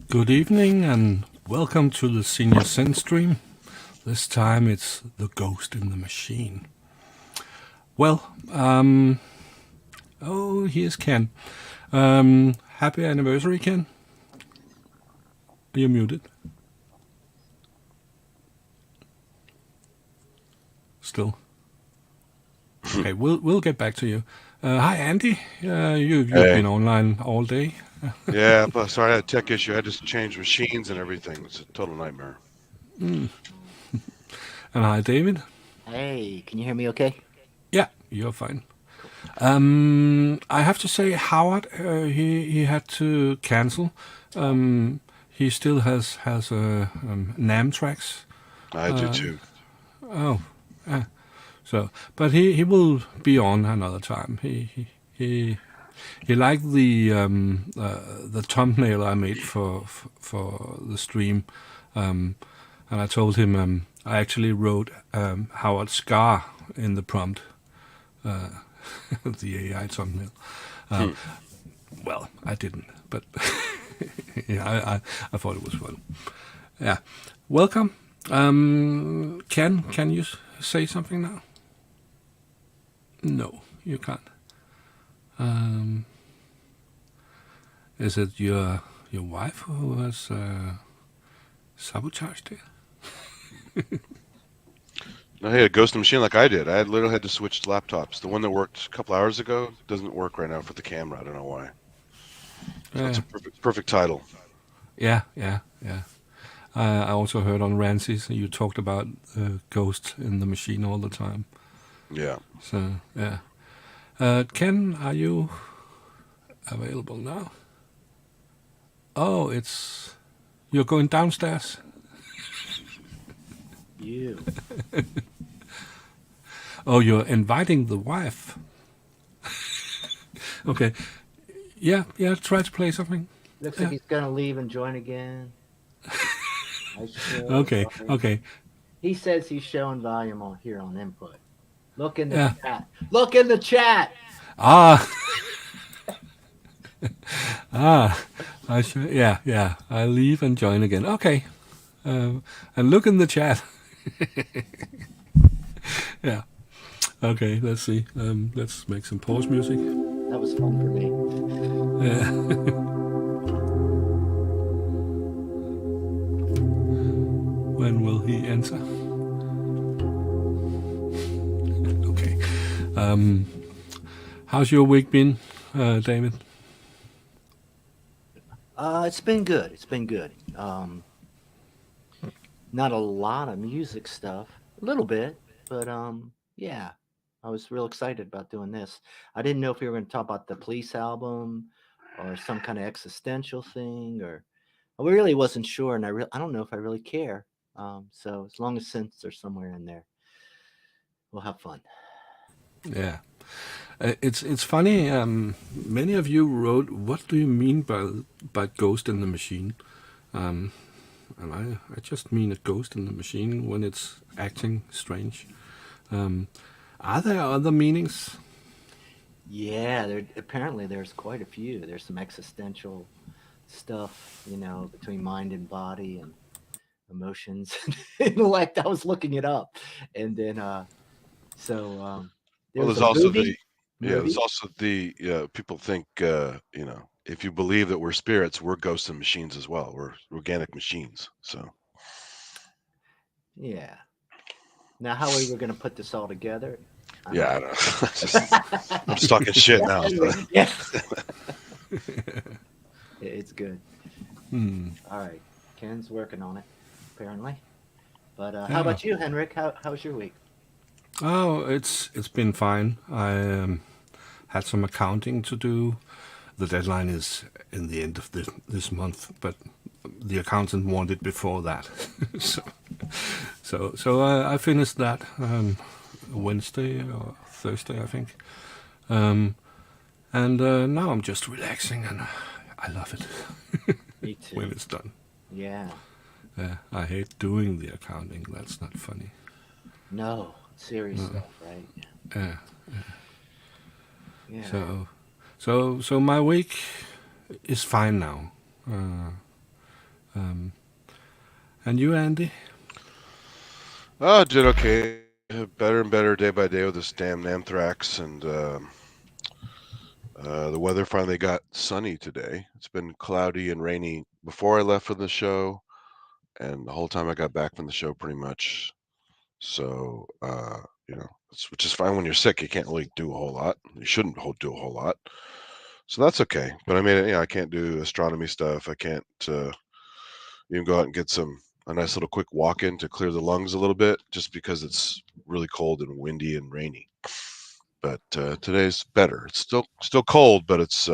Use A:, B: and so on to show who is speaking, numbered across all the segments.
A: Good evening and welcome to the Senior Synth stream. This time it's the ghost in the machine. Well, here's Ken. Happy anniversary, Ken. You're muted. Still. Okay, we'll get back to you. Hi, Andy. You've been online all day.
B: Yeah, but sorry, I had a tech issue. I had to change machines and everything. It's a total nightmare.
A: And hi, David.
C: Hey, can you hear me okay?
A: Yeah, you're fine. I have to say, Howard, he had to cancel. He still has NAMM tracks.
B: I do too.
A: Oh, so, but he will be on another time. He liked the thumbnail I made for the stream, and I told him I actually wrote Howard Scar in the prompt, the AI thumbnail. Well, I didn't, but yeah, I thought it was fun. Yeah, welcome. Ken, can you say something now? No, you can't. Is it your wife who has sabotaged it?
B: No, hey, a ghost in the machine like I did. I literally had to switch laptops. The one that worked a couple hours ago doesn't work right now for the camera. I don't know why. So that's a perfect title.
A: Yeah. I also heard on Ramsey's you talked about Ghost in the Machine all the time.
B: Yeah.
A: So yeah, Ken, are you available now? Oh, you're going downstairs.
C: You.
A: Oh, you're inviting the wife. Okay. Yeah. Try to play something.
C: Looks
A: Yeah.
C: like he's gonna leave and join again.
A: Okay. Okay.
C: He says he's showing volume on here on input. Look in the
A: Yeah.
C: chat. Look in the chat.
A: Ah. I should. Yeah. I leave and join again. Okay. And look in the chat. Yeah. Okay. Let's see. Let's make some pause music.
C: That was fun for me.
A: Yeah. When will he enter? Okay. How's your week been, David?
C: It's been good. It's been good. Not a lot of music stuff. A little bit, but yeah. I was real excited about doing this. I didn't know if we were going to talk about the Police album or some kind of existential thing, or I really wasn't sure, and I don't know if I really care. So as long as synths are somewhere in there, we'll have fun.
A: Yeah. It's funny. Many of you wrote, "What do you mean by ghost in the machine?" And I just mean a ghost in the machine when it's acting strange. Are there other meanings?
C: Yeah, apparently there's quite a few. There's some existential stuff, between mind and body and emotions and intellect. I was looking it up, and then
B: Well,
C: there's
B: there's
C: a
B: also
C: movie.
B: there's also people think if you believe that we're spirits, we're ghosts and machines as well. We're organic machines. So
C: Yeah. Now, how are we going to put this all together?
B: I don't know. I'm just talking shit now. So.
C: Yeah. It's good.
A: Hmm.
C: All right. Ken's working on it, apparently. But how
A: Yeah.
C: about you, Henrik? How's your week?
A: Oh, it's been fine. I had some accounting to do. The deadline is in the end of this month, but the accountant wanted before that. so I finished that Wednesday or Thursday, I think. And now I'm just relaxing, and I love it
C: Me too.
A: when it's done.
C: Yeah.
A: I hate doing the accounting. That's not funny.
C: No, serious stuff, right? Yeah.
A: So my week is fine now. And you, Andy?
B: Oh, did okay. Better and better day by day with this damn anthrax, and the weather finally got sunny today. It's been cloudy and rainy before I left for the show, and the whole time I got back from the show, pretty much. So, which is fine when you're sick. You can't really do a whole lot. You shouldn't do a whole lot. So that's okay. But I mean, I can't do astronomy stuff. I can't even go out and get a nice little quick walk in to clear the lungs a little bit, just because it's really cold and windy and rainy. But today's better. It's still cold, but it's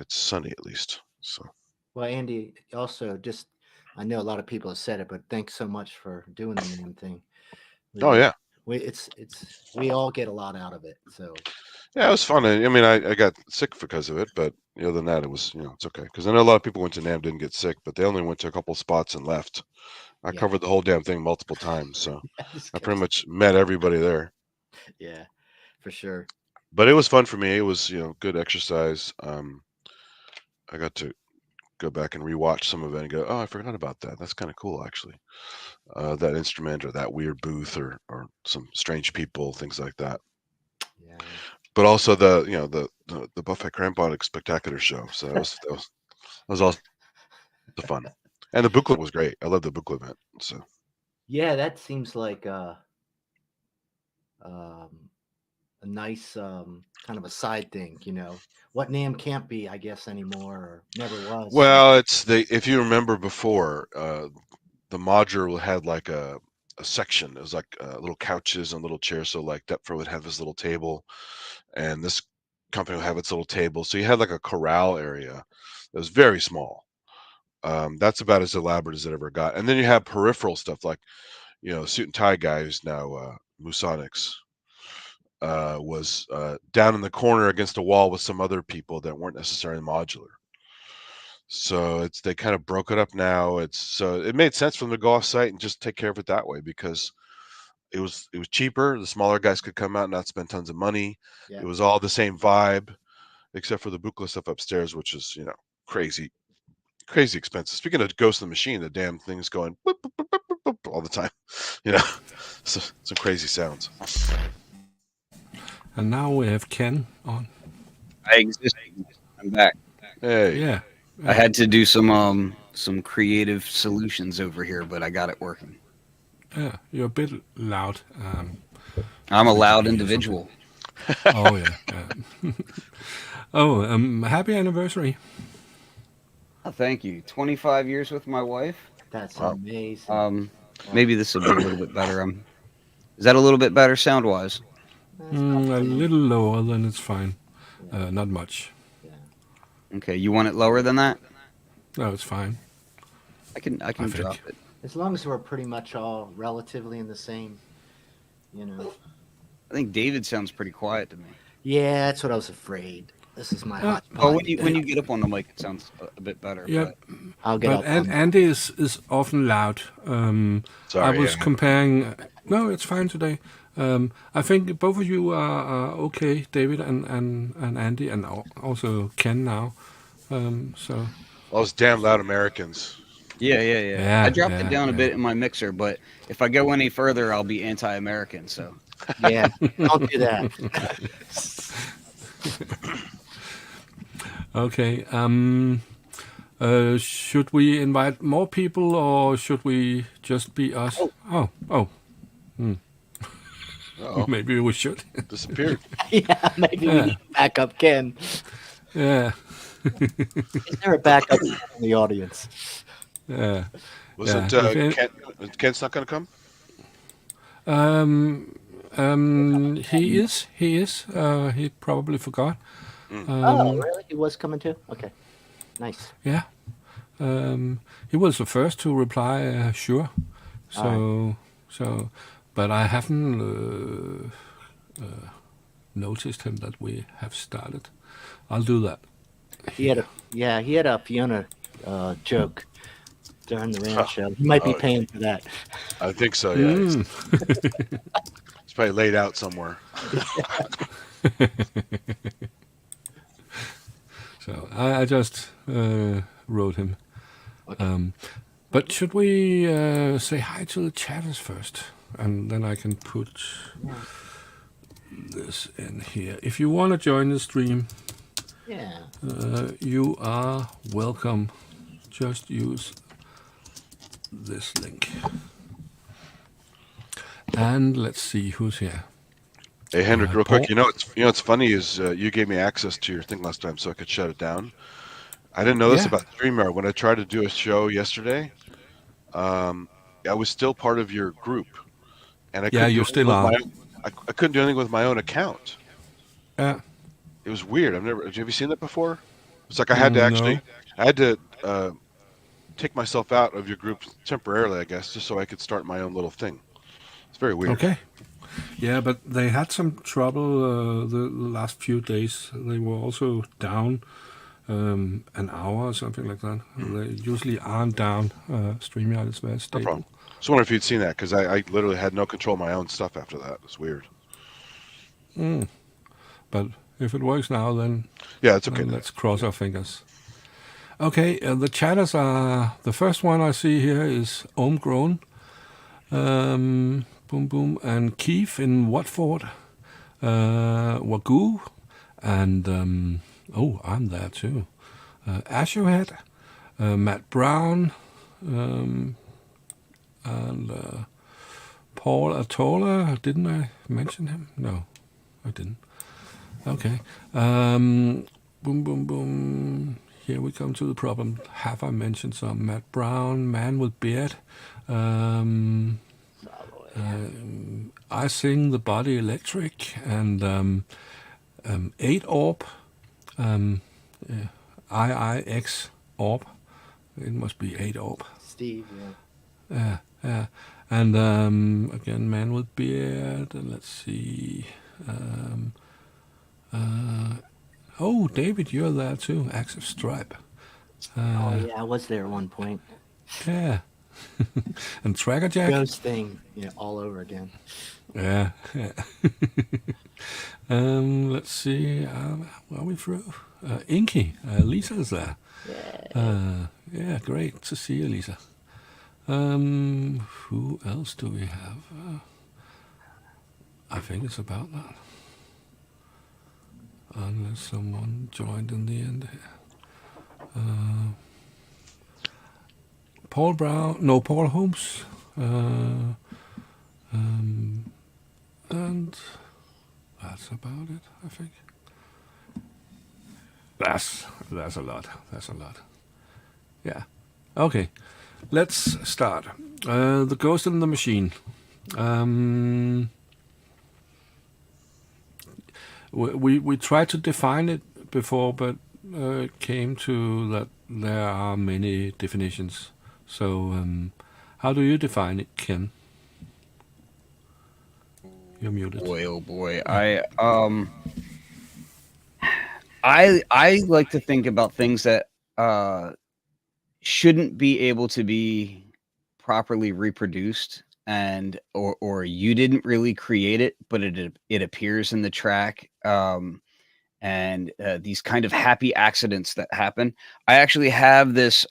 B: sunny at least. So.
C: Well, Andy, also I know a lot of people have said it, but thanks so much for doing the damn thing.
B: Oh yeah.
C: We all get a lot out of it. So
B: Yeah, it was fun. I mean, I got sick because of it, but other than that, it was it's okay. Because I know a lot of people went to NAMM, didn't get sick, but they only went to a couple spots and left. I
C: Yeah.
B: covered the whole damn thing multiple times, so
C: This
B: I
C: guy's-
B: pretty much met everybody there.
C: Yeah, for sure.
B: But it was fun for me. It was good exercise. I got to go back and rewatch some of it and go, oh, I forgot about that. That's kind of cool, actually. That instrument or that weird booth or some strange people, things like that.
C: Yeah.
B: But also the Buffet Cramponic Spectacular show. So that was also fun. And the booklet was great. I love the booklet event. So
C: Yeah, that seems like nice kind of a side thing, what NAMM can't be, I guess, anymore, or never was.
B: Well, if you remember before, the modular had like a section. It was like little couches and little chairs. So like Deptford would have his little table, and this company would have its little table. So you had like a corral area that was very small. That's about as elaborate as it ever got. And then you have peripheral stuff like, suit and tie guy who's now Musonics was down in the corner against a wall with some other people that weren't necessarily modular. So they kind of broke it up now. So it made sense for them to go off site and just take care of it that way because it was cheaper. The smaller guys could come out and not spend tons of money.
C: Yeah.
B: It was all the same vibe, except for the Buchla stuff upstairs, which is crazy expensive. Speaking of Ghost in the Machine, the damn thing's going boop, boop, boop, boop, boop, boop, all the time. So, some crazy sounds.
A: And now we have Ken on.
D: I exist. I'm back.
B: Hey.
A: Yeah.
D: I had to do some creative solutions over here, but I got it working.
A: Yeah, you're a bit loud.
D: I'm a loud individual.
A: Oh, yeah. Happy anniversary.
D: Oh, thank you. 25 years with my wife.
C: That's amazing.
D: Maybe this will be a little bit better. Is that a little bit better sound-wise?
A: A little lower, then it's fine. Not much.
D: Okay, you want it lower than that?
A: No, it's fine.
D: I can drop it.
C: As long as we're pretty much all relatively in the same,
D: I think David sounds pretty quiet to me.
C: Yeah, that's what I was afraid. This is my hot spot.
D: Oh, when you get up on the mic, it sounds a bit better.
A: Yeah,
C: I'll get up.
A: Andy is often loud.
B: Sorry,
A: I was comparing. No, it's fine today. I think both of you are okay, David and Andy, and also Ken now. So.
B: All those damn loud Americans.
D: Yeah. I dropped it down a bit in my mixer, but if I go any further, I'll be anti-American. So.
C: Yeah, don't do that.
A: Okay. Should we invite more people, or should we just be us? Oh. Maybe we should.
B: Disappeared.
C: Yeah, maybe we need to back up Ken.
A: Yeah.
C: Is there a backup in the audience?
A: Yeah.
B: Was it Ken's not going to come?
A: He is. He probably forgot.
C: Oh, really? He was coming too? Okay. Nice.
A: Yeah. He was the first to reply, sure. So, but I haven't noticed him that we have started. I'll do that.
C: He had a Fiona joke during the ranch show. He might be paying for that.
B: I think so, yeah. It's probably laid out somewhere.
A: So I just wrote him.
C: Okay.
A: But should we say hi to the chatters first? And then I can put this in here. If you want to join the stream, you are welcome. Just use this link. And let's see who's here.
B: Hey, Hendrik, real quick. What's funny is you gave me access to your thing last time so I could shut it down. I didn't know this about StreamYard. When I tried to do a show yesterday, I was still part of your group, and I couldn't do anything with my own account.
A: Yeah,
B: it was weird. Have you seen that before? It's like I had to take myself out of your group temporarily, I guess, just so I could start my own little thing. It's very weird.
A: Okay. Yeah, but they had some trouble the last few days. They were also down an hour or something like that. They usually aren't down. StreamYard is very stable.
B: No problem. Just wondering if you'd seen that, because I literally had no control of my own stuff after that. It's weird.
A: But if it works now, then
B: yeah, it's okay.
A: Let's cross our fingers. Okay, the chatters are... The first one I see here is Homegrown. Boom Boom and Keith in Watford, Wagoo, and I'm there too. Asherhead, Matt Brown, and Paul Atola. Didn't I mention him? No. I didn't. Okay. Boom, boom, boom. Here we come to the problem. Have I mentioned some? Matt Brown, man with beard. I sing the body electric and 8 orb. IIX orb. It must be 8 orb.
C: Steve, yeah.
A: Yeah. And again, man with beard. And let's see. Oh, David, you're there too. Active Stripe.
C: Oh yeah, I was there at one point.
A: Yeah. And Tracker Jack.
C: Ghost thing, all over again.
A: Yeah. Let's see. Are we through? Inky. Lisa's there. Yeah, great to see you, Lisa. Who else do we have? I think it's about that. Unless someone joined in the end here. Paul Brown, no, Paul Holmes. And that's about it, I think. That's a lot. That's a lot. Yeah. Okay. Let's start. The Ghost in the Machine. We tried to define it before, but came to that there are many definitions. So, how do you define it, Ken? You're muted.
D: Boy, oh boy. I like to think about things that shouldn't be able to be properly reproduced, and or you didn't really create it, but it appears in the track. And these kind of happy accidents that happen. I actually have this.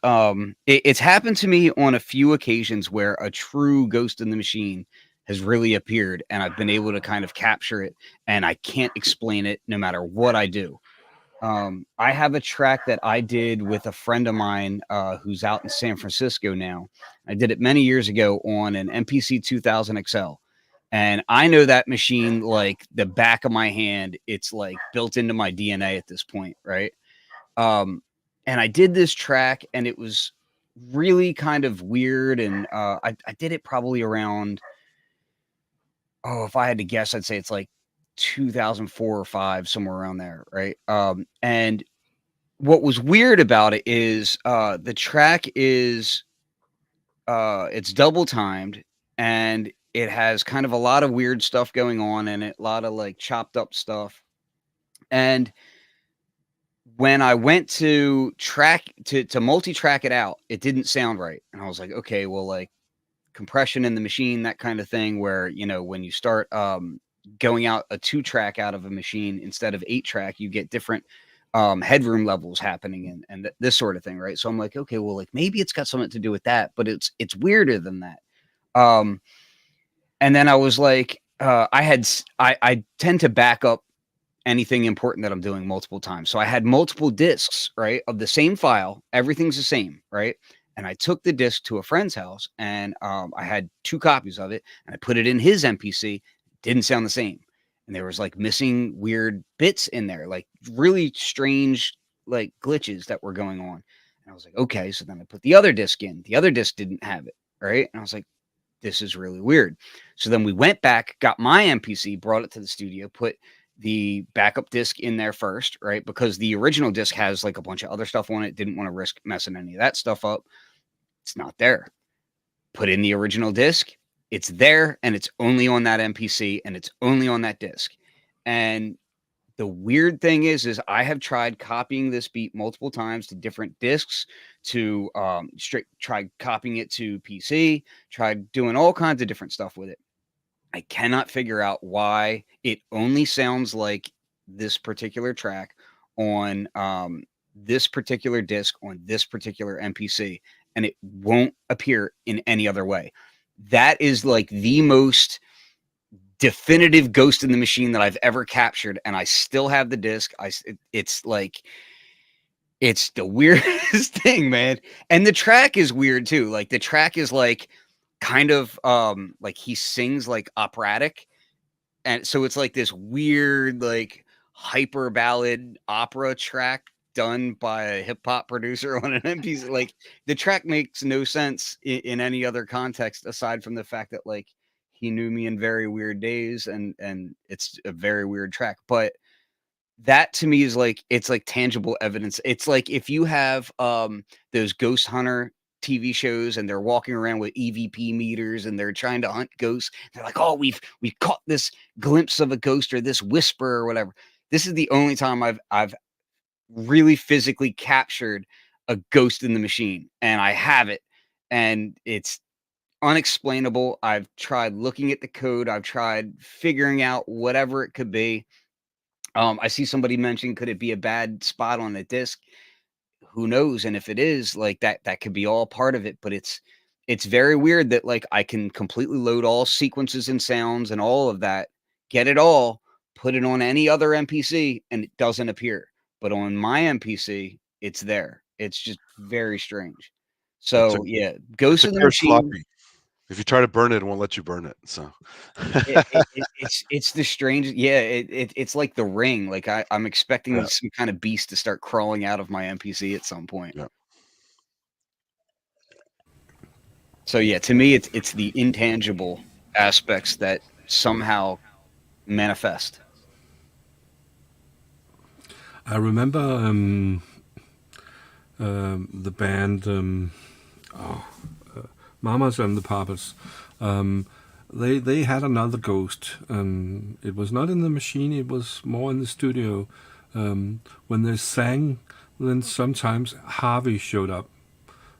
D: It's happened to me on a few occasions where a true ghost in the machine has really appeared, and I've been able to kind of capture it, and I can't explain it no matter what I do. I have a track that I did with a friend of mine who's out in San Francisco now. I did it many years ago on an MPC 2000 XL. And I know that machine like the back of my hand. It's like built into my DNA at this point, right? And I did this track, and it was really kind of weird. And I did it probably around, if I had to guess, I'd say it's like 2004 or 5, somewhere around there, right? And what was weird about it is the track is it's double timed, and it has kind of a lot of weird stuff going on in it, a lot of like chopped up stuff. And when I went to multi-track it out, it didn't sound right. And I was like, okay, well, like compression in the machine, that kind of thing, where, when you start going out a 2-track out of a machine instead of 8-track, you get different headroom levels happening and this sort of thing, right? So I'm like, okay, well, like maybe it's got something to do with that, but it's weirder than that. And then I was like, I tend to back up anything important that I'm doing multiple times. So I had multiple discs, right, of the same file. Everything's the same, right? And I took the disc to a friend's house, and I had 2 copies of it, and I put it in his MPC. Didn't sound the same. And there was like missing weird bits in there, like really strange, like glitches that were going on. And I was like, okay. So then I put the other disc in. The other disc didn't have it, right? And I was like, this is really weird. So then we went back, got my MPC, brought it to the studio, put the backup disc in there first, right? Because the original disc has like a bunch of other stuff on it. Didn't want to risk messing any of that stuff up. It's not there. Put in the original disc. It's there, and it's only on that MPC, and it's only on that disc. And the weird thing is I have tried copying this beat multiple times to different discs, to tried copying it to PC, tried doing all kinds of different stuff with it. I cannot figure out why it only sounds like this particular track on this particular disc on this particular MPC, and it won't appear in any other way. That is like the most definitive ghost in the machine that I've ever captured, and I still have the disc. It's like, it's the weirdest thing, man. And the track is weird too. Like the track is like kind of like he sings like operatic, And so it's like this weird, like hyper ballad opera track done by a hip hop producer on an MPC. Like the track makes no sense in any other context aside from the fact that like he knew me in very weird days, and it's a very weird track. But that to me is like, it's like tangible evidence. It's like if you have those ghost hunter TV shows and they're walking around with EVP meters and they're trying to hunt ghosts. They're like, oh, we've caught this glimpse of a ghost or this whisper or whatever. This is the only time I've really physically captured a ghost in the machine, and I have it, and it's unexplainable. I've tried looking at the code. I've tried figuring out whatever it could be. I see somebody mention, could it be a bad spot on the disc? Who knows? And if it is, like that could be all part of it. But it's very weird that like I can completely load all sequences and sounds and all of that, get it all, put it on any other MPC, and it doesn't appear. But on my MPC, it's there. It's just very strange.
B: It's a
D: So yeah,
B: it's
D: Ghost
B: a
D: in the
B: clear
D: Machine.
B: sloppy. If you try to burn it, it won't let you burn it. So
D: It's the strange, yeah. It's like The Ring. Like I'm expecting
B: yeah,
D: some kind of beast to start crawling out of my MPC at some point.
B: yeah.
D: So yeah, to me, it's the intangible aspects that somehow manifest.
A: I remember the band Mamas and the Papas. They had another ghost. It was not in the machine. It was more in the studio. When they sang, then sometimes Harvey showed up,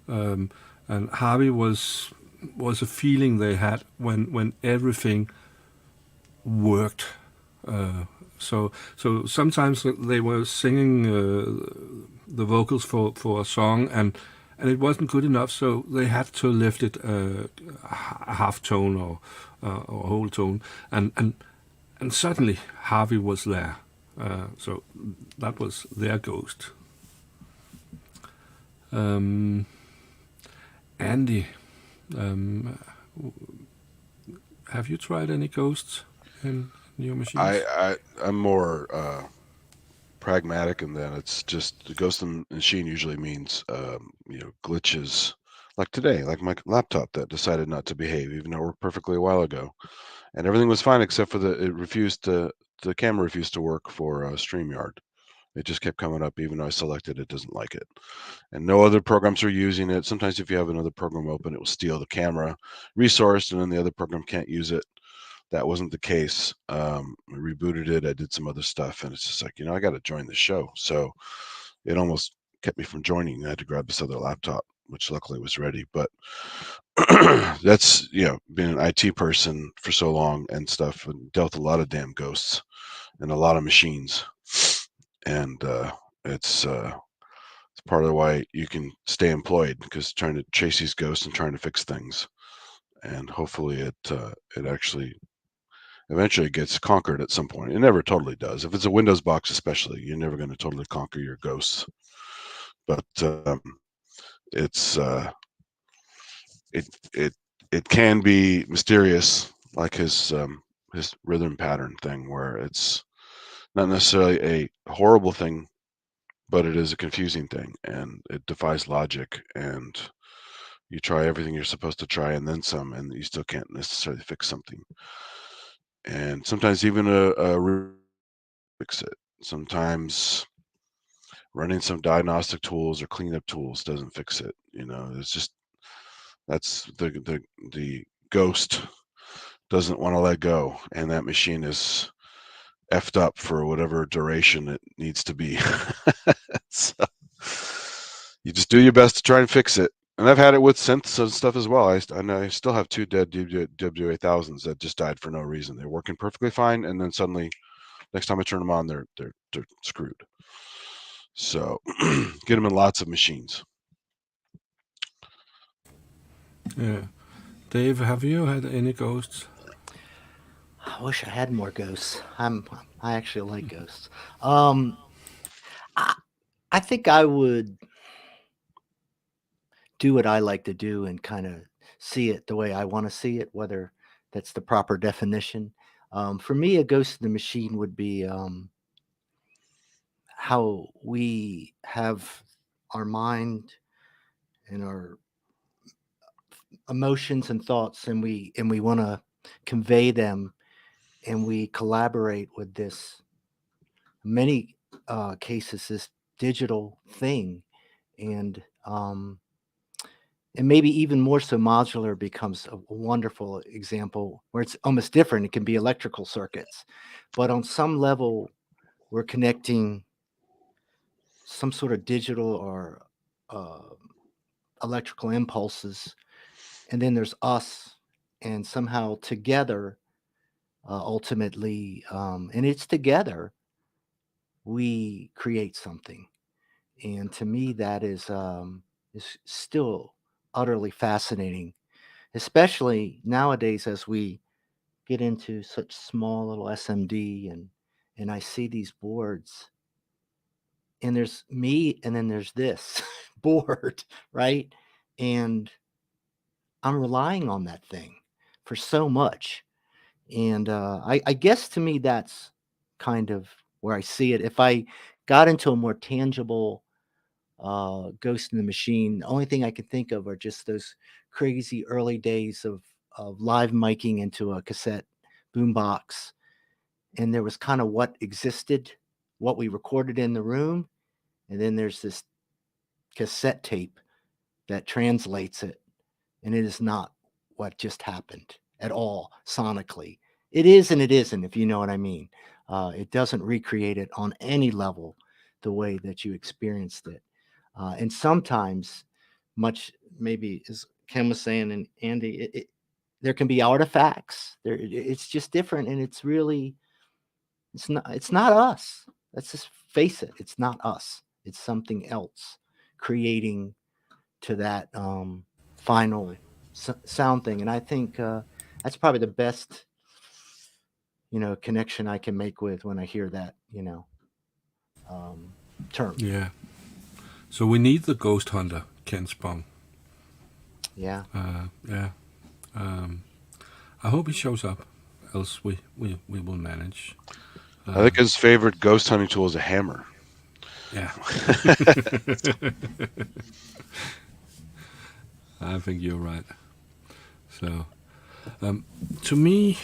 A: and Harvey was a feeling they had when everything worked. So sometimes they were singing the vocals for a song, and it wasn't good enough, so they had to lift it a half tone or a whole tone, and suddenly Harvey was there. So that was their ghost. Andy, have you tried any ghosts in your machines?
B: I'm more pragmatic in that it's just the ghost in the machine usually means glitches, like today, like my laptop that decided not to behave even though it worked perfectly a while ago, and everything was fine except for the camera refused to work for StreamYard. It just kept coming up even though I selected it doesn't like it, and no other programs are using it. Sometimes if you have another program open, it will steal the camera resource and then the other program can't use it. That wasn't the case. I rebooted it. I did some other stuff, and it's just like, I got to join the show. So it almost kept me from joining. I had to grab this other laptop, which luckily was ready. But that's, being an IT person for so long and stuff, and dealt a lot of damn ghosts and a lot of machines. And it's part of why you can stay employed, because trying to chase these ghosts and trying to fix things. And hopefully it actually eventually gets conquered at some point. It never totally does. If it's a Windows box especially, you're never going to totally conquer your ghosts. But it's it can be mysterious, like his rhythm pattern thing, where it's not necessarily a horrible thing, but it is a confusing thing, and it defies logic, and you try everything you're supposed to try and then some, and you still can't necessarily fix something. And sometimes even a fix it. Sometimes running some diagnostic tools or cleanup tools doesn't fix it. It's just, that's the ghost doesn't want to let go, and that machine is effed up for whatever duration it needs to be. So you just do your best to try and fix it. And I've had it with synths and stuff as well. I still have 2 dead W8000s that just died for no reason. They're working perfectly fine, and then suddenly, next time I turn them on, they're screwed. So get them in lots of machines.
A: Yeah. Dave, have you had any ghosts?
C: I wish I had more ghosts. I actually like ghosts. I think I would do what I like to do and kind of see it the way I want to see it, whether that's the proper definition. For me, a ghost in the machine would be how we have our mind and our emotions and thoughts, and we want to convey them, and we collaborate with this many cases this digital thing, and and maybe even more so modular becomes a wonderful example where it's almost different. It can be electrical circuits, but on some level we're connecting some sort of digital or uh, electrical impulses, and then there's us, and somehow together, ultimately, and it's together we create something. And to me, that is still utterly fascinating, especially nowadays as we get into such small little SMD, and I see these boards, and there's me, and then there's this board, right? And I'm relying on that thing for so much. And I guess to me, that's kind of where I see it. If I got into a more tangible Ghost in the Machine, the only thing I can think of are just those crazy early days of live miking into a cassette boombox. And there was kind of what existed, what we recorded in the room. And then there's this cassette tape that translates it. And it is not what just happened at all sonically. It is and it isn't, if you know what I mean. It doesn't recreate it on any level the way that you experienced it. And sometimes, much maybe as Ken was saying, and Andy, there can be artifacts. It's just different, and it's really it's not us. Let's just face it. It's not us. It's something else creating to that final sound thing. And I think that's probably the best, connection I can make with when I hear that, term.
A: Yeah. So we need the ghost hunter, Ken Spong.
C: Yeah.
A: Yeah. I hope he shows up, else we will manage.
B: I think his favorite ghost hunting tool is a hammer.
A: Yeah. I think you're right. So, to me,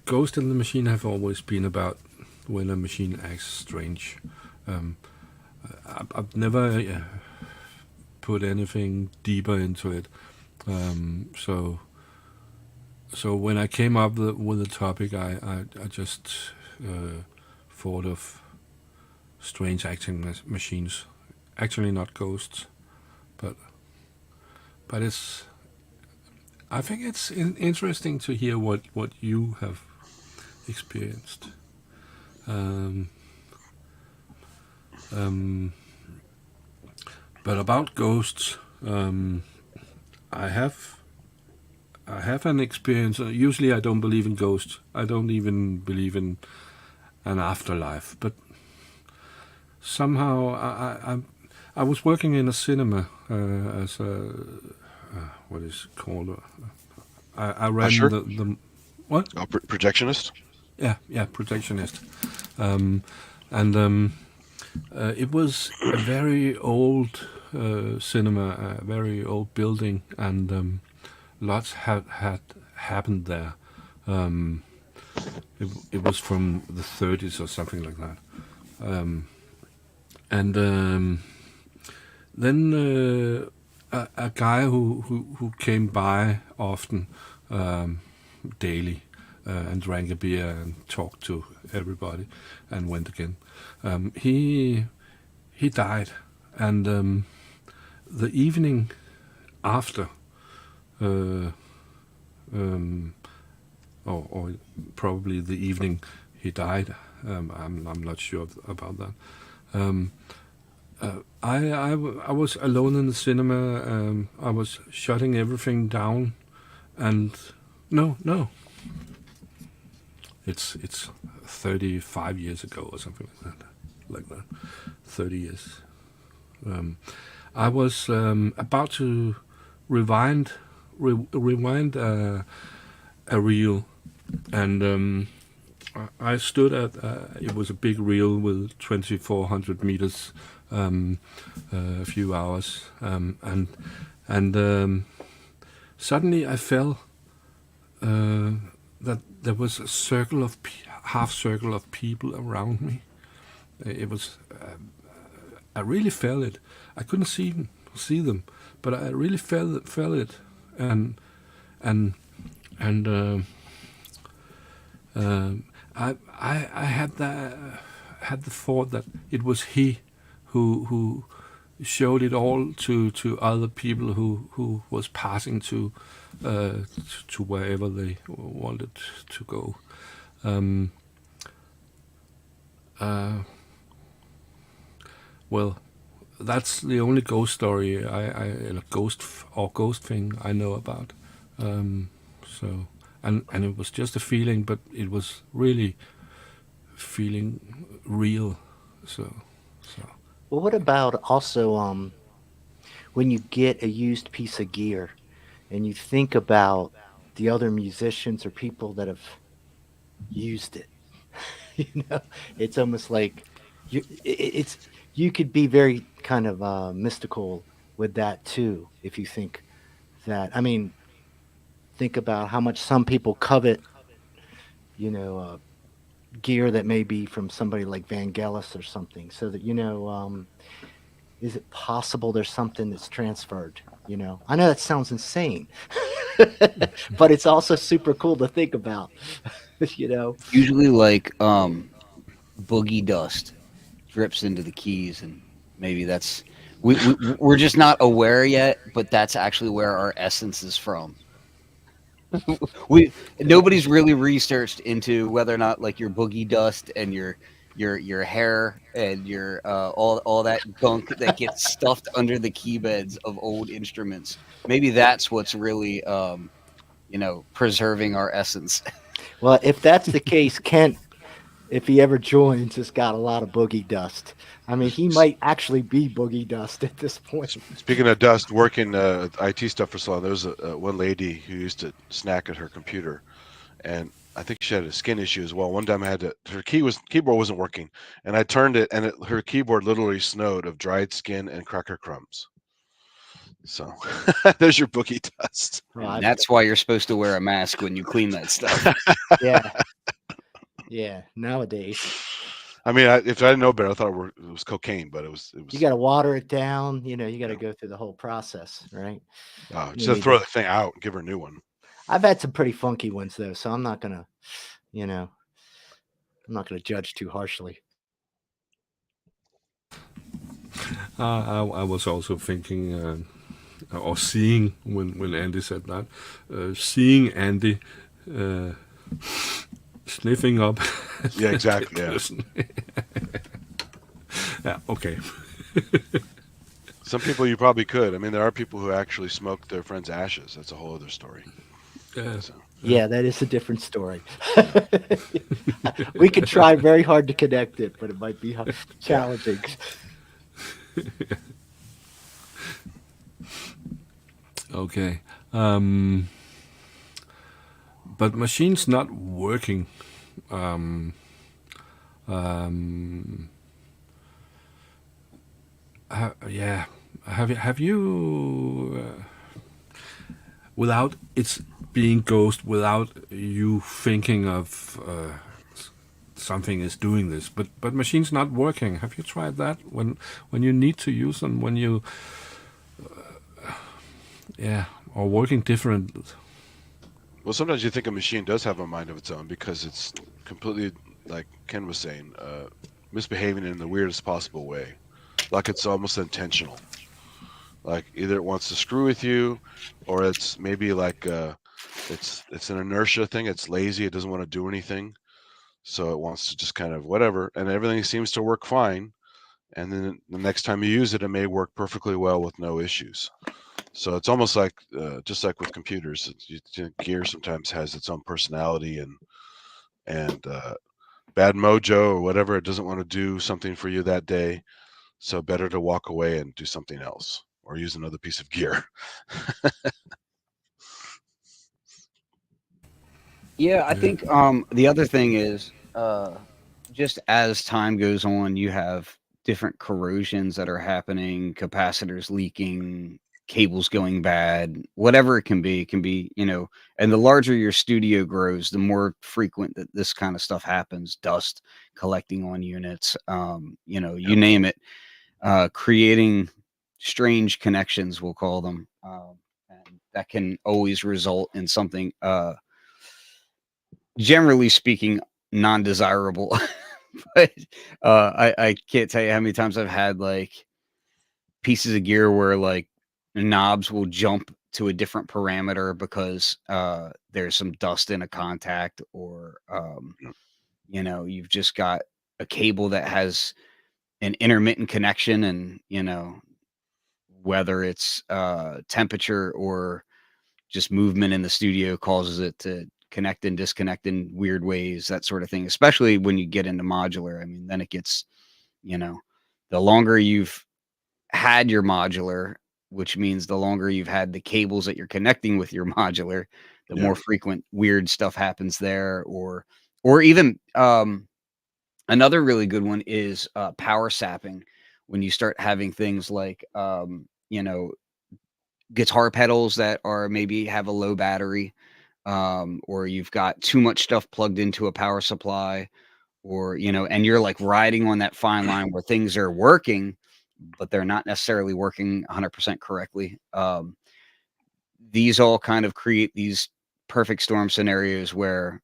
A: Ghost in the Machine have always been about when a machine acts strange. I've never put anything deeper into it. So when I came up with the topic, I just thought of strange acting machines. Actually, not ghosts, but it's. I think it's interesting to hear what you have experienced. But about ghosts, I have an experience. Usually, I don't believe in ghosts. I don't even believe in an afterlife. But somehow, I was working in a cinema as a what is it called? I ran
B: Usher?
A: the what?
B: Oh, projectionist?
A: Yeah, projectionist. It was a very old cinema, a very old building, and lots had happened there. It was from the 30s or something like that. Then a guy who came by often, daily, and drank a beer and talked to everybody, and went again. He died, and the evening after, or probably the evening he died. I'm not sure about that. I was alone in the cinema. I was shutting everything down, and no, it's 35 years ago or something like that, 30 years. I was about to rewind a reel, and I stood at it was a big reel with 2,400 meters, a few hours, and suddenly I felt that there was a circle of half circle of people around me. It was I really felt it. I couldn't see them, but I really felt it, and and and I had the thought that it was he who showed it all to other people who was passing to wherever they wanted to go. Um, well, that's the only ghost story ghost thing I know about. So and it was just a feeling, but it was really feeling real. So.
C: Well, what about also when you get a used piece of gear and you think about the other musicians or people that have used it? You know, it's almost like it's you could be very kind of mystical with that too if you think that. I mean, think about how much some people covet, gear that may be from somebody like Vangelis or something, so that is it possible there's something that's transferred? I know that sounds insane, but it's also super cool to think about.
D: Usually, like boogie dust drips into the keys, and maybe that's we're just not aware yet. But that's actually where our essence is from. Nobody's really researched into whether or not like your boogie dust and your hair and your all that gunk that gets stuffed under the key beds of old instruments. Maybe that's what's really preserving our essence.
C: Well, if that's the case, Kent, if he ever joins, has got a lot of boogie dust. I mean, he might actually be boogie dust at this point.
B: Speaking of dust, working IT stuff for so long, there was one lady who used to snack at her computer, and I think she had a skin issue as well. One time I had her keyboard wasn't working, and I turned it, and her keyboard literally snowed of dried skin and cracker crumbs. So there's your boogie dust.
C: Well,
D: That's why you're supposed to wear a mask when you clean that stuff.
C: yeah, yeah. Nowadays,
B: I mean, if I didn't know better, I thought it was cocaine, but it was.
C: you got to water it down. You got to go through the whole process, right?
B: Just throw the thing out and give her a new one.
C: I've had some pretty funky ones though, so I'm not gonna, I'm not gonna judge too harshly.
A: I was also thinking or seeing when Andy said that, seeing Andy sniffing up.
B: Yeah, exactly. Yeah.
A: Yeah. Okay.
B: Some people you probably could. I mean, there are people who actually smoke their friends' ashes. That's a whole other story.
C: Yeah, that is a different story. We could try very hard to connect it, but it might be challenging.
A: Okay. But machines not working. Yeah. Have you without it's being ghost, without you thinking of something is doing this, but machines not working. Have you tried that when you need to use them, when you or working different?
B: Well, sometimes you think a machine does have a mind of its own because it's completely, like Ken was saying, misbehaving in the weirdest possible way. Like it's almost intentional. Like either it wants to screw with you, or it's maybe like it's an inertia thing. It's lazy. It doesn't want to do anything, so it wants to just kind of whatever. And everything seems to work fine. And then the next time you use it, it may work perfectly well with no issues. So it's almost like just like with computers, gear sometimes has its own personality and bad mojo or whatever. It doesn't want to do something for you that day. So better to walk away and do something else or use another piece of gear.
D: Yeah, I think the other thing is just as time goes on, you have different corrosions that are happening, capacitors leaking, cables going bad, whatever it can be. It can be, and the larger your studio grows, the more frequent that this kind of stuff happens. Dust collecting on units, you name it, creating strange connections, we'll call them, and that can always result in something, generally speaking, non-desirable. But I can't tell you how many times I've had like pieces of gear where like knobs will jump to a different parameter because there's some dust in a contact, or you've just got a cable that has an intermittent connection, and whether it's temperature or just movement in the studio causes it to connect and disconnect in weird ways, that sort of thing, especially when you get into modular. I mean, then it gets, the longer you've had your modular, which means the longer you've had the cables that you're connecting with your modular, the more frequent weird stuff happens there. Or even another really good one is power sapping, when you start having things like guitar pedals that are maybe have a low battery, or you've got too much stuff plugged into a power supply, or and you're like riding on that fine line where things are working but they're not necessarily working 100% correctly. These all kind of create these perfect storm scenarios where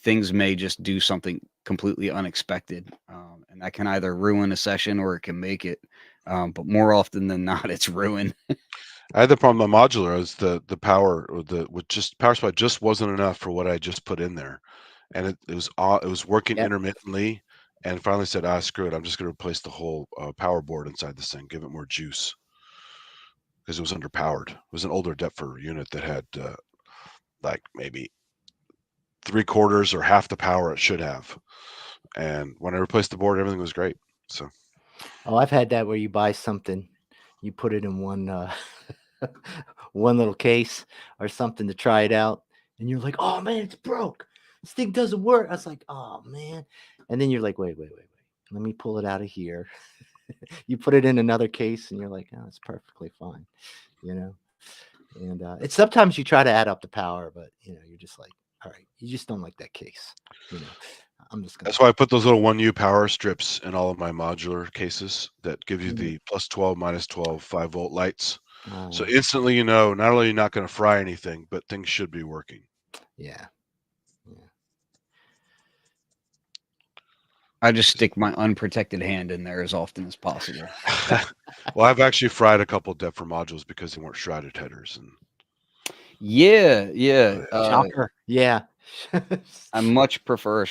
D: things may just do something completely unexpected, and that can either ruin a session or it can make it, but more often than not it's ruin.
B: I had the problem with my modular is the power, or power supply just wasn't enough for what I just put in there, and it was working intermittently, and finally said, screw it, I'm just going to replace the whole power board inside this thing, give it more juice, because it was underpowered. It was an older Deptford unit that had like maybe 3/4 or half the power it should have, and when I replaced the board, everything was great. So
C: I've had that where you buy something, you put it in one one little case or something to try it out, and you're like, oh man, it's broke, this thing doesn't work. I was like, oh man. And then you're like, wait, let me pull it out of here. You put it in another case and you're like, oh, it's perfectly fine, and it's sometimes you try to add up the power, but you're just like, all right, you just don't like that case, I'm just gonna.
B: that's why I put those little 1U power strips in all of my modular cases that give you the +12, -12, 5-volt lights. So instantly, not only are you not going to fry anything, but things should be working.
C: Yeah.
D: I just stick my unprotected hand in there as often as possible.
B: Well, I've actually fried a couple of Deptford modules because they weren't shrouded headers. And
D: yeah.
C: Shocker. Yeah.
D: I much prefer a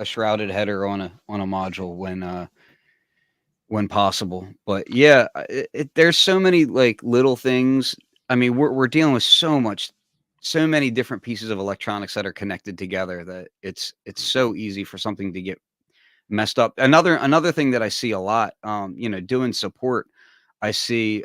D: shrouded header on a module when possible. But yeah, there's so many like little things. I mean, we're dealing with so many different pieces of electronics that are connected together that it's so easy for something to get messed up. Another thing that I see a lot, doing support, I see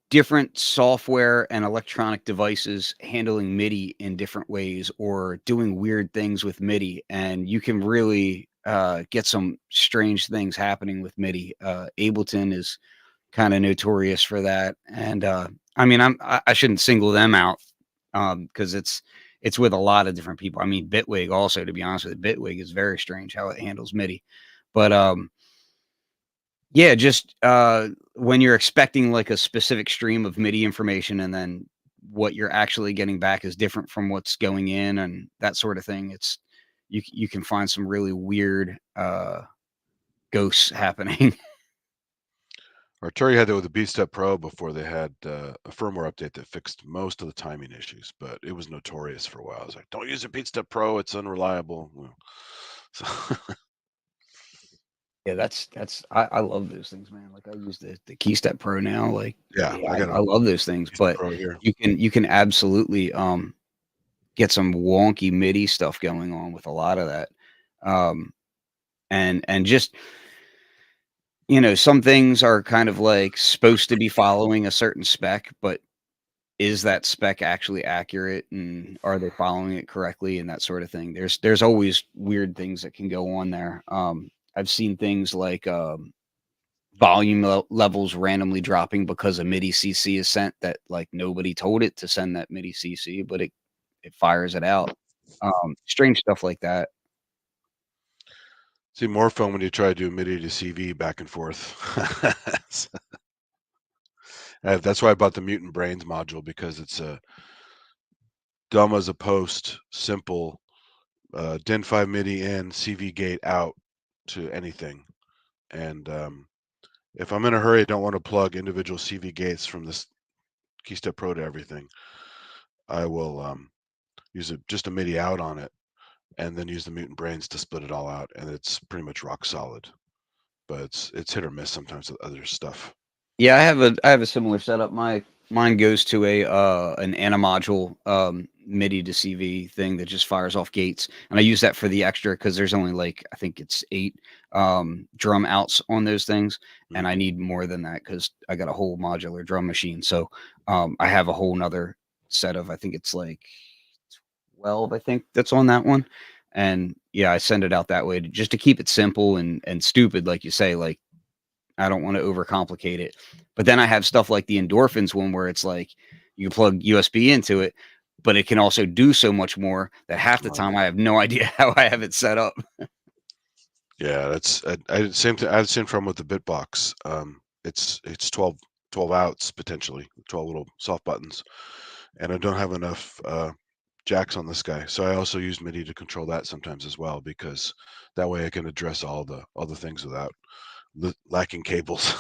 D: different software and electronic devices handling MIDI in different ways, or doing weird things with MIDI, and you can really get some strange things happening with MIDI. Ableton is kind of notorious for that, and I mean, I shouldn't single them out because it's with a lot of different people. I mean, Bitwig also, to be honest with you, Bitwig is very strange how it handles MIDI, but yeah, just when you're expecting like a specific stream of MIDI information, and then what you're actually getting back is different from what's going in, and that sort of thing. It's you can find some really weird ghosts happening.
B: Arturi had that with the B-Step Pro before they had a firmware update that fixed most of the timing issues, but it was notorious for a while. I was like, don't use a B-Step Pro, it's unreliable. So
D: Yeah, that's I love those things, man. Like I use the KeyStep Pro now. Like
B: yeah,
D: I love those things, but
B: Pro here.
D: you can absolutely get some wonky MIDI stuff going on with a lot of that. And just some things are kind of like supposed to be following a certain spec, but is that spec actually accurate, and are they following it correctly, and that sort of thing. There's always weird things that can go on there. I've seen things like volume levels randomly dropping because a MIDI CC is sent that like nobody told it to send that MIDI CC, but it fires it out. Strange stuff like that.
B: See, more fun when you try to do MIDI to CV back and forth. That's why I bought the Mutant Brains module, because it's a dumb as a post, simple DIN 5 MIDI in, CV gate out to anything. And if I'm in a hurry, I don't want to plug individual CV gates from this KeyStep Pro to everything. I will use just a MIDI out on it, and then use the Mutant Brains to split it all out, and it's pretty much rock solid. But it's hit or miss sometimes with other stuff.
D: Yeah, I have a similar setup. Mine goes to an anti-module MIDI to CV thing that just fires off gates, and I use that for the extra because there's only like, I think it's 8 drum outs on those things, and I need more than that because I got a whole modular drum machine. So I have a whole nother set of, I think it's like 12, I think, that's on that one. And yeah, I send it out that way just to keep it simple and stupid, like you say. Like, I don't want to overcomplicate it. But then I have stuff like the Endorphins one, where it's like you plug USB into it, but it can also do so much more that half the time I have no idea how I have it set up.
B: Yeah, that's same thing. I had the same problem with the Bitbox. It's 12 outs potentially, 12 little soft buttons, and I don't have enough jacks on this guy. So I also use MIDI to control that sometimes as well, because that way I can address all the things without lacking cables.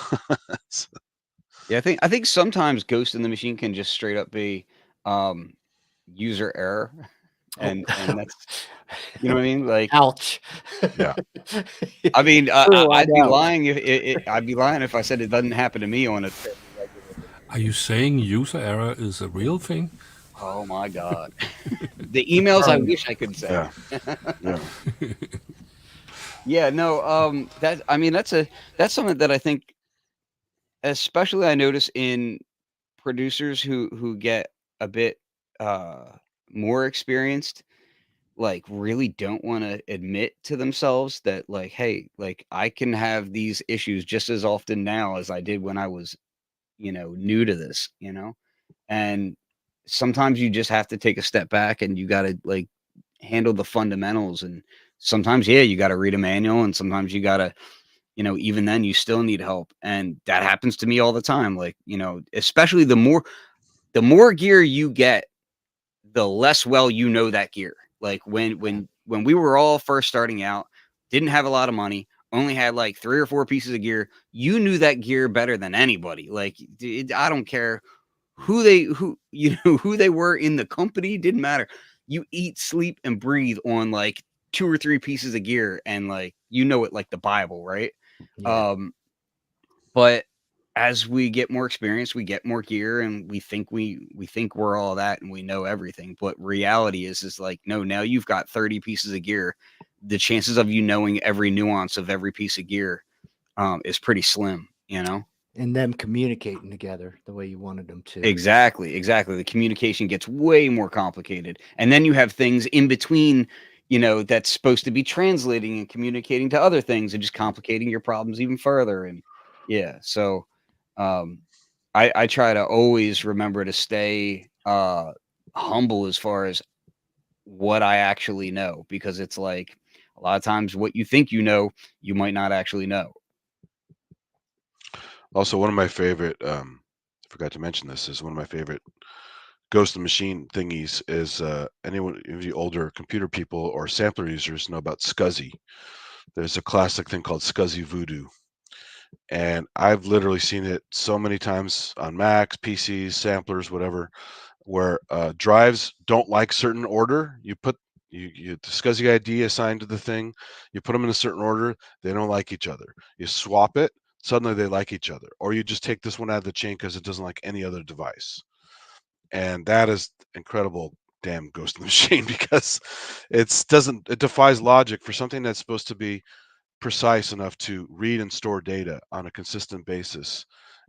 D: Yeah, I think sometimes Ghost in the Machine can just straight up be user error, and that's, you know what I mean? Like,
C: ouch.
B: Yeah.
D: I mean,
C: True, I
D: I'd be
C: know.
D: lying I'd be lying if I said it doesn't happen to me on a.
A: Are you saying user error is a real thing?
D: Oh my God. The emails I wish I could say.
B: Yeah. Yeah.
D: Yeah, no, I mean, that's something that I think, especially I notice in producers who get a bit more experienced, like really don't want to admit to themselves that, like, hey, like I can have these issues just as often now as I did when I was, new to this, and sometimes you just have to take a step back and you got to like handle the fundamentals. And sometimes, yeah, you got to read a manual, and sometimes you got to, even then you still need help. And that happens to me all the time. Like, especially the more gear you get, the less well that gear. Like when we were all first starting out, didn't have a lot of money, only had like 3 or 4 pieces of gear, you knew that gear better than anybody. Like, I don't care who they were in the company, didn't matter. You eat, sleep, and breathe on like 2 or 3 pieces of gear, and like it like the Bible, right?
C: Yeah.
D: But as we get more experience, we get more gear, and we think we're all that and we know everything. But reality is like, no, now you've got 30 pieces of gear. The chances of you knowing every nuance of every piece of gear is pretty slim,
C: And them communicating together the way you wanted them to.
D: Exactly. The communication gets way more complicated. And then you have things in between, that's supposed to be translating and communicating to other things and just complicating your problems even further. And yeah, so I try to always remember to stay humble as far as what I actually know, because it's like a lot of times what you think you know, you might not actually know.
B: Also, one of my favorite, I forgot to mention this, is one of my favorite Ghost in the Machine thingies is anyone of you older computer people or sampler users know about SCSI. There's a classic thing called SCSI Voodoo. And I've literally seen it so many times on Macs, PCs, samplers, whatever, where drives don't like certain order. You put the SCSI ID assigned to the thing, you put them in a certain order, they don't like each other. You swap it, suddenly they like each other. Or you just take this one out of the chain because it doesn't like any other device. And that is incredible damn Ghost in the Machine, because it defies logic for something that's supposed to be precise enough to read and store data on a consistent basis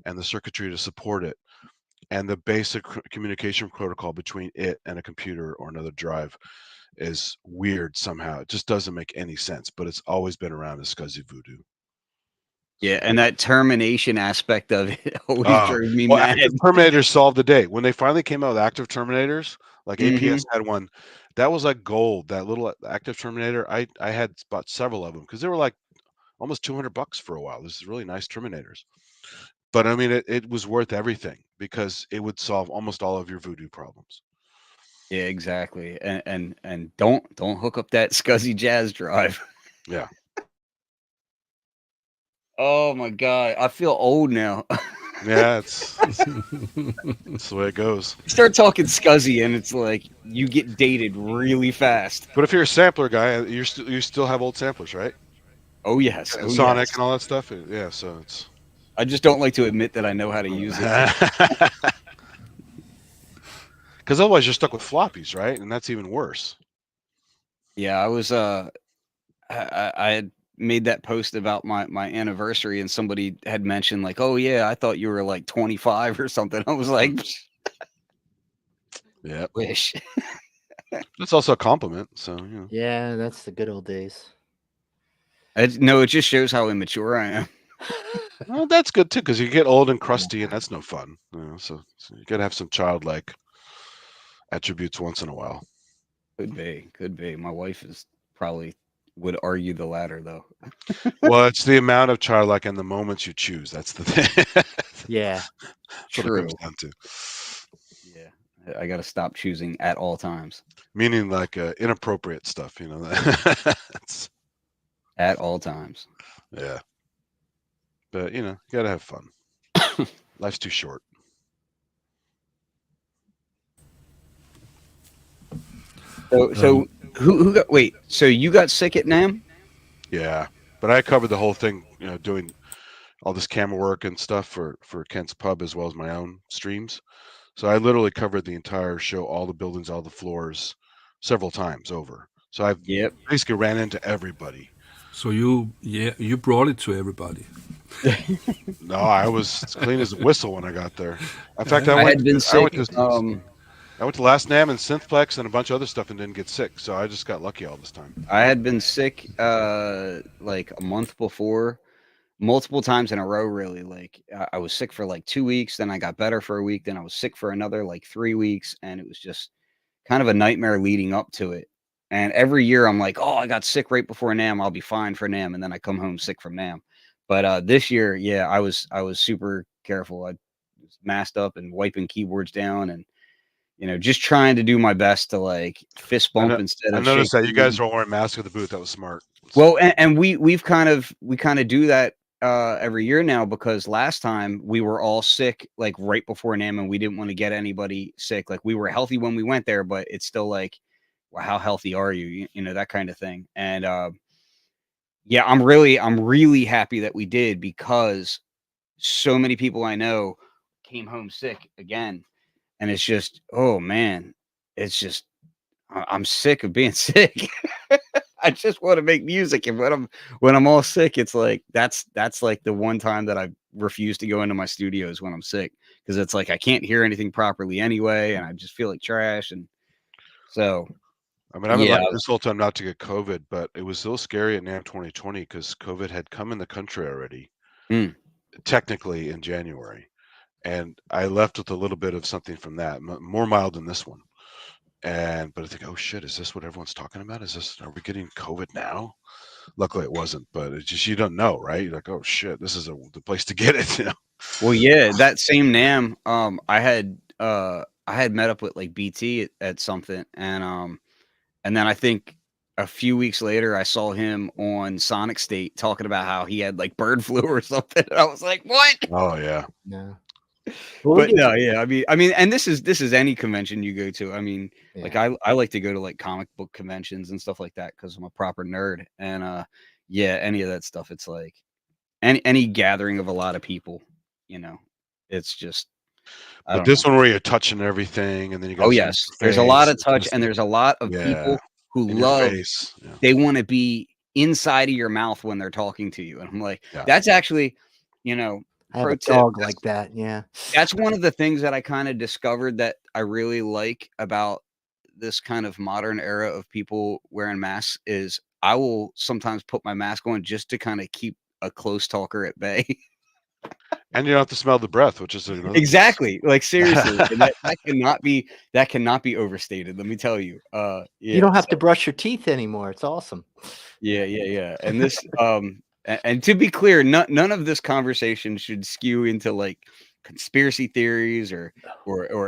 B: and the circuitry to support it. and the basic communication protocol between it and a computer or another drive is weird somehow. It just doesn't make any sense, but it's always been around as SCSI voodoo.
D: Yeah, and that termination aspect of it always drove me
B: well,
D: mad.
B: Active Terminators solved the day. When they finally came out with Active Terminators, like
D: Mhm.
B: APS had one, that was like gold. That little Active Terminator, I had bought several of them because they were like almost $200 for a while. This is really nice Terminators. But I mean, it was worth everything because it would solve almost all of your voodoo problems.
D: Yeah, exactly. And don't hook up that SCSI jazz drive.
B: Yeah.
D: Oh my god, I feel old now.
B: Yeah, it's the way it goes.
D: Start talking SCSI and it's like you get dated really fast.
B: But if you're a sampler guy, you still have old samplers, right?
D: Oh yes,
B: And
D: oh
B: Sonic
D: yes.
B: and all that stuff. Yeah, so it's.
D: I just don't like to admit that I know how to use it.
B: Because otherwise you're stuck with floppies, right? And that's even worse.
D: Yeah, I was I had made that post about my anniversary and somebody had mentioned like, "Oh yeah, I thought you were like 25 or something." I was like,
B: Yeah.
D: wish.
B: That's also a compliment. So, you know.
C: Yeah, that's the good old days.
D: No, it just shows how immature I am.
B: Well, that's good too, because you get old and crusty, and that's no fun. You know, so you gotta have some childlike attributes once in a while.
D: Could be. My wife is probably would argue the latter though.
B: Well, it's the amount of childlike and the moments you choose. That's the thing.
C: Yeah.
B: That's what it
D: True.
B: comes down to.
D: Yeah, I got to stop choosing at all times.
B: Meaning like inappropriate stuff, you know. That's,
D: At all times.
B: yeah. But you know, you gotta have fun. Life's too short.
D: So who got wait? So you got sick at NAMM?
B: Yeah, but I covered the whole thing, you know, doing all this camera work and stuff for Kent's Pub as well as my own streams. So I literally covered the entire show, all the buildings, all the floors, several times over. So I've
D: Yep.
B: basically ran into everybody.
A: So you brought it to everybody.
B: No, I was as clean as a whistle when I got there. In fact,
D: I had been sick.
B: I went to Last NAMM and Synthplex and a bunch of other stuff and didn't get sick. So I just got lucky all this time.
D: I had been sick like a month before, multiple times in a row. Really, like I was sick for like 2 weeks, then I got better for a week, then I was sick for another like 3 weeks, and it was just kind of a nightmare leading up to it. And every year I'm like, oh, I got sick right before NAMM, I'll be fine for NAMM, and then I come home sick from NAMM. But this year, yeah, I was super careful. I was masked up and wiping keyboards down, and just trying to do my best to like fist bump instead of.
B: I noticed that you guys are all wearing masks at the booth. That was smart.
D: Well, and we kind of do that every year now, because last time we were all sick like right before NAMM, and we didn't want to get anybody sick. Like we were healthy when we went there, but it's still like, well, how healthy are you? You know, that kind of thing. And yeah, I'm really happy that we did, because so many people I know came home sick again. And it's just, oh man, it's just, I'm sick of being sick. I just want to make music, and when I'm all sick, it's like that's like the one time that I refuse to go into my studios when I'm sick, because it's like I can't hear anything properly anyway, and I just feel like trash. And so,
B: I mean, I've been lucky this whole time not to get COVID, but it was so scary at NAMM 2020 because COVID had come in the country already, technically in January. And I left with a little bit of something from that, more mild than this one. But I think, oh shit, is this what everyone's talking about? Are we getting COVID now? Luckily it wasn't, but it's just, you don't know, right? You're like, oh shit, this is the place to get it. You know?
D: Well, yeah, that same NAMM, I had met up with like BT at something, and then I think a few weeks later I saw him on Sonic State talking about how he had like bird flu or something. And I was like, what?
B: Oh yeah.
C: No.
D: But no, yeah, I mean, and this is any convention you go to. I mean,
C: Yeah.
D: like I like to go to like comic book conventions and stuff like that because I'm a proper nerd. And yeah, any of that stuff, it's like any gathering of a lot of people, it's just.
B: But this one where you're touching everything, and then you got.
D: Oh yes, there's a lot of touch, and there's a lot of people who love. They want to be inside of your mouth when they're talking to you, and I'm like, that's actually,
C: I have
D: pro
C: a
D: tip.
C: dog like that. Yeah.
D: That's one of the things that I kind of discovered that I really like about this kind of modern era of people wearing masks is I will sometimes put my mask on just to kind of keep a close talker at bay.
B: And you don't have to smell the breath, which is another plus.
D: Exactly. Like seriously. And that cannot be overstated. Let me tell you.
C: You
D: Yeah.
C: don't have to brush your teeth anymore. It's awesome.
D: Yeah. And this and to be clear, none of this conversation should skew into like conspiracy theories or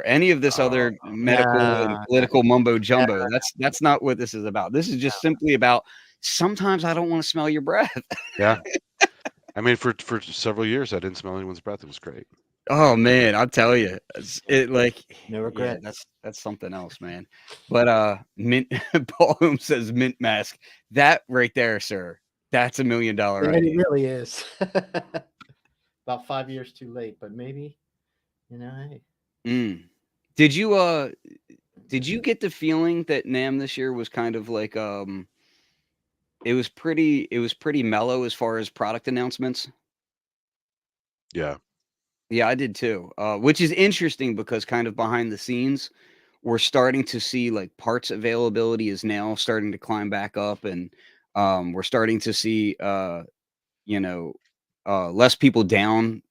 D: any of this other medical and
C: Nah,
D: political mumbo jumbo. That's not what this is about. This is just simply about sometimes I don't want to smell your breath.
B: Yeah. I mean, for several years, I didn't smell anyone's breath. It was great.
D: Oh man, I'll tell you, it like
C: No
D: yeah,
C: regrets.
D: that's something else, man. But mint Paul Holmes says mint mask. That right there, sir. That's $1 million
C: Yeah, it
D: idea.
C: really is. About 5 years too late, but maybe, hey.
D: Did you get the feeling that NAMM this year was kind of like it was pretty mellow as far as product announcements?
B: Yeah.
D: Yeah, I did too. Which is interesting because kind of behind the scenes, we're starting to see like parts availability is now starting to climb back up, and we're starting to see you know less people down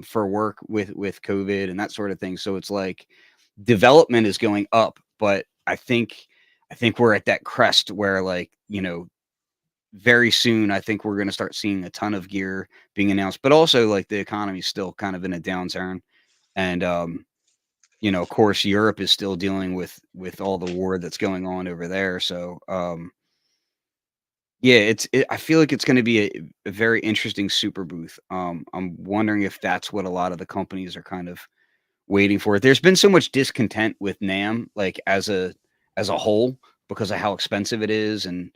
D: for work with COVID and that sort of thing. So it's like development is going up, but I think we're at that crest where like very soon, I think we're going to start seeing a ton of gear being announced, but also like the economy is still kind of in a downturn. And, of course, Europe is still dealing with all the war that's going on over there. So, yeah, I feel like it's going to be a very interesting super booth. I'm wondering if that's what a lot of the companies are kind of waiting for. There's been so much discontent with NAMM, like as a whole, because of how expensive it is and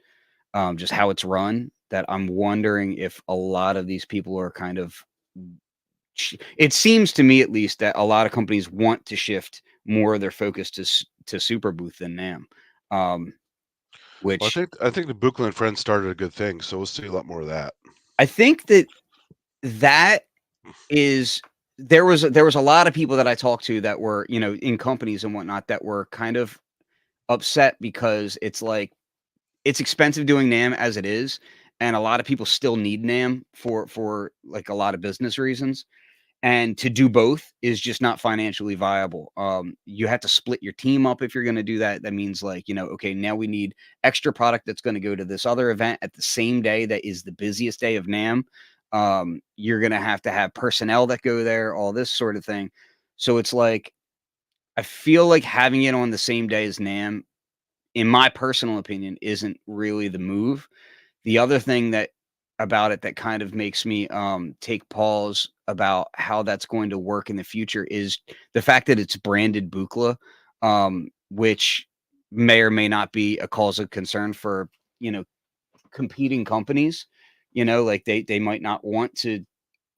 D: just how it's run, that I'm wondering if a lot of these people are kind of it seems to me at least that a lot of companies want to shift more of their focus to Super Booth than NAMM.
B: Well,
D: Which
B: I think the Buchla and Friends started a good thing, so we'll see a lot more of that.
D: I think that is there was a lot of people that I talked to that were, in companies and whatnot that were kind of upset because it's like it's expensive doing NAMM as it is, and a lot of people still need NAMM for like a lot of business reasons. And to do both is just not financially viable. You have to split your team up if you're going to do that. That means like, okay, now we need extra product that's going to go to this other event at the same day that is the busiest day of NAMM. You're going to have personnel that go there, all this sort of thing. So it's like, I feel like having it on the same day as NAMM, in my personal opinion, isn't really the move. The other thing that about it that kind of makes me take pause about how that's going to work in the future is the fact that it's branded Buchla, which may or may not be a cause of concern for competing companies. Like they might not want to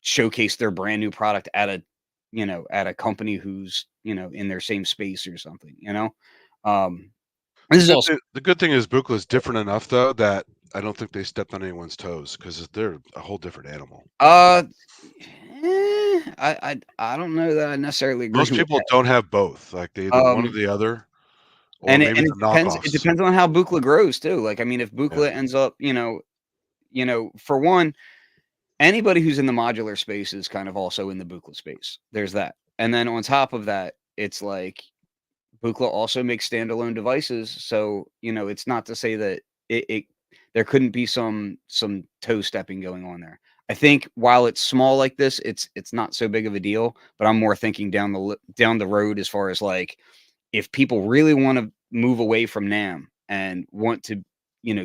D: showcase their brand new product at a company who's in their same space or something. This is also
B: The good thing is Buchla is different enough, though, that I don't think they stepped on anyone's toes because they're a whole different animal.
D: I don't know that I necessarily agree
B: Most
D: with
B: people
D: that.
B: don't have both. Like they either one or the other, or
D: And
B: maybe
D: it
B: it's a
D: depends.
B: knockoffs.
D: It depends on how Buchla grows too. Like, I mean, if Buchla ends up, for one, anybody who's in the modular space is kind of also in the Buchla space. There's that. And then on top of that, it's like Buchla also makes standalone devices. So, it's not to say that it there couldn't be some toe stepping going on there. I think while it's small like this, it's not so big of a deal, but I'm more thinking down the road as far as like if people really want to move away from NAMM and want to,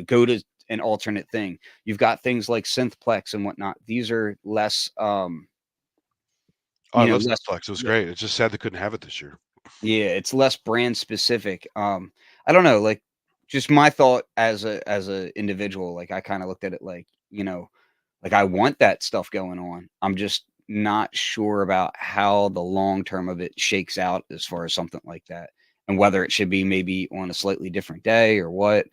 D: go to an alternate thing, you've got things like Synthplex and whatnot. These are less,
B: I love
D: less,
B: Flex. It was great. It's just sad they couldn't have it this year.
D: yeah, it's less brand specific. I don't know, like just my thought as a individual, like I kind of looked at it like, like I want that stuff going on. I'm just not sure about how the long term of it shakes out as far as something like that and whether it should be maybe on a slightly different day or what.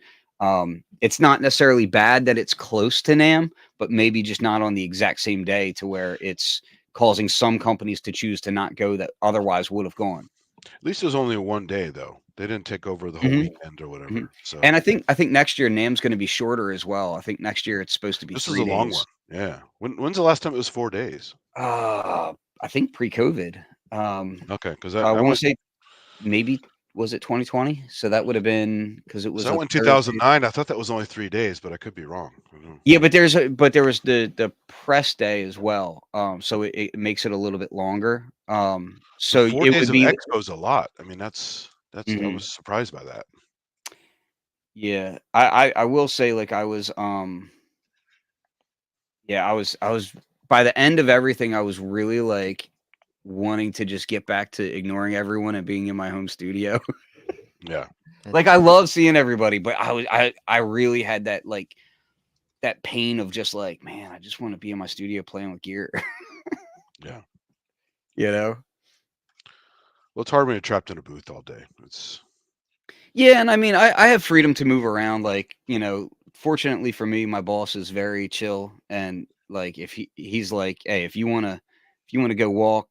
D: It's not necessarily bad that it's close to NAMM, but maybe just not on the exact same day to where it's causing some companies to choose to not go that otherwise would have gone.
B: At least it was only 1 day though. They didn't take over the whole
D: Mhm.
B: weekend or whatever. So
D: And I think next year NAMM's going to be shorter as well. I think next year it's supposed to be
B: this
D: 3
B: is a long
D: days.
B: one. Yeah. When's the last time it was 4 days?
D: I think pre-COVID.
B: Okay, because
D: I
B: I
D: want
B: went
D: to say maybe was it 2020? So that would have been because it was
B: I
D: a
B: went
D: Thursday.
B: 2009. I thought that was only 3 days, but I could be wrong. I don't know.
D: Yeah, but there was the press day as well. So it makes it a little bit longer.
B: But
D: So
B: 4
D: it
B: days
D: would
B: of
D: be
B: expo's a lot. I mean, that's I
D: Mhm.
B: was surprised by that.
D: Yeah. I will say like I was yeah, I was by the end of everything I was really like wanting to just get back to ignoring everyone and being in my home studio.
B: Yeah.
D: Like I love seeing everybody, but I really had that like that pain of just like, man, I just want to be in my studio playing with gear.
B: Yeah.
D: You know?
B: Well, it's hard when you're trapped in a booth all day. It's
D: Yeah, and I mean I have freedom to move around. Like, you know, fortunately for me, my boss is very chill and like if he's like, hey, if you wanna go walk.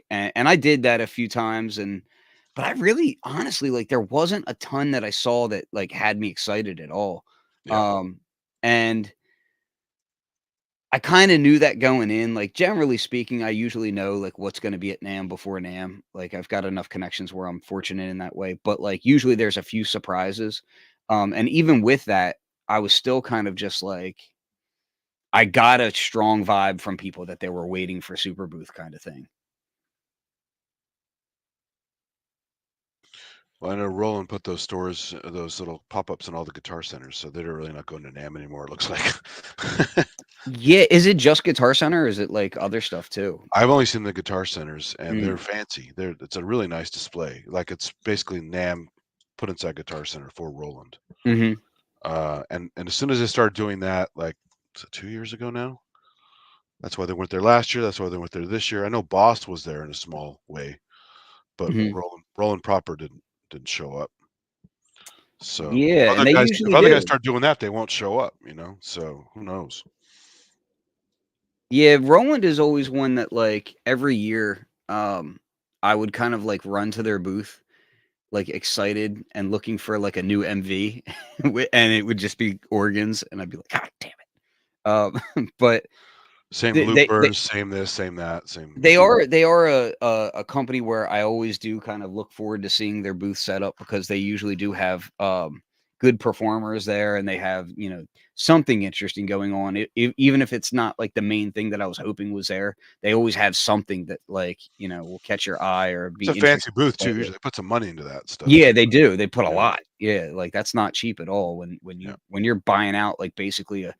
D: And I did that a few times but I really honestly like there wasn't a ton that I saw that like had me excited at all.
B: yeah.
D: And I kinda knew that going in, like, generally speaking, I usually know, like, what's gonna be at NAMM before NAMM, like, I've got enough connections where I'm fortunate in that way, but, like, usually there's a few surprises, and even with that, I was still kind of just like I got a strong vibe from people that they were waiting for Super Booth kinda thing.
B: Well, I know Roland put those stores, those little pop-ups in all the guitar centers, so they're really not going to NAMM anymore, it looks like.
D: Yeah, is it just Guitar Center, or is it, like, other stuff too?
B: I've only seen the guitar centers, and they're
D: Mm,
B: fancy. It's a really nice display. Like, it's basically NAMM put inside Guitar Center for Roland.
D: mhm,
B: And as soon as they started doing that, like, was it 2 years ago now? That's why they weren't there last year, that's why they went there this year. I know Boss was there in a small way, but
D: mhm.
B: Roland proper didn't show up. So,
D: Yeah, and they
B: if
D: usually
B: other guys
D: do.
B: start doing that, they won't show up, so who knows?
D: Yeah, Roland is always one that, like, every year, I would kind of, like, run to their booth like excited and looking for like a new MV, and it would just be organs, and I'd be like, God damn it! But
B: Same
D: they
B: loopers, same this, same that, same
D: they are a company where I always do kind of look forward to seeing their booth set up because they usually do have good performers there, and they have something interesting going on. Even if it's not like the main thing that I was hoping was there, they always have something that like will catch your eye or
B: it's
D: be
B: a fancy
D: interesting to
B: booth
D: play
B: too,
D: with.
B: usually they put some money into that stuff
D: Yeah,
B: too.
D: they do. They put a
B: Yeah,
D: lot. Yeah, like that's not cheap at all
B: yeah.
D: when you're buying out like basically a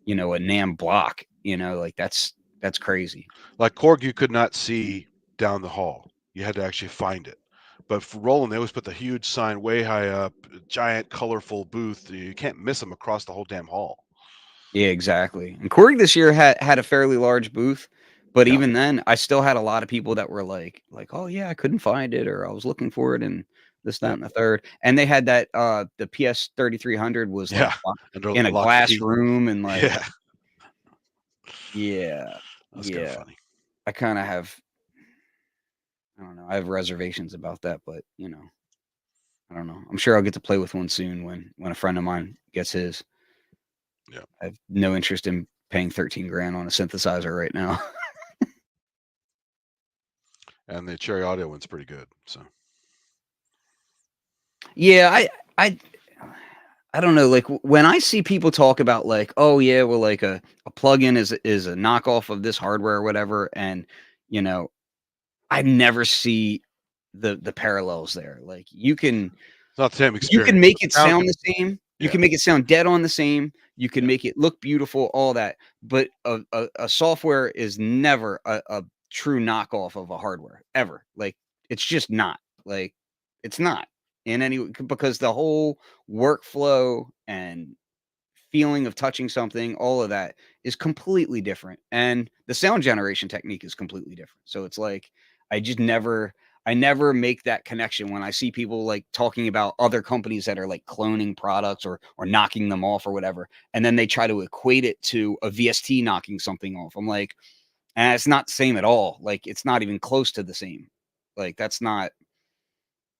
D: NAM block, like that's crazy.
B: Like Korg, you could not see down the hall. You had to actually find it. But for Roland, they always put the huge sign way high up, giant colorful booth. You can't miss them across the whole damn hall.
D: Yeah, exactly. And Korg this year had a fairly large booth, but
B: Yeah,
D: even then, I still had a lot of people that were like, "Oh yeah, I couldn't find it," or "I was looking for it," and this, that,
B: yeah,
D: and the third. And they had that the PS 3300 was like
B: yeah. Under
D: in a
B: lock and
D: glass
B: key.
D: room, and like,
B: Yeah,
D: yeah,
B: that's kind of
D: yeah.
B: funny.
D: I kind of have, I don't know, I have reservations about that, but I don't know. I'm sure I'll get to play with one soon when a friend of mine gets his.
B: Yeah,
D: I have no interest in paying 13 grand on a synthesizer right now.
B: and the Cherry Audio one's pretty good. So
D: Yeah, I I don't know. Like when I see people talk about like, oh yeah, well like a plugin is a knockoff of this hardware or whatever, and you know, I never see the parallels there. Like
B: it's not the same
D: you can
B: experience.
D: make
B: The
D: it
B: sound
D: sound
B: can,
D: the same. You
B: yeah,
D: can make it sound dead on the same. You can
B: yeah.
D: make it look beautiful, all that. But a software is never a true knockoff of a hardware ever. Like it's just not. Like it's not in any because the whole workflow and feeling of touching something, all of that is completely different. And the sound generation technique is completely different. So it's like I just never make that connection when I see people like talking about other companies that are like cloning products or knocking them off or whatever. And then they try to equate it to a VST knocking something off. I'm like, And it's not the same at all. Like, it's not even close to the same. Like, that's not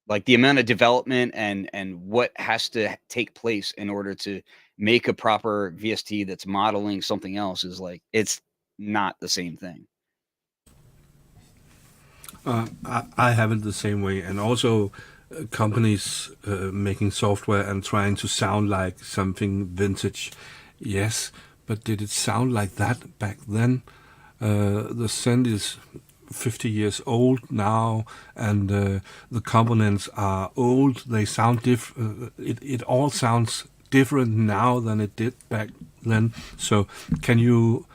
D: like the amount of development and what has to take place in order to make a proper VST that's modeling something else is like, it's not the same thing.
A: I have it the same way, and also companies making software and trying to sound like something vintage. Yes, but did it sound like that back then? The synth is 50 years old now, and the components are old. They sound it all sounds different now than it did back then. So can you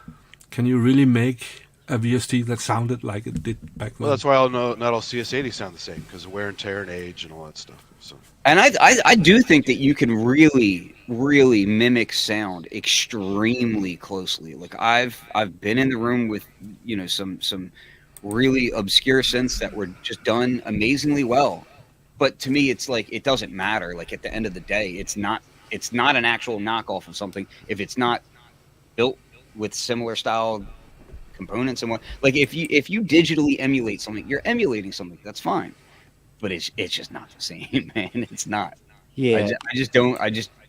A: really make a VST that sounded like it did back then?
B: Well, that's why not all CS80 sound the same, because of wear and tear and age and all that stuff. So.
D: And I do think that you can really, really mimic sound extremely closely. Like I've been in the room with, you know, some really obscure synths that were just done amazingly well. But to me, it's like, it doesn't matter. Like at the end of the day, it's not an actual knockoff of something if it's not built with similar style components and what. Like if you digitally emulate something, you're emulating something. That's fine, but it's just not the same, man. It's not.
C: Yeah.
D: I just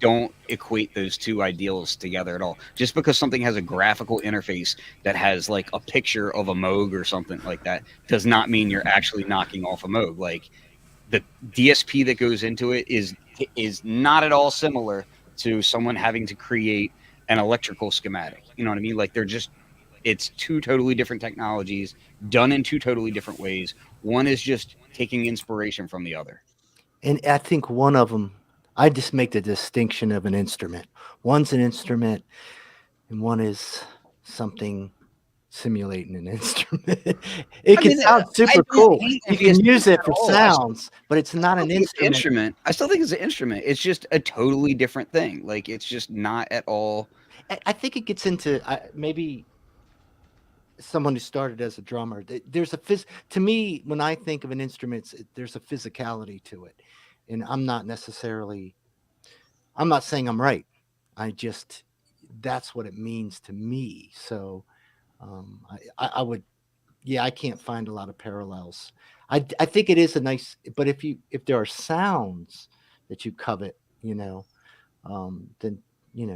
D: don't equate those two ideals together at all. Just because something has a graphical interface that has like a picture of a Moog or something like that does not mean you're actually knocking off a Moog. Like the DSP that goes into it is not at all similar to someone having to create an electrical schematic. You know what I mean? Like it's two totally different technologies done in two totally different ways. One is just taking inspiration from the other.
C: And I think one of them, I just make the distinction of an instrument. One's an instrument and one is something simulating an instrument. It can sound super cool. You can use it for sounds, but it's not an instrument.
D: I still think it's an instrument. It's just a totally different thing. Like it's just not at all.
C: I think it gets into maybe someone who started as a drummer. There's to me, when I think of an instrument, there's a physicality to it. And I'm not saying I'm right. That's what it means to me. So I would, I can't find a lot of parallels. I think it is a nice, but if there are sounds that you covet, then,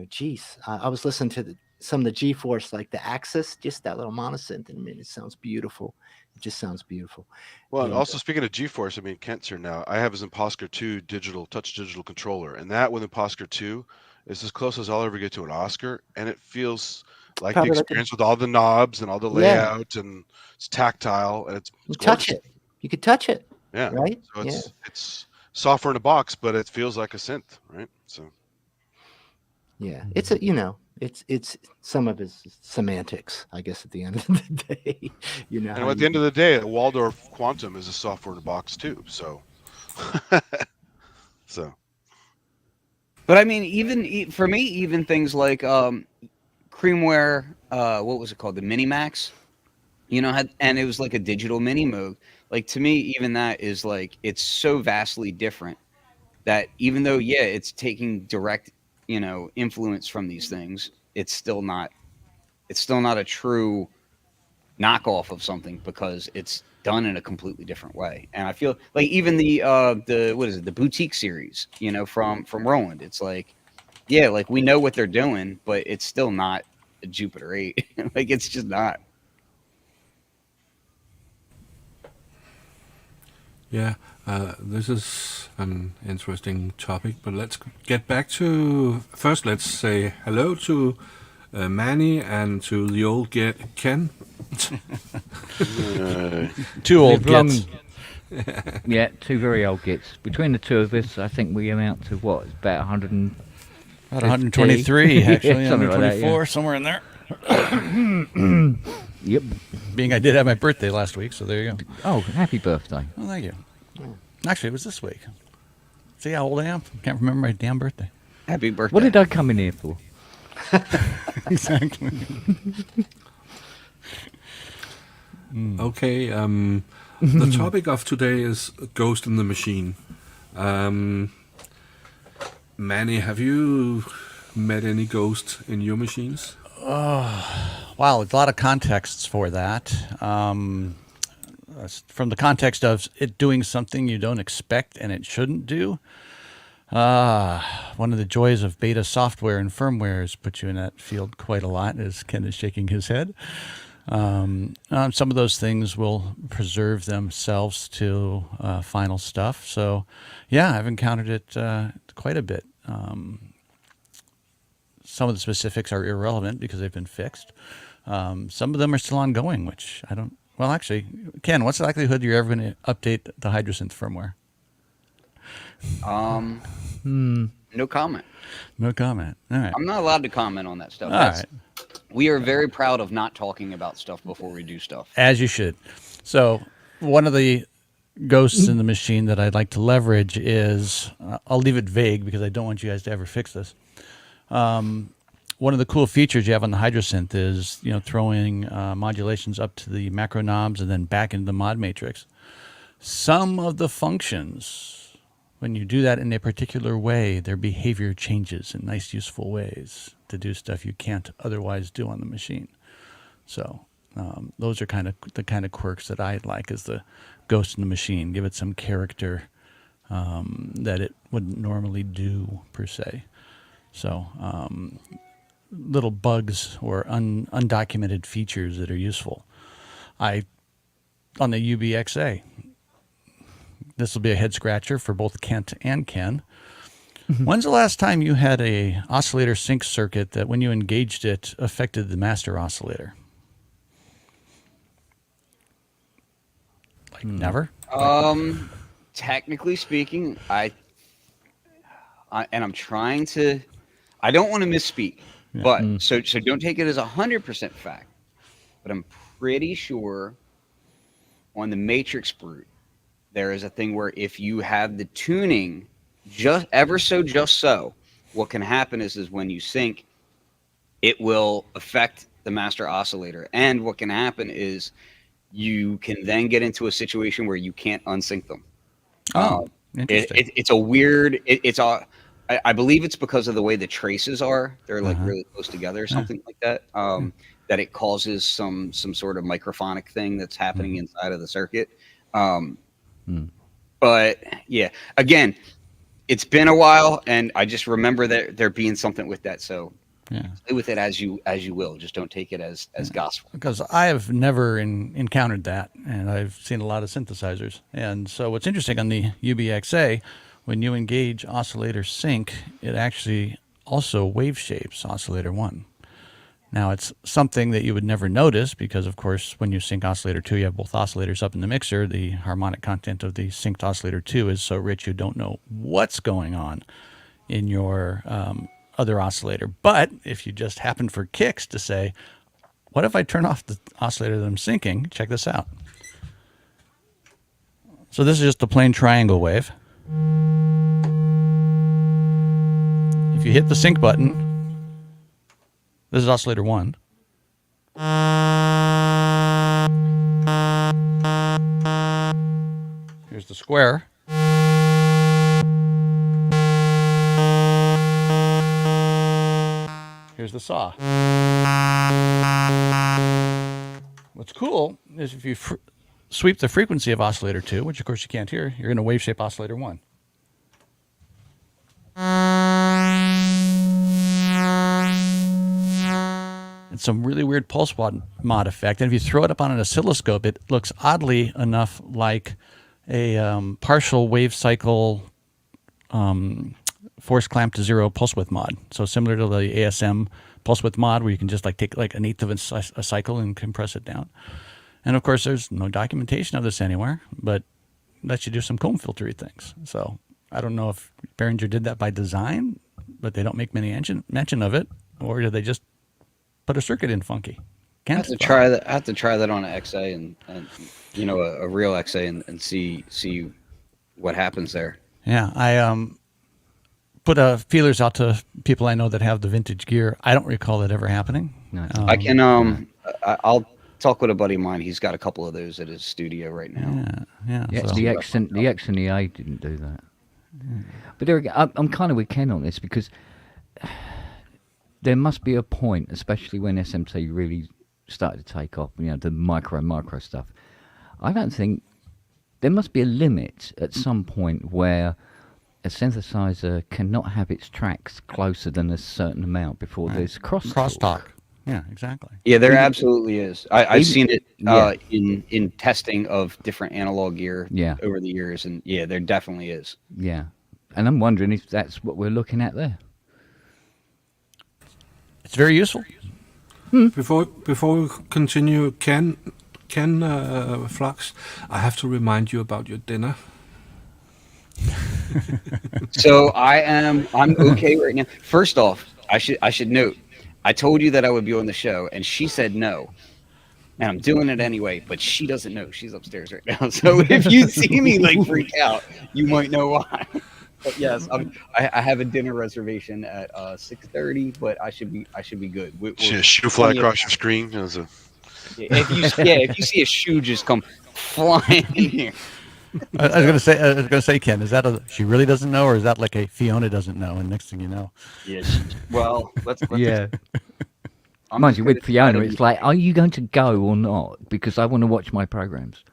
C: geez, I was listening to some of the G-Force, like the Axis, just that little monosynth, and it sounds beautiful. It just sounds beautiful.
B: Well, and also speaking of G-Force, I mean, Kent's here now. I have his Imposker 2 touch digital controller, and that with Imposker 2 is as close as I'll ever get to an Oscar, and it feels like the experience with all the knobs and all the layout, and it's tactile, and it's
C: touch it. You could touch it.
B: Yeah.
C: Right.
B: So it's software in a box, but it feels like a synth, right? So.
C: Yeah, it's it's some of his semantics, I guess, at the end of the day.
B: And at the end of the day, a Waldorf Quantum is a software in a box too. So.
D: But I mean, even for me, even things like Creamware, what was it called, the Minimax, and it was like a digital mini Moog. Like to me, even that is like, it's so vastly different that even though it's taking direct influence from these things, it's still not a true knockoff of something because it's done in a completely different way. And I feel like even the what is it, the Boutique series, from Roland, it's like, like we know what they're doing, but it's still not a Jupiter 8. Like it's just not.
A: Yeah, this is an interesting topic, but let's get back to, first let's say hello to Manny and to the old Ken.
E: Two old gits.
F: Yeah, two very old gits. Between the two of us, I think we amount to what? About
E: 123, actually.
F: Something like
E: 124,
F: that,
E: somewhere in there.
F: Yep.
E: Being I did have my birthday last week, so there you go.
F: Oh, happy birthday.
E: Oh, thank you. Actually, it was this week. See how old I am? Can't remember my damn birthday.
D: Happy birthday.
F: What did I come in here for?
E: Exactly.
A: Okay, the topic of today is Ghost in the Machine. Manny, have you met any ghosts in your machines?
E: Wow, a lot of contexts for that. From the context of it doing something you don't expect and it shouldn't do. One of the joys of beta software and firmware has put you in that field quite a lot, as Ken is shaking his head. Some of those things will preserve themselves to final stuff. So, yeah, I've encountered it quite a bit. Some of the specifics are irrelevant because they've been fixed. Some of them are still ongoing, which I don't. Well, actually, Ken, what's the likelihood you're ever going to update the Hydrosynth firmware?
D: No comment.
E: No comment. All right.
D: I'm not allowed to comment on that stuff.
E: All right.
D: We are very proud of not talking about stuff before we do stuff.
E: As you should. So, one of the ghosts in the machine that I'd like to leverage is, I'll leave it vague because I don't want you guys to ever fix this. One of the cool features you have on the Hydrosynth is, throwing modulations up to the macro knobs and then back into the mod matrix. Some of the functions, when you do that in a particular way, their behavior changes in nice, useful ways to do stuff you can't otherwise do on the machine. So those are the kind of quirks that I like as the ghost in the machine. Give it some character that it wouldn't normally do, per se. So little bugs or undocumented features that are useful. On the UBXA, this will be a head scratcher for both Kent and Ken. When's the last time you had a oscillator sync circuit that when you engaged it affected the master oscillator? Like never?
D: Technically speaking, I'm trying to. I don't want to misspeak, but so don't take it as 100% fact. But I'm pretty sure on the matrix brute, there is a thing where if you have the tuning just so, what can happen is when you sync, it will affect the master oscillator. And what can happen is you can then get into a situation where you can't unsync them.
E: Interesting.
D: It's a weird. I believe it's because of the way the traces are. They're like really close together or something like that. That it causes some sort of microphonic thing that's happening inside of the circuit. But yeah, again, it's been a while, and I just remember there being something with that. So play with it as you will. Just don't take it as gospel.
E: Because I have never encountered that, and I've seen a lot of synthesizers. And so what's interesting on the UBXA, when you engage oscillator sync, it actually also wave shapes oscillator 1. Now, it's something that you would never notice because, of course, when you sync oscillator 2, you have both oscillators up in the mixer. The harmonic content of the synced oscillator 2 is so rich you don't know what's going on in your other oscillator. But if you just happen for kicks to say, what if I turn off the oscillator that I'm syncing? Check this out. So this is just a plain triangle wave. If you hit the sync button, this is oscillator 1. Here's the square. Here's the saw. What's cool is if you sweep the frequency of oscillator 2, which of course you can't hear, you're going to wave shape oscillator 1. It's some really weird pulse mod effect. And if you throw it up on an oscilloscope, it looks oddly enough like a partial wave cycle force clamp to 0 pulse width mod. So similar to the ASM pulse width mod where you can just take like an eighth of a cycle and compress it down. And of course, there's no documentation of this anywhere, but lets you do some comb filtery things. So I don't know if Behringer did that by design, but they don't make many mention of it, or did they just put a circuit in funky?
D: I have to try that. I have to try that on an XA and a real XA and see what happens there.
E: Yeah, I put feelers out to people I know that have the vintage gear. I don't recall that ever happening.
F: No.
D: I can I'll talk with a buddy of mine. He's got a couple of those at his studio right now.
E: Yeah.
F: Yeah,
E: So.
F: the X and the A didn't do that. But there again, I'm kind of with Ken on this because there must be a point, especially when SMT really started to take off. You know, the micro stuff. I don't think there must be a limit at some point where a synthesizer cannot have its tracks closer than a certain amount before there's crosstalk.
E: Yeah, exactly.
D: Yeah, there absolutely is. I've seen it
F: yeah.
D: in testing of different analog gear
F: Yeah.
D: over the years, and yeah, there definitely is.
F: Yeah. And I'm wondering if that's what we're looking at there.
E: It's very useful.
A: Before we continue, Ken Flux, I have to remind you about your dinner.
D: So I'm okay right now. First off, I should note, I told you that I would be on the show, and she said no. And I'm doing it anyway, but she doesn't know. She's upstairs right now. So if you see me like freak out, you might know why. But yes, I have a dinner reservation at 6:30, but I should be good.
B: Shoe fly across your screen.
D: If you see a shoe just come flying in here.
E: I was gonna say, Ken, is that she really doesn't know, or is that like a Fiona doesn't know, and next thing you know?
D: Yes. Well, let's
F: Yeah.
D: I'm
F: Mind
D: just
F: you,
D: gonna
F: with Fiona,
D: try to
F: it's
D: be-
F: like, are you going to go or not? Because I want to watch my programs.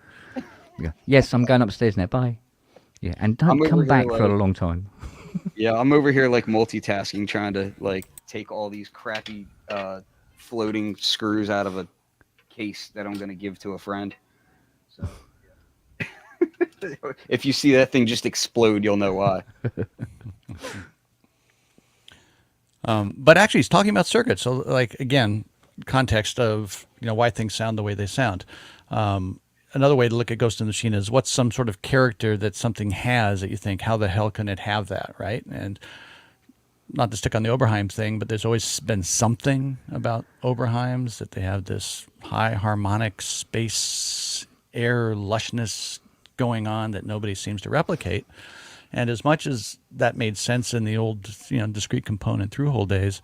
F: Yeah. Yes, I'm going upstairs now. Bye. Yeah, and don't
D: I'm over
F: come
D: here,
F: back for a
D: like-
F: long time.
D: Yeah, I'm over here like multitasking, trying to like take all these crappy floating screws out of a case that I'm gonna give to a friend. So if you see that thing just explode, you'll know why.
E: But actually, he's talking about circuits. So, like, again, context of why things sound the way they sound. Another way to look at Ghost in the Machine is what's some sort of character that something has that you think, how the hell can it have that, right? And not to stick on the Oberheim thing, but there's always been something about Oberheims that they have this high harmonic space air lushness going on that nobody seems to replicate. And as much as that made sense in the old, discrete component through-hole days,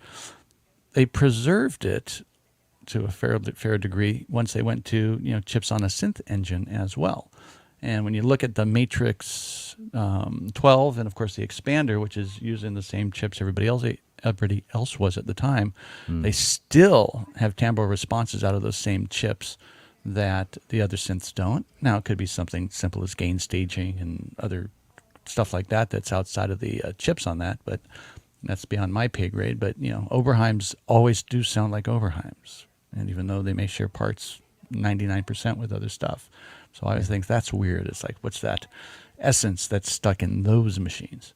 E: they preserved it to a fair degree once they went to chips on a synth engine as well. And when you look at the Matrix 12 and of course the Expander, which is using the same chips everybody else was at the time, they still have timbre responses out of those same chips that the other synths don't. Now it could be something simple as gain staging and other stuff like that that's outside of the chips on that, but that's beyond my pay grade. But Oberheims always do sound like Oberheims, and even though they may share parts 99% with other stuff. So I always think that's weird. It's like, what's that essence that's stuck in those machines?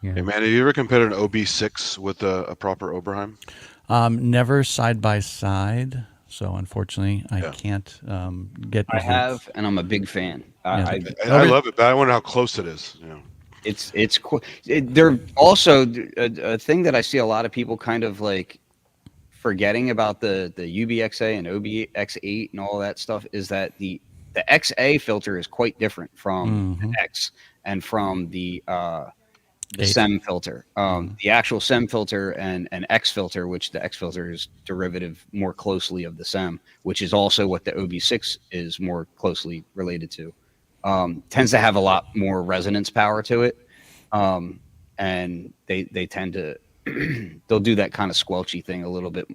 F: Yeah.
B: Hey, man, have you ever compared an OB6 with a proper Oberheim?
E: Never side by side. So unfortunately, I can't get.
D: I have, and I'm a big fan.
B: I love it, but I wonder how close it is.
D: It's cool. They're also a thing that I see a lot of people kind of like forgetting about the UBXA and OBX8 and all that stuff is that the XA filter is quite different from the X and from the SEM filter. The actual SEM filter and X filter, which the X filter is derivative more closely of the SEM, which is also what the OB6 is more closely related to, tends to have a lot more resonance power to it. And they tend to they'll do that kind of squelchy thing a little bit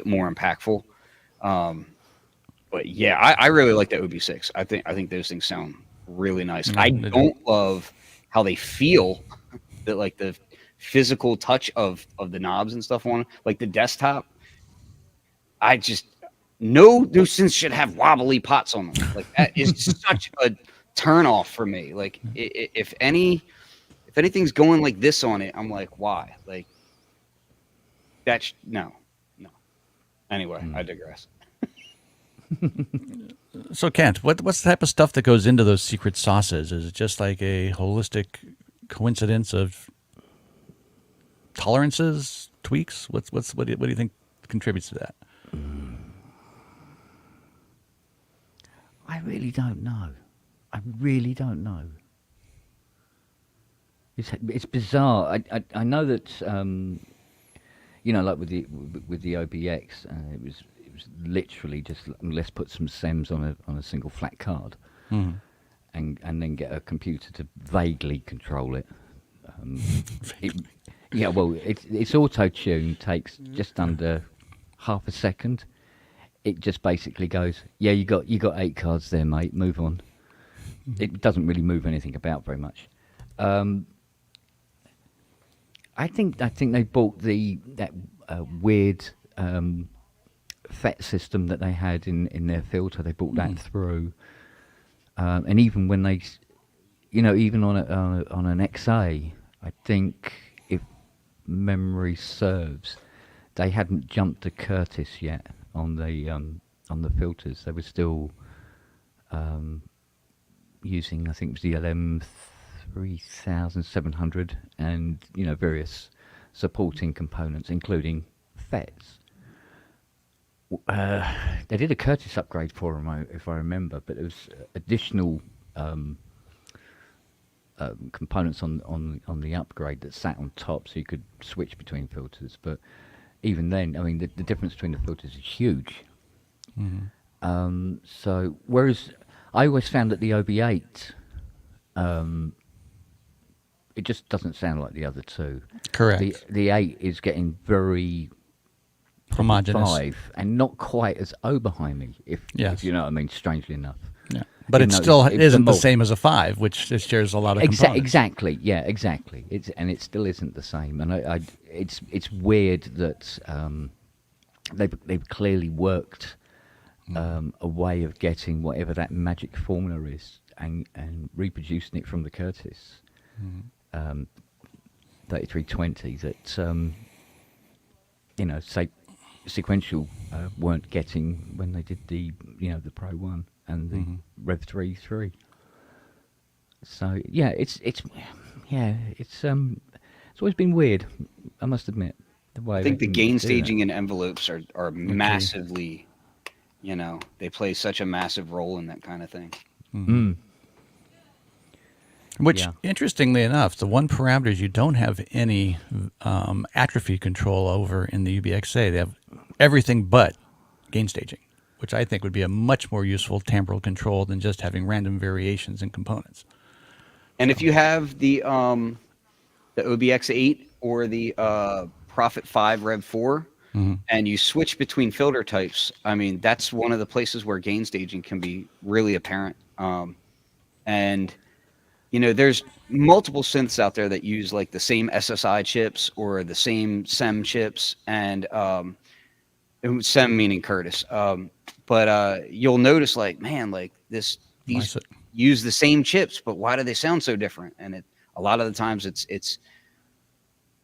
D: more impactful. But yeah, I really like the OB6. I think those things sound really nice. I don't love how they feel. That like the physical touch of the knobs and stuff on like the desktop. I just no synths should have wobbly pots on them. Like that is such a turn off for me. Like if anything's going like this on it, I'm like, why? Like that's no. Anyway, I digress.
E: So Kent, what's the type of stuff that goes into those secret sauces? Is it just like a holistic coincidence of tolerances, tweaks? What do you think contributes to that?
F: I really don't know. It's bizarre. I know that like with the OBX, it was literally just let's put some SEMs on a single flat card, and then get a computer to vaguely control it. Yeah, well, it's auto tune takes just under half a second. It just basically goes, yeah, you got 8 cards there, mate. Move on. It doesn't really move anything about very much. I think they bought that weird FET system that they had in their filter. They brought that through, and even when they, even on an XA, I think if memory serves, they hadn't jumped to Curtis yet on the filters. They were still using, I think it was the LM 3700 and various supporting components, including FETs. They did a Curtis upgrade for them, if I remember, but it was additional components on the upgrade that sat on top, so you could switch between filters. But even then, I mean, the difference between the filters is huge. So whereas I always found that the OB8, it just doesn't sound like the other two.
E: Correct.
F: The 8 is getting very
E: Homogeneous.
F: 5 and not quite as Oberheimy, if you know what I mean, strangely enough.
E: Yeah. But it still isn't the same as a 5, which shares a lot of components.
F: Exactly, yeah, exactly. It still isn't the same, and it's weird that they've clearly worked a way of getting whatever that magic formula is and reproducing it from the Curtis 3320 that say sequential weren't getting when they did the Pro 1 and the Rev 3. So yeah, it's always been weird, I must admit. The way
D: I think the gain staging
F: that.
D: and envelopes are massively, they play such a massive role in that kind of thing.
E: Which, interestingly enough, the one parameters you don't have any atrophy control over in the UBXA. They have everything but gain staging, which I think would be a much more useful temporal control than just having random variations in components.
D: And if you have the OBX8 or the Prophet 5 Rev 4, and you switch between filter types, I mean, that's one of the places where gain staging can be really apparent. And there's multiple synths out there that use like the same SSI chips or the same SEM chips, and SEM meaning Curtis. But you'll notice, like, man, like these use the same chips, but why do they sound so different? And a lot of the times it's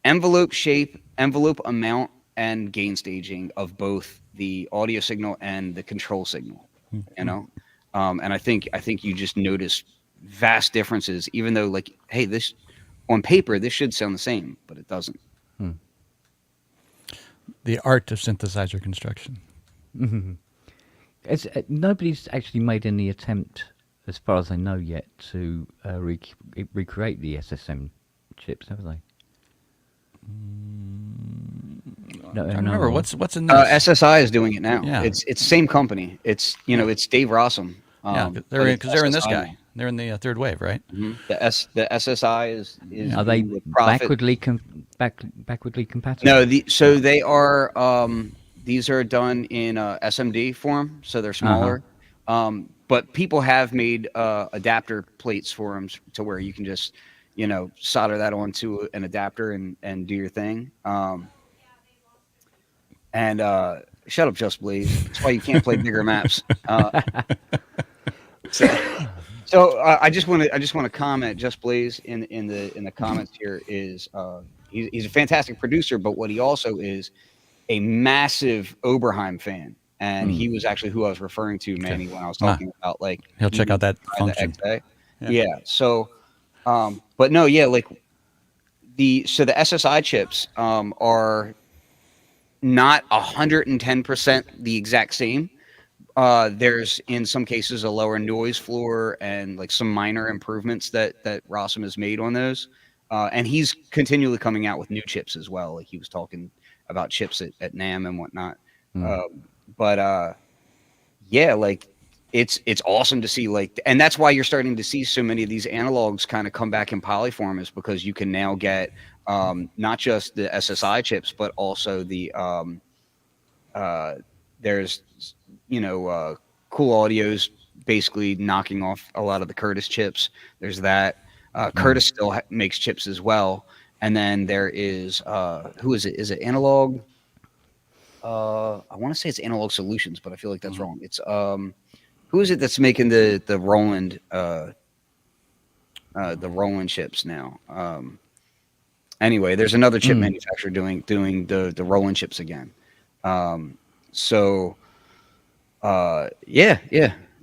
D: envelope shape, envelope amount, and gain staging of both the audio signal and the control signal. And I think you just notice vast differences, even though, like, hey, this on paper this should sound the same, but it doesn't.
E: The art of synthesizer construction.
F: Nobody's actually made any attempt, as far as I know yet, to recreate the SSM chips, have they?
E: No, I remember what's in this?
D: SSI is doing it now.
E: Yeah.
D: It's same company. It's it's Dave Rossum.
E: Because they're in this guy. They're in the third wave, right?
D: The SSI is
F: are they backwardly compatible?
D: No, so they are. These are done in SMD form, so they're smaller. But people have made adapter plates for them to where you can just solder that onto an adapter and do your thing. And shut up, Just Blaze. That's why you can't play bigger maps. So I just want to comment. Just Blaze in the comments here is he's a fantastic producer, but what he also is a massive Oberheim fan, and he was actually who I was referring to, Manny, when I was talking about like
E: he'll check out that function.
D: Yeah. So, but no, yeah, like the SSI chips are not 110% the exact same. There's in some cases a lower noise floor and like some minor improvements that Rossum has made on those. And he's continually coming out with new chips as well. Like he was talking about chips at NAMM and whatnot. But yeah, like it's awesome to see, like, and that's why you're starting to see so many of these analogs kind of come back in polyform, is because you can now get not just the SSI chips, but also the there's Cool Audio's basically knocking off a lot of the Curtis chips. There's that. Curtis still makes chips as well. And then there is who is it? Is it Analog? I want to say it's Analog Solutions, but I feel like that's wrong. It's who is it that's making the Roland chips now? Anyway, there's another chip manufacturer doing the Roland chips again.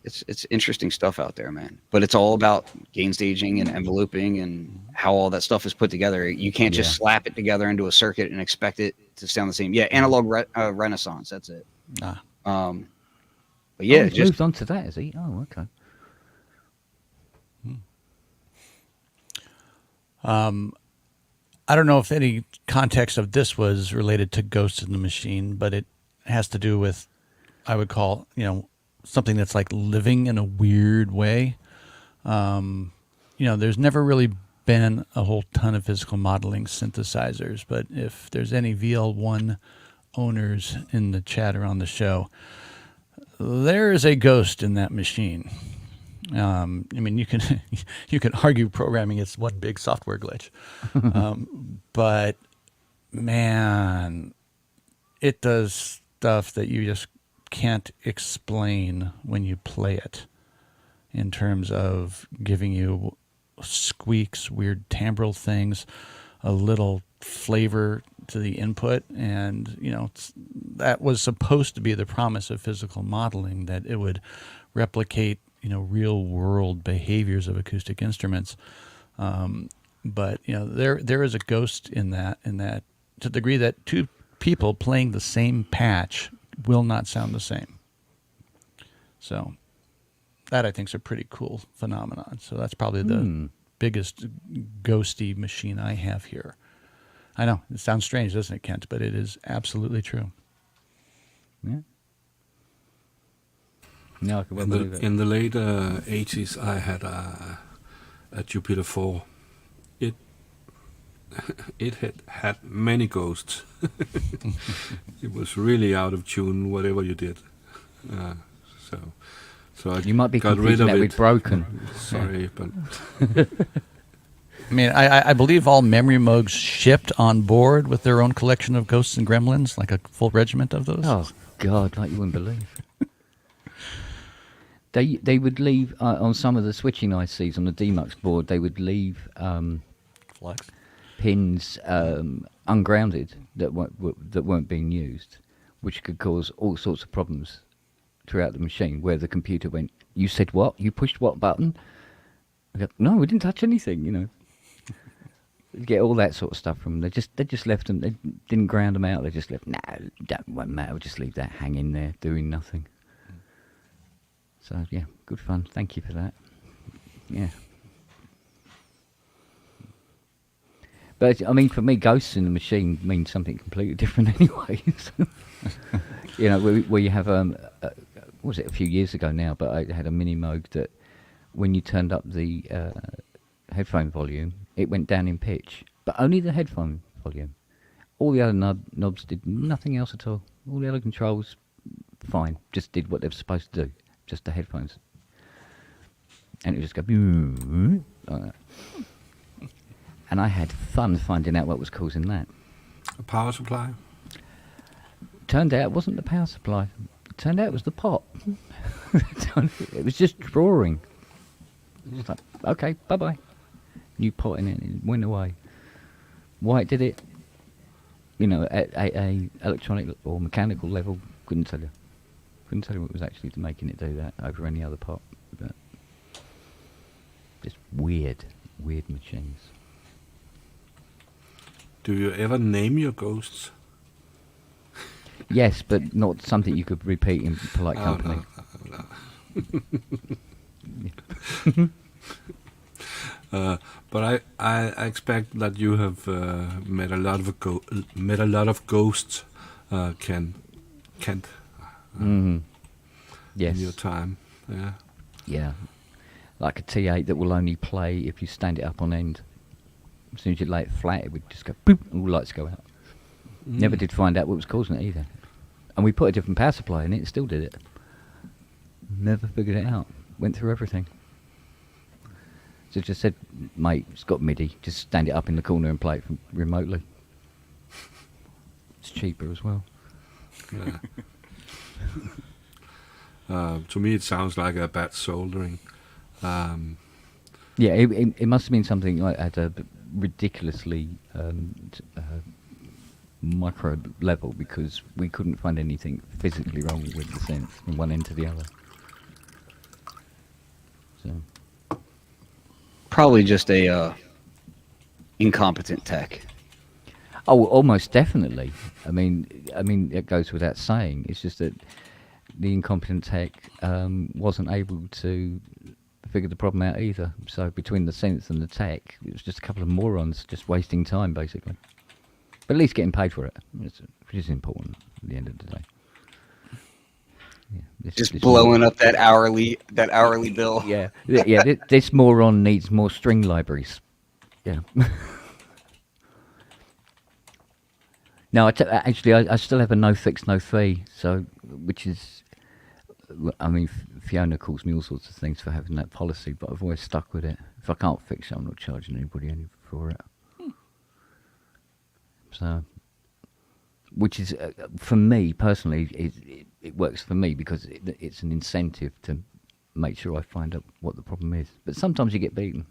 D: It's interesting stuff out there, man. But it's all about gain staging and enveloping and how all that stuff is put together. You can't just slap it together into a circuit and expect it to sound the same. Yeah, Analog Renaissance, that's it. But yeah,
F: he's moved on to that, is he? Oh, okay.
E: I don't know if any context of this was related to Ghosts in the Machine, but it has to do with, I would call, something that's like living in a weird way. There's never really been a whole ton of physical modeling synthesizers, but if there's any VL1 owners in the chat or on the show, there is a ghost in that machine. You can argue programming is one big software glitch, but man, it does stuff that you just can't explain when you play it, in terms of giving you squeaks, weird timbral things, a little flavor to the input, and that was supposed to be the promise of physical modeling, that it would replicate real world behaviors of acoustic instruments. But there is a ghost in that to the degree that two people playing the same patch will not sound the same. So that, I think, is a pretty cool phenomenon. So that's probably the biggest ghosty machine I have here. I know it sounds strange, doesn't it, Kent? But it is absolutely true.
F: Yeah. No, I can well believe it.
A: In the late 80s, I had a Jupiter 4. It had many ghosts. It was really out of tune, whatever you did. So
F: you might be
A: got rid
F: confusing
A: of
F: that
A: it.
F: with broken.
A: Sorry, but
E: I believe all Memory Moogs shipped on board with their own collection of ghosts and gremlins, like a full regiment of those.
F: Oh God, like you wouldn't believe. They would leave on some of the switching ICs on the Demux board. They would leave
E: Flux
F: pins ungrounded that weren't being used, which could cause all sorts of problems throughout the machine. Where the computer went, "You said what? You pushed what button?" I go, "No, we didn't touch anything." You get all that sort of stuff from them. They just left them. They didn't ground them out. They just left. That won't matter. We'll just leave that hanging there, doing nothing. So yeah, good fun. Thank you for that. Yeah. But for me, Ghosts in the Machine means something completely different anyway. Where you have what was it, a few years ago now? But I had a mini Moog that when you turned up the headphone volume, it went down in pitch, but only the headphone volume. All the other knobs did nothing else at all. All the other controls, fine, just did what they were supposed to do. Just the headphones, and it would just go like that. And I had fun finding out what was causing that.
A: a power supply.
F: Turned out it wasn't the power supply. It turned out it was the pot. It was just drawing. It's like, okay, bye-bye. New pot in it, and it went away. Why it did it, at a electronic or mechanical level, couldn't tell you. Couldn't tell you what was actually making it do that over any other pot. But just weird machines.
A: Do you ever name your ghosts?
F: Yes, but not something you could repeat in polite company.
A: No. But I expect that you have met a lot of ghosts, Kent.
F: Yes.
A: In your time, yeah.
F: Yeah, like a T8 that will only play if you stand it up on end. As soon as you lay it flat, it would just go boop, and all lights go out. Never did find out what was causing it either. And we put a different power supply in it, it still did it. Never figured it out. Went through everything. So just said, mate, it's got MIDI. Just stand it up in the corner and play it from remotely. It's cheaper as well.
A: Yeah. To me, it sounds like a bad soldering.
F: Yeah, it must have been something like at a ridiculously micro level, because we couldn't find anything physically wrong with the synth from one end to the other. So
D: Probably just a incompetent tech.
F: oh, almost definitely. I mean, it goes without saying. It's just that the incompetent tech wasn't able to figure the problem out either. So between the synth and the tech, it was just a couple of morons just wasting time, basically. But at least getting paid for it, which is important at the end of the day. Yeah,
D: Just blowing up that hourly bill.
F: Yeah, this moron needs more string libraries. Yeah. No, actually, I still have a no fix, no fee. So, which is, I mean, Fiona calls me all sorts of things for having that policy, but I've always stuck with it. If I can't fix it, I'm not charging anybody any for it. So, which is, for me personally, it works for me because it's an incentive to make sure I find out what the problem is. But sometimes you get beaten.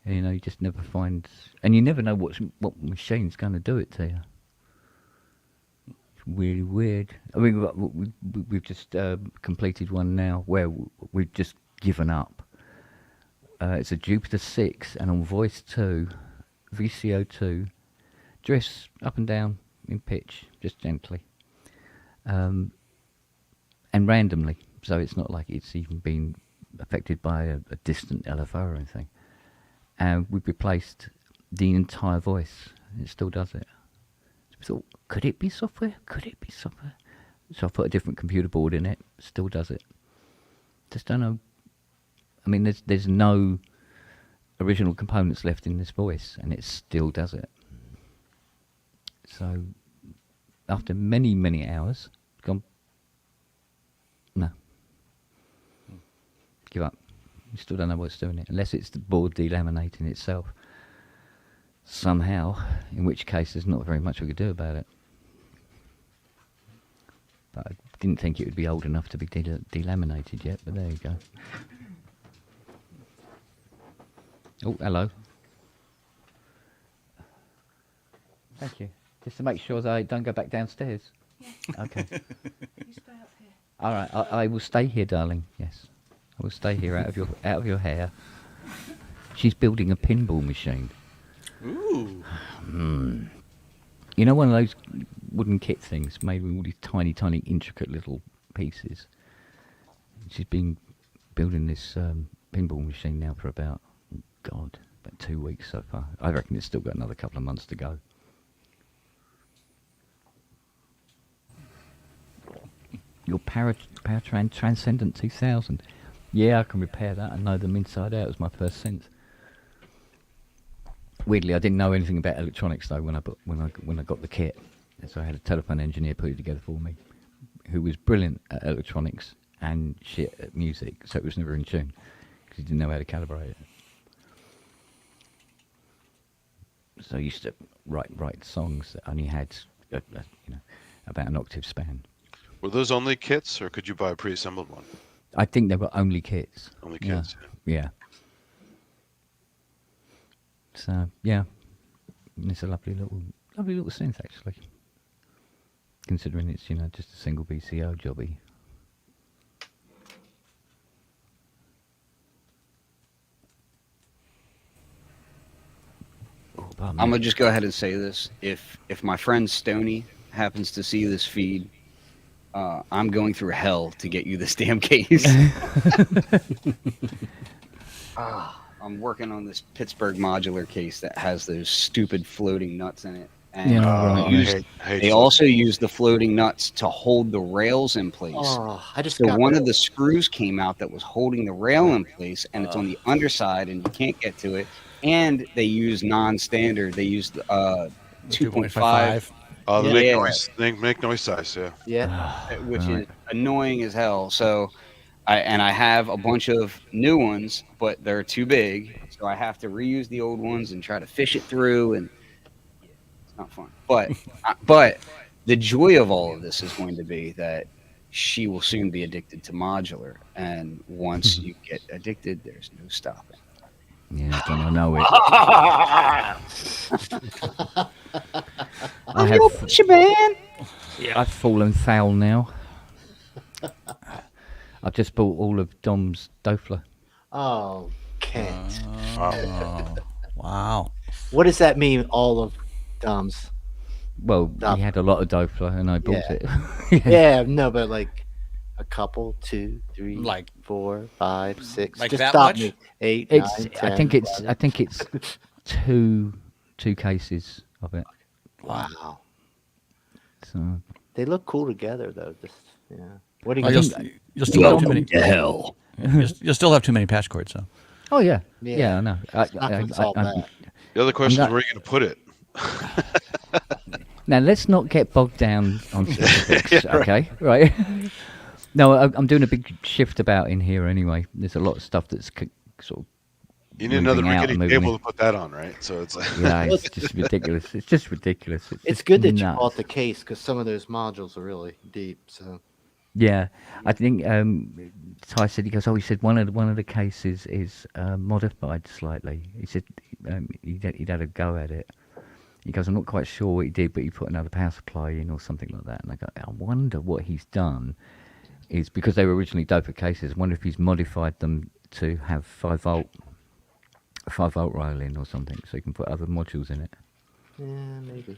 F: And, you know, you just never find, and you never know what machine's going to do it to you. It's really weird. I mean, we've just completed one now where we've just given up. It's a Jupiter 6, and on voice 2, VCO 2, drifts up and down in pitch, just gently. And randomly, so it's not like it's even been affected by a distant LFO or anything. And we've replaced the entire voice. It still does it. So we thought, could it be software? Could it be software? So I put a different computer board in it. Still does it. Just don't know. I mean, there's no original components left in this voice, and it still does it. So after many, many hours, gone. No. Give up. You still don't know what's doing it, unless it's the board delaminating itself somehow, in which case there's not very much we could do about it. But I didn't think it would be old enough to be delaminated yet, but there you go. Oh, hello. Thank you. Just to make sure that I don't go back downstairs. Yeah. Okay.
G: You stay up here.
F: All right, I will stay here, darling. Yes. I will stay here out of your hair. She's building a pinball machine.
G: Ooh.
F: You know, one of those wooden kit things made with all these tiny, tiny, intricate little pieces. She's been building this pinball machine now for about 2 weeks so far. I reckon it's still got another couple of months to go. Your Powertrain Transcendent 2000. Yeah, I can repair that. I know them inside out. It was my first synth. Weirdly, I didn't know anything about electronics though when I got the kit. So I had a telephone engineer put it together for me, who was brilliant at electronics and shit at music. So it was never in tune because he didn't know how to calibrate it. So I used to write songs that only had about an octave span.
B: Were those only kits, or could you buy a pre-assembled one?
F: I think they were only kits.
B: Only kits.
F: Yeah. So yeah, it's a lovely little synth actually. Considering it's just a single VCO jobby. Oh,
D: I'm gonna just go ahead and say this: if my friend Stoney happens to see this feed, I'm going through hell to get you this damn case. I'm working on this Pittsburgh modular case that has those stupid floating nuts in it. And they also use the floating nuts to hold the rails in place.
C: Oh, I just
D: So
C: got
D: one of the screws came out that was holding the rail in place, and it's on the underside, and you can't get to it. and they use non-standard. They use 2.5,
E: 2.55.
B: Oh, they
C: Yeah.
B: make
D: Yeah.
B: noise. They make noise size. Yeah.
C: Yeah.
D: which
F: Right.
D: is annoying as hell. So I have a bunch of new ones, but they're too big, so I have to reuse the old ones and try to fish it through, and yeah, it's not fun. But the joy of all of this is going to be that she will soon be addicted to modular, and once you get addicted, there's no stopping.
F: Yeah, don't I know it? I
D: I'm
F: have,
D: your butcher man.
F: I've fallen foul now. I've just bought all of Dom's Dofler.
C: Oh, Kent.
E: Oh, wow.
C: What does that mean? All of Dom's?
F: Well,
C: Dofler.
F: he had a lot of Dofler, and I bought
C: Yeah.
F: it.
C: Yeah, no, but like a couple, 2, 3,
E: Like-
C: 4, 5, 6.
E: Like
C: Just
E: that
C: stop
E: much?
C: me. 8,
F: It's.
C: 9, 10,
F: I think it's.
C: 11.
F: I think it's two cases of it.
C: Wow.
F: So
C: They look cool together, though. Just yeah. What do
E: Oh,
C: you
E: you'll still have too many.
D: to hell.
E: You'll still have too many patch cords, so.
F: Oh yeah.
C: Yeah.
F: Yeah, I know.
C: Not gonna solve that.
B: The other question
F: not-
B: is where are you going to put it?
F: Now let's not get bogged down on specifics,
B: Yeah, right.
F: okay? Right. No, I'm doing a big shift about in here anyway. There's a lot of stuff that's sort of.
B: You need another
F: moving out
B: rickety
F: and moving
B: table
F: in.
B: to put that on, right? So it's like,
F: Yeah, it's just ridiculous. It's just ridiculous.
C: It's
F: just
C: good that you
F: nuts.
C: bought the case because some of those modules are really deep. So
F: Yeah, I think Ty said he said one of the cases is modified slightly. He said he'd had a go at it. He goes, I'm not quite sure what he did, but he put another power supply in or something like that. And I go, I wonder what he's done is because they were originally Doper cases. I wonder if he's modified them to have 5 volt rail in or something, so you can put other modules in it.
C: yeah, maybe.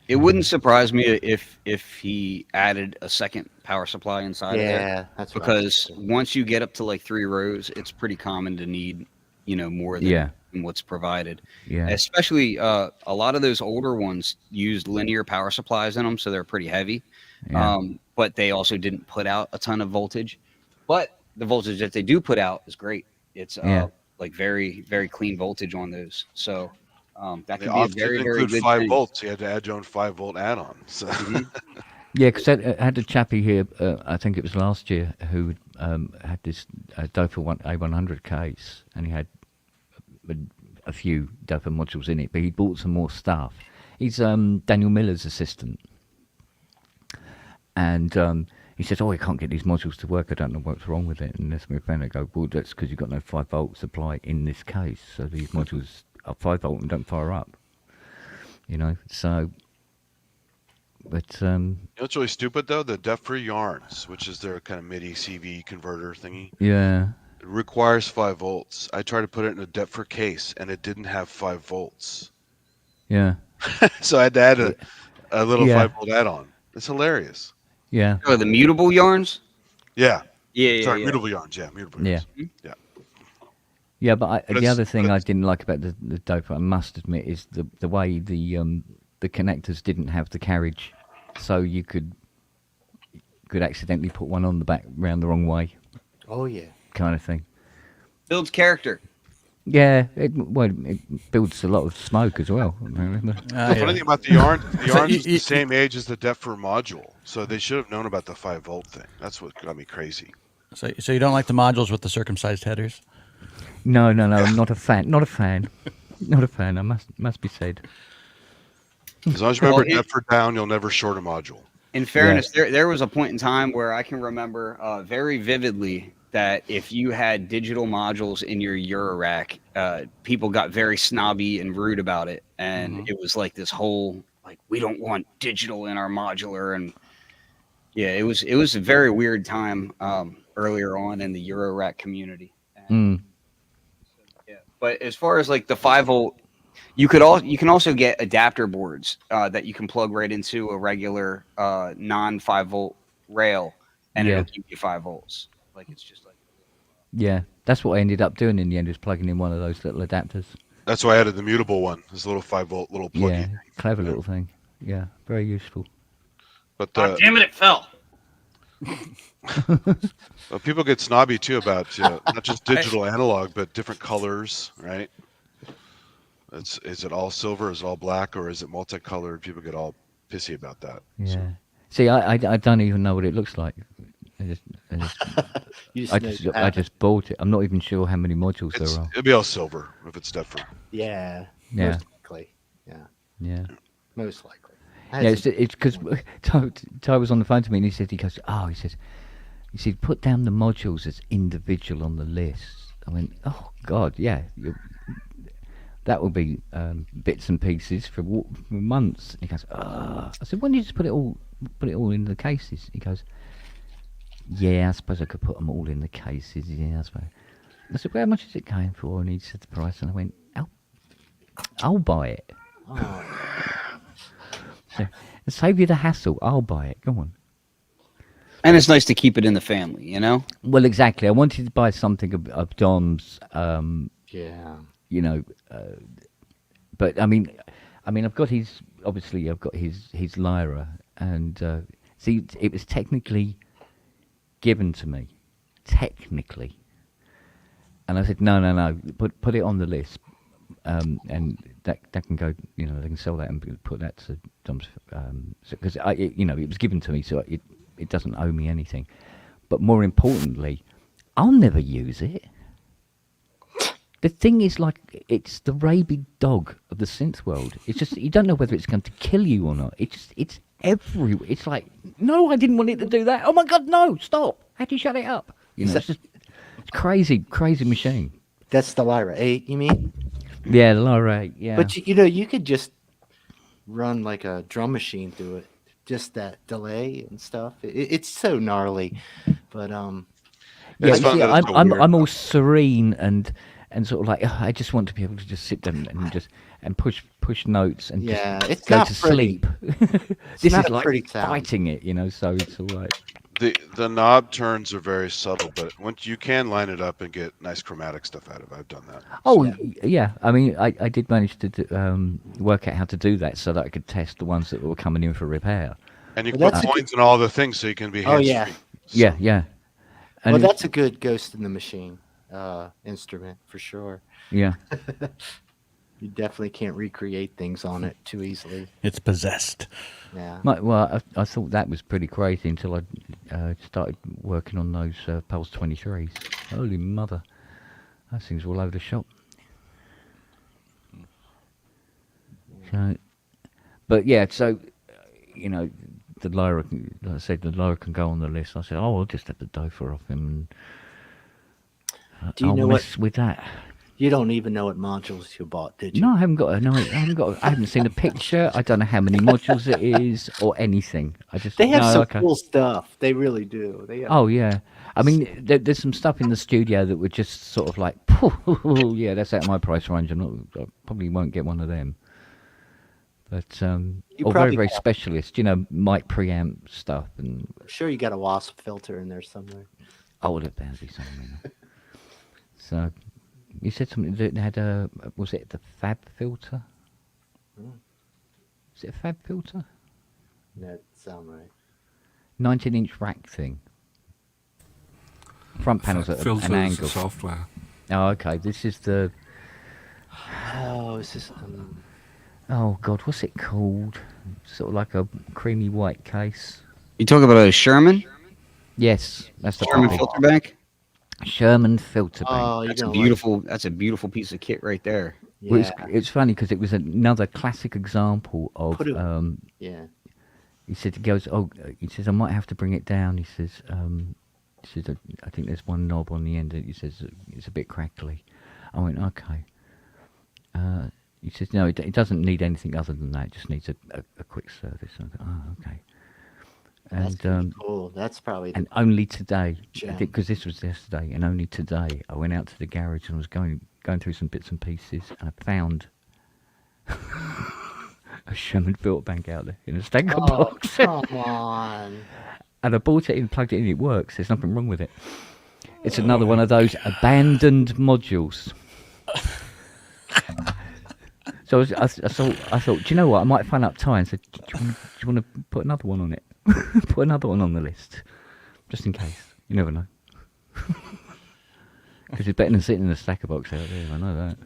D: It wouldn't surprise me if he added a second power supply inside of there.
C: Yeah, that's what I was
D: Because
C: thinking.
D: once you get up to like 3 rows, it's pretty common to need, more than what's provided.
F: Yeah,
D: Especially a lot of those older ones used linear power supplies in them, so they're pretty heavy.
F: Yeah.
D: But they also didn't put out a ton of voltage. But the voltage that they do put out is great. It's like very, very clean voltage on those. So that
B: they
D: could be a
B: often
D: very, very
B: include
D: good
B: 5
D: thing.
B: volts. You had to add your own 5-volt add-on. So
F: Yeah, because I had a chappie here, I think it was last year, who had this Doper A100 case, and he had a few Doper modules in it, but he bought some more stuff. He's Daniel Miller's assistant, and he said, "Oh, I can't get these modules to work. I don't know what's wrong with it." And that's my friend. I go, "Well, that's because you've got no 5-volt supply in this case, so these modules are 5-volt and don't fire up." So. But
B: you know what's really stupid though? The depth-free yarns, which is their kind of MIDI CV converter thingy,
F: yeah,
B: it requires 5 volts. I tried to put it in a depth-free case, and it didn't have 5 volts.
F: yeah,
B: So I had to add a little
F: Yeah.
B: 5-volt add-on. It's hilarious.
F: yeah,
D: Oh, the mutable yarns?
B: Yeah.
D: Yeah,
B: Sorry,
D: yeah.
B: mutable yarns. Yeah, mutable
F: yeah.
B: yarns. Yeah.
F: Yeah, but
B: But
F: the
B: it's-
F: other thing
B: but
F: I
B: it's-
F: didn't like about the Doper, I must admit, is the way the connectors didn't have the carriage, so you could accidentally put one on the back round the wrong way,
C: Oh yeah.
F: kind of thing.
D: Builds character.
F: Yeah, it builds a lot of smoke as well.
B: The funny thing about the yarn is the same age as the depth-free module, so they should have known about the 5-volt thing. That's what got me crazy.
E: So you don't like the modules with the circumcised headers?
F: No, I'm not a fan. Not a fan. Not a fan. I must be said.
B: As long as you remember
D: Well,
B: depth down, you'll never short a module.
D: In fairness, there was a point in time where I can remember very vividly that if you had digital modules in your Eurorack, people got very snobby and rude about it. And it was like this whole, like, we don't want digital in our modular. And yeah, it was a very weird time earlier on in the Eurorack community. And, yeah. But as far as like the 5-volt, you can also get adapter boards that you can plug right into a regular non 5-volt rail, and it'll keep you 5 volts. Like it's just like.
F: Yeah, that's what I ended up doing in the end, is plugging in one of those little adapters.
B: That's why I added the mutable one. This little 5-volt little plug-in.
F: Yeah, clever little thing. Yeah, very useful.
B: But
H: God damn it fell.
B: well, people get snobby too about not just digital analog, but different colors, right? Is it all silver? Is it all black? Or is it multicolored? People get all pissy about that.
F: Yeah.
B: So,
F: See, I don't even know what it looks like. I just, I just,
C: You
F: I
C: know
F: just,
C: you
F: I
C: have it.
F: just bought it. I'm not even sure how many modules there are.
B: it'll be all silver if it's Stepford.
C: Yeah.
F: Yeah.
C: Most likely. Yeah.
F: Yeah.
C: Most likely.
F: Yeah,
C: That's
F: it's because Ty was on the phone to me and he goes, oh, he said, put down the modules as individual on the list. I went, oh God, yeah, that will be bits and pieces for months. And he goes, I said, why don't you just put it all in the cases? He goes, yeah, I suppose I could put them all in the cases. Yeah, I suppose. I said, well, how much is it going for? And he said the price, and I went, I'll buy it.
C: oh,
F: So, save you the hassle. I'll buy it. Go on.
D: And it's nice to keep it in the family, you know?
F: Well, exactly. I wanted to buy something of Dom's.
C: yeah.
F: You know, but I mean, I've got his. Obviously, I've got his Lyra, and see, it was technically given to me, technically, and I said, no, put it on the list, and that can go. You know, they can sell that and put that to Dom's, because it was given to me, so it doesn't owe me anything. But more importantly, I'll never use it. The thing is, like, it's the rabid dog of the synth world. It's just, you don't know whether it's going to kill you or not. It's everywhere. It's like, no, I didn't want it to do that. Oh my God, no, stop. How do you shut it up? You know, it's crazy machine.
C: That's the Lyra 8, you mean?
F: Yeah, the Lyra 8, yeah.
C: But you could just run like a drum machine through it. Just that delay and stuff. It's so gnarly. But
F: yeah,
B: It's
F: you
B: fun
F: see,
B: that it's so
F: I'm
B: weird.
F: all serene and sort of like, I just want to be able to just sit down and just push notes and
C: yeah,
F: just
C: it's
F: go
C: not
F: to
C: pretty.
F: sleep. This
C: not
F: is
C: a
F: like
C: pretty sound.
F: fighting it, you know. So it's all right.
B: The knob turns are very subtle, but once you can line it up and get nice chromatic stuff out of it. I've done that.
F: Oh
C: Yeah.
F: yeah, I mean, I did manage to work out how to do that so that I could test the ones that were coming in for repair.
B: And you
C: Well,
B: can
C: that's
B: put
C: a
B: points in all the things so you can be
C: Oh,
B: hands
C: yeah.
B: free.
F: Yeah. And
C: Well, that's a good Ghost in the Machine instrument for sure.
F: yeah.
C: You definitely can't recreate things on it too easily.
E: It's possessed.
C: Yeah.
F: Well, I thought that was pretty crazy until I started working on those Pulse 23s. Holy mother, those things were all over the shop. So, but yeah, so you know, the Lyra, like I said, the Lyra can go on the list. I said, oh, I'll just have the Dofer off him. And
C: Do you
F: I'll
C: know
F: mess with that.
C: You don't even know what modules you bought, did you?
F: No, I haven't got. I haven't seen a picture. I don't know how many modules it is or anything. I just
C: They have
F: no,
C: some
F: okay.
C: cool stuff. They really do. They have,
F: Oh yeah, I mean, there's some stuff in the studio that would just sort of like, yeah, that's out of my price range. I probably won't get one of them. But
C: You
F: or very
C: probably
F: very
C: won't.
F: specialist, you know, mic preamp stuff, and
C: I'm sure you got a wasp filter in there somewhere.
F: oh, there'd be something. So you said something that had a, was it the Fab filter? Is it a Fab filter?
C: That sound right.
F: 19-inch rack thing. Front panels at
A: Filters
F: an angle.
A: software.
F: Oh, okay. This is the.
C: Oh, is this?
F: Oh God, what's it called? Sort of like a creamy white case.
D: You talk about a Sherman?
F: Yes, that's the
D: Sherman
F: big
D: filter bank?
F: Sherman filter bank.
C: Oh, you're
D: That's a
C: gonna
D: beautiful. That's a beautiful piece of kit right there.
C: Like,
F: Well,
C: yeah,
F: it's funny because it was another classic example of.
C: Put it- yeah.
F: He said, he goes, oh, he says, I might have to bring it down. He says, I think there's one knob on the end. He says, it's a bit crackly. I went, okay. He says, no, it doesn't need anything other than that. It just needs a quick service. I thought, oh, okay.
C: That's
F: And
C: pretty cool. That's probably the
F: and only today,
C: Gem.
F: because this was yesterday, and only today, I went out to the garage and was going through some bits and pieces, and I found a Sherman filter bank out there in a Stanker
C: Oh,
F: box.
C: come on.
F: And I bought it in, plugged it in, it works. There's nothing wrong with it. It's another one of those abandoned modules. So I thought, do you know what? I might phone up Ty and say, do you want to put another one on it? Put another one on the list, just in case. You never know. Because it's better than sitting in a stacker box out there. I know that.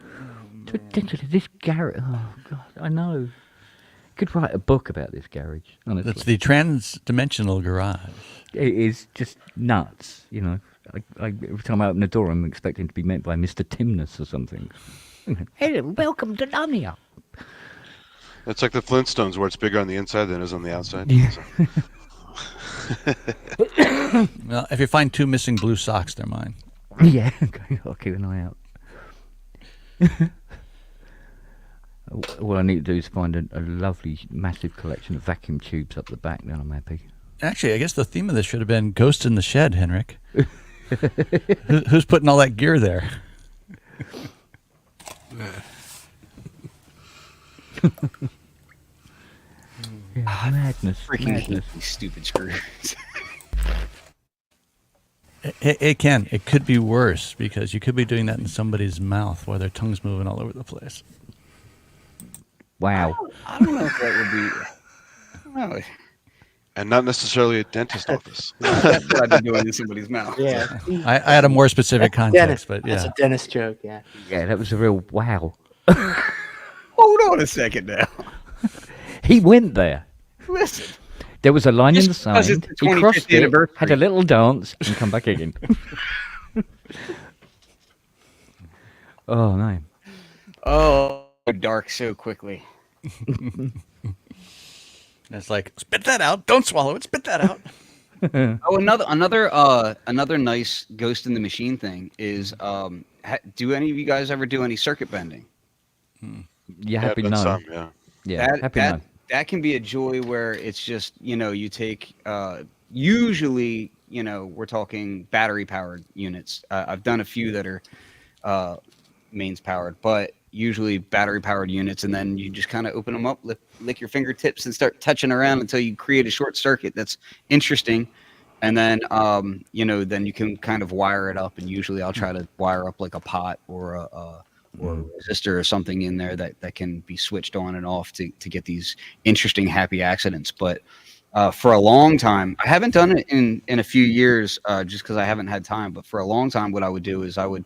F: Ridiculous. This garage. Oh God, I know. Could write a book about this garage. Honestly,
E: That's the trans-dimensional garage.
F: it is just nuts. You know, every time I open the door, I'm expecting to be met by Mr. Timness or something. Hey, welcome to Narnia.
B: It's like the Flintstones, where it's bigger on the inside than it is on the outside.
F: Yeah.
E: Well, if you find 2 missing blue socks, they're mine.
F: Yeah, okay, I'll keep an eye out. All I need to do is find a lovely, massive collection of vacuum tubes up the back, then I'm happy.
E: Actually, I guess the theme of this should have been Ghost in the Shed, Henrik. Who's putting all that gear there?
F: Madness.
D: Freaking hate
F: Madness.
D: these stupid screws.
E: It can. It could be worse because you could be doing that in somebody's mouth while their tongue's moving all over the place.
F: Wow.
D: I don't know if that would be. I don't know.
B: And not necessarily a dentist office.
D: That's what I'd be doing in somebody's mouth.
C: Yeah.
E: I had a more specific context, but
C: That's
E: yeah.
C: a dentist joke, yeah.
F: Yeah, that was a real wow.
D: Hold on a second now.
F: He went there.
D: Listen.
F: There was a line in the
D: Just because
F: sign.
D: it's the
F: He
D: 25th
F: crossed it,
D: anniversary.
F: had a little dance, and come back again. Oh, no.
D: Oh, dark so quickly.
E: It's like, spit that out. Don't swallow it. Spit that out.
D: Oh, another nice Ghost in the Machine thing is, do any of you guys ever do any circuit bending?
F: Yeah, happy
B: done
F: no.
B: some, yeah.
F: Yeah, happy no.
D: That can be a joy where it's just, you take, usually, we're talking battery powered units. I've done a few that are mains powered, but usually battery powered units. And then you just kind of open them up, lick your fingertips and start touching around until you create a short circuit that's interesting. And then, then you can kind of wire it up. And usually I'll try to wire up like a pot or a resistor or something in there that can be switched on and off to get these interesting happy accidents. But for a long time, I haven't done it in a few years just because I haven't had time. But for a long time, what I would do is I would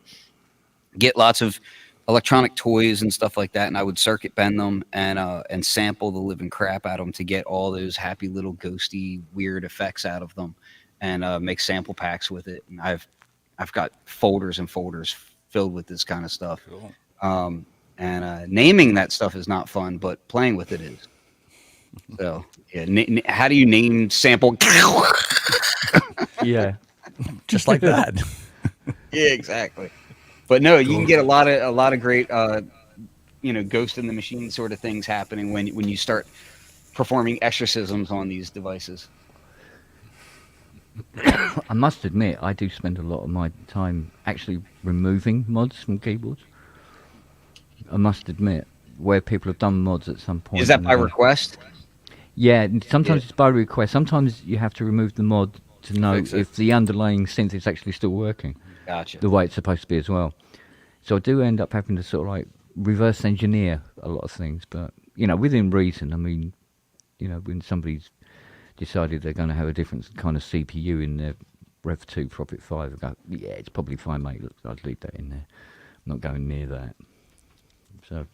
D: get lots of electronic toys and stuff like that, and I would circuit bend them and sample the living crap out of them to get all those happy little ghosty weird effects out of them, and make sample packs with it. And I've got folders and folders filled with this kind of stuff.
E: Cool.
D: And naming that stuff is not fun, but playing with it is. So yeah, how do you name sample?
F: Yeah.
E: Just like that.
D: Yeah, exactly. But no, you can get a lot of great, Ghost in the Machine sort of things happening when you start performing exorcisms on these devices.
F: I must admit, I do spend a lot of my time actually removing mods from keyboards. I must admit, where people have done mods at some point.
D: Is that by request?
F: Yeah, sometimes it's by request. Sometimes you have to remove the mod to know if the underlying synth is actually still working.
D: Gotcha.
F: The way it's supposed to be as well. So I do end up having to sort of like reverse engineer a lot of things, but within reason. I mean, when somebody's decided they're going to have a different kind of CPU in their Rev 2 Prophet 5, I go, yeah, it's probably fine, mate. Look, I'd leave that in there. I'm not going near that. So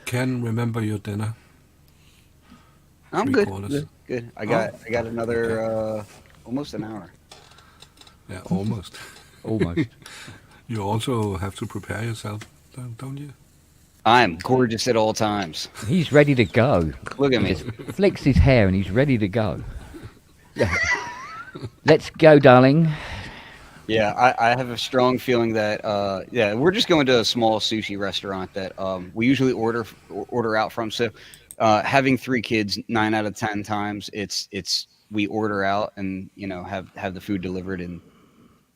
A: Ken, remember your dinner?
D: I'm
A: Three
D: good.
A: quarters.
D: Good. I got another almost an hour.
A: Yeah, almost.
F: almost.
A: You also have to prepare yourself, don't you?
D: I'm gorgeous at all times.
F: He's ready to go.
D: Look at me.
F: Just flicks his hair and he's ready to go. Let's go, darling.
D: Yeah, I have a strong feeling that we're just going to a small sushi restaurant that we usually order out from. So having 3 kids, 9 out of 10 times it's we order out and have the food delivered, and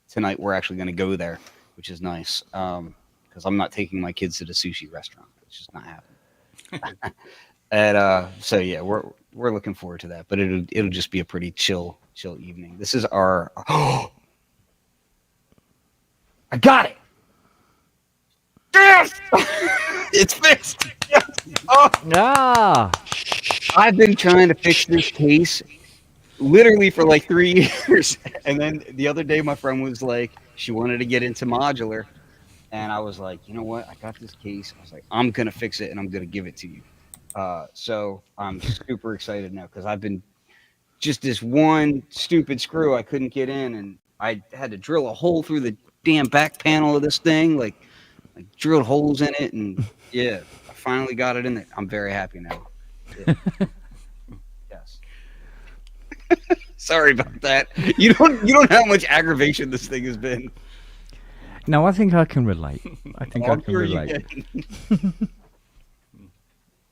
D: tonight we're actually going to go there, which is nice because I'm not taking my kids to the sushi restaurant. It's just not happening. And so yeah, we're looking forward to that, but it'll just be a pretty chill evening. This is our I got it. Yes! It's fixed. Yes! Oh,
F: Ah!
D: I've been trying to fix this case literally for like 3 years. And then the other day, my friend was like, she wanted to get into modular. And I was like, you know what? I got this case. I was like, I'm gonna fix it and I'm gonna give it to you. So I'm super excited now because I've been just this one stupid screw I couldn't get in, and I had to drill a hole through the damn back panel of this thing, like drilled holes in it, and yeah, I finally got it in there. I'm very happy now. Yeah. Yes. Sorry about that. You don't know how much aggravation this thing has been.
F: No, I think I can relate. I think I
D: I'm
F: can
D: sure you
F: relate.
D: can.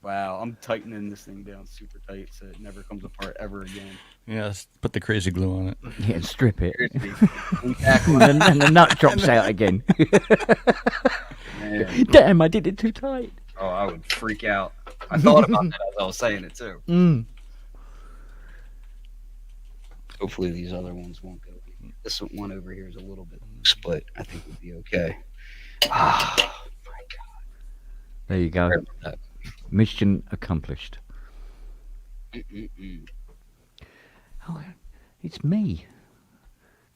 D: Wow, I'm tightening this thing down super tight so it never comes apart ever again.
E: Yeah, let's put the crazy glue on it.
F: Yeah, strip it.
D: Seriously.
F: And the nut drops out again.
D: Man.
F: Damn, I did it too tight.
D: Oh, I would freak out. I thought about that as I was saying it too.
F: Mm.
D: Hopefully these other ones won't go. This one over here is a little bit loose, but I think we'll be okay. Ah,
F: There you go.
D: sorry about that.
F: Mission accomplished.
D: Mm-mm-mm.
F: Oh, it's me.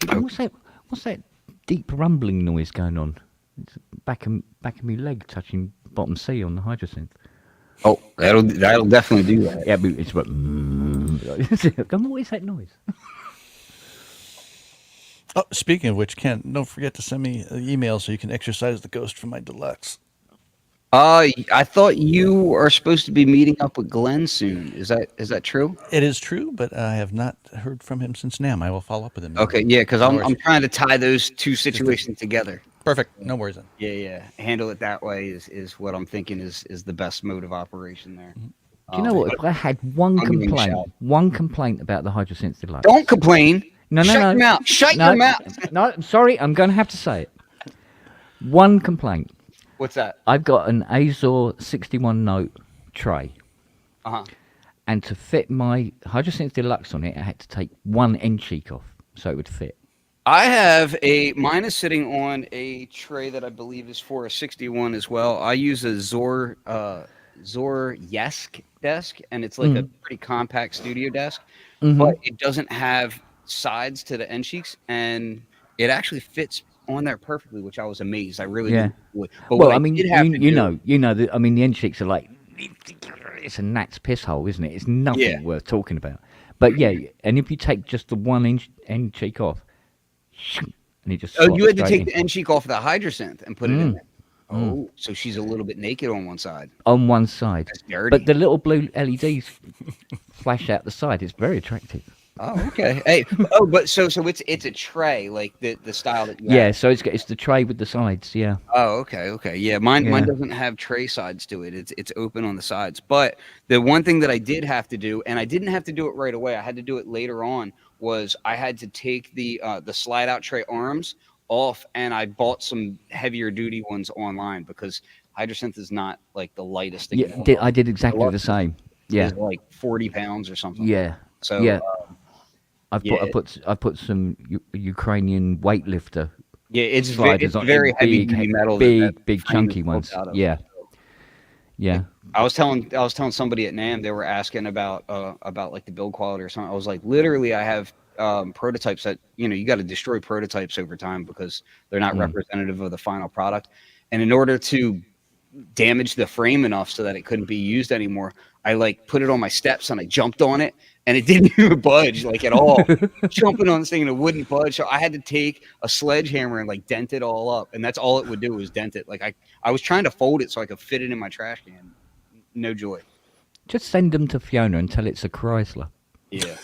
F: What's that deep rumbling noise going on? It's back of me leg touching bottom C on the hydrosynth.
D: Oh, that'll definitely do that.
F: Yeah, but it's what. What is that noise?
E: Oh, speaking of which, Ken, don't forget to send me an email so you can exercise the ghost for my deluxe.
D: I thought you are supposed to be meeting up with Glenn soon. Is that true?
E: It is true, but I have not heard from him since NAMM. I will follow up with him.
D: Okay, yeah, because
E: No
D: I'm
E: worries.
D: trying to tie those two situations together.
E: Perfect. No worries then.
D: Yeah. Handle it that way is what I'm thinking is the best mode of operation there.
F: Do you know what? If I had one
D: I'll give him a
F: complaint about the hydrosynth deluxe.
D: Don't complain.
F: No.
D: Shut your mouth. Shut
F: No,
D: your mouth.
F: no, sorry, I'm going to have to say it. One complaint.
D: What's that?
F: I've got an Azor 61 note tray,
D: Uh-huh.
F: and to fit my hydrosynth deluxe on it, I had to take one end cheek off so it would fit.
D: Mine is sitting on a tray that I believe is for a 61 as well. I use a Svrjcek desk, and it's like a pretty compact studio desk, but it doesn't have sides to the end cheeks, and it actually fits on there perfectly, which I was amazed. I really didn't do it. But
F: Well,
D: what
F: I mean,
D: did have to do,
F: the end cheeks are like, it's a gnat's piss hole, isn't it? It's nothing worth talking about. But yeah, and if you take just the one end cheek off, and it just
D: you had to
F: slots
D: take
F: straight
D: the end cheek off the hydrosynth and put it in there.
F: Mm.
D: Oh, so she's a little bit naked on one side.
F: on one side.
D: That's dirty.
F: But the little blue LEDs flash out the side. It's very attractive.
D: Oh, okay. Hey, but so it's a tray, like the style that you
F: Yeah,
D: have.
F: so it's the tray with the sides. Yeah.
D: Oh, okay. Yeah, mine
F: Yeah.
D: doesn't have tray sides to it. It's open on the sides. But the one thing that I did have to do, and I didn't have to do it right away, I had to do it later on, was I had to take the slide out tray arms off, and I bought some heavier duty ones online because hydrosynth is not like the lightest thing.
F: Yeah, I did exactly the same. Yeah.
D: It's like 40 pounds or something.
F: Yeah.
D: So
F: Yeah.
D: yeah.
F: I put some Ukrainian weightlifter
D: yeah, it's
F: sliders on
D: very heavy
F: big,
D: duty metal.
F: big
D: frame
F: chunky
D: is built
F: ones.
D: out of.
F: Yeah. Yeah.
D: I was telling somebody at NAMM, they were asking about like the build quality or something. I was like, literally, I have prototypes that you got to destroy prototypes over time because they're not representative of the final product. And in order to damage the frame enough so that it couldn't be used anymore, I like put it on my steps and I jumped on it, and it didn't even budge like at all. Jumping on this thing and it wouldn't budge, so I had to take a sledgehammer and like dent it all up, and that's all it would do was dent it. Like I was trying to fold it so I could fit it in my trash can. No joy.
F: Just send them to Fiona and tell it's a Chrysler.
D: Yeah.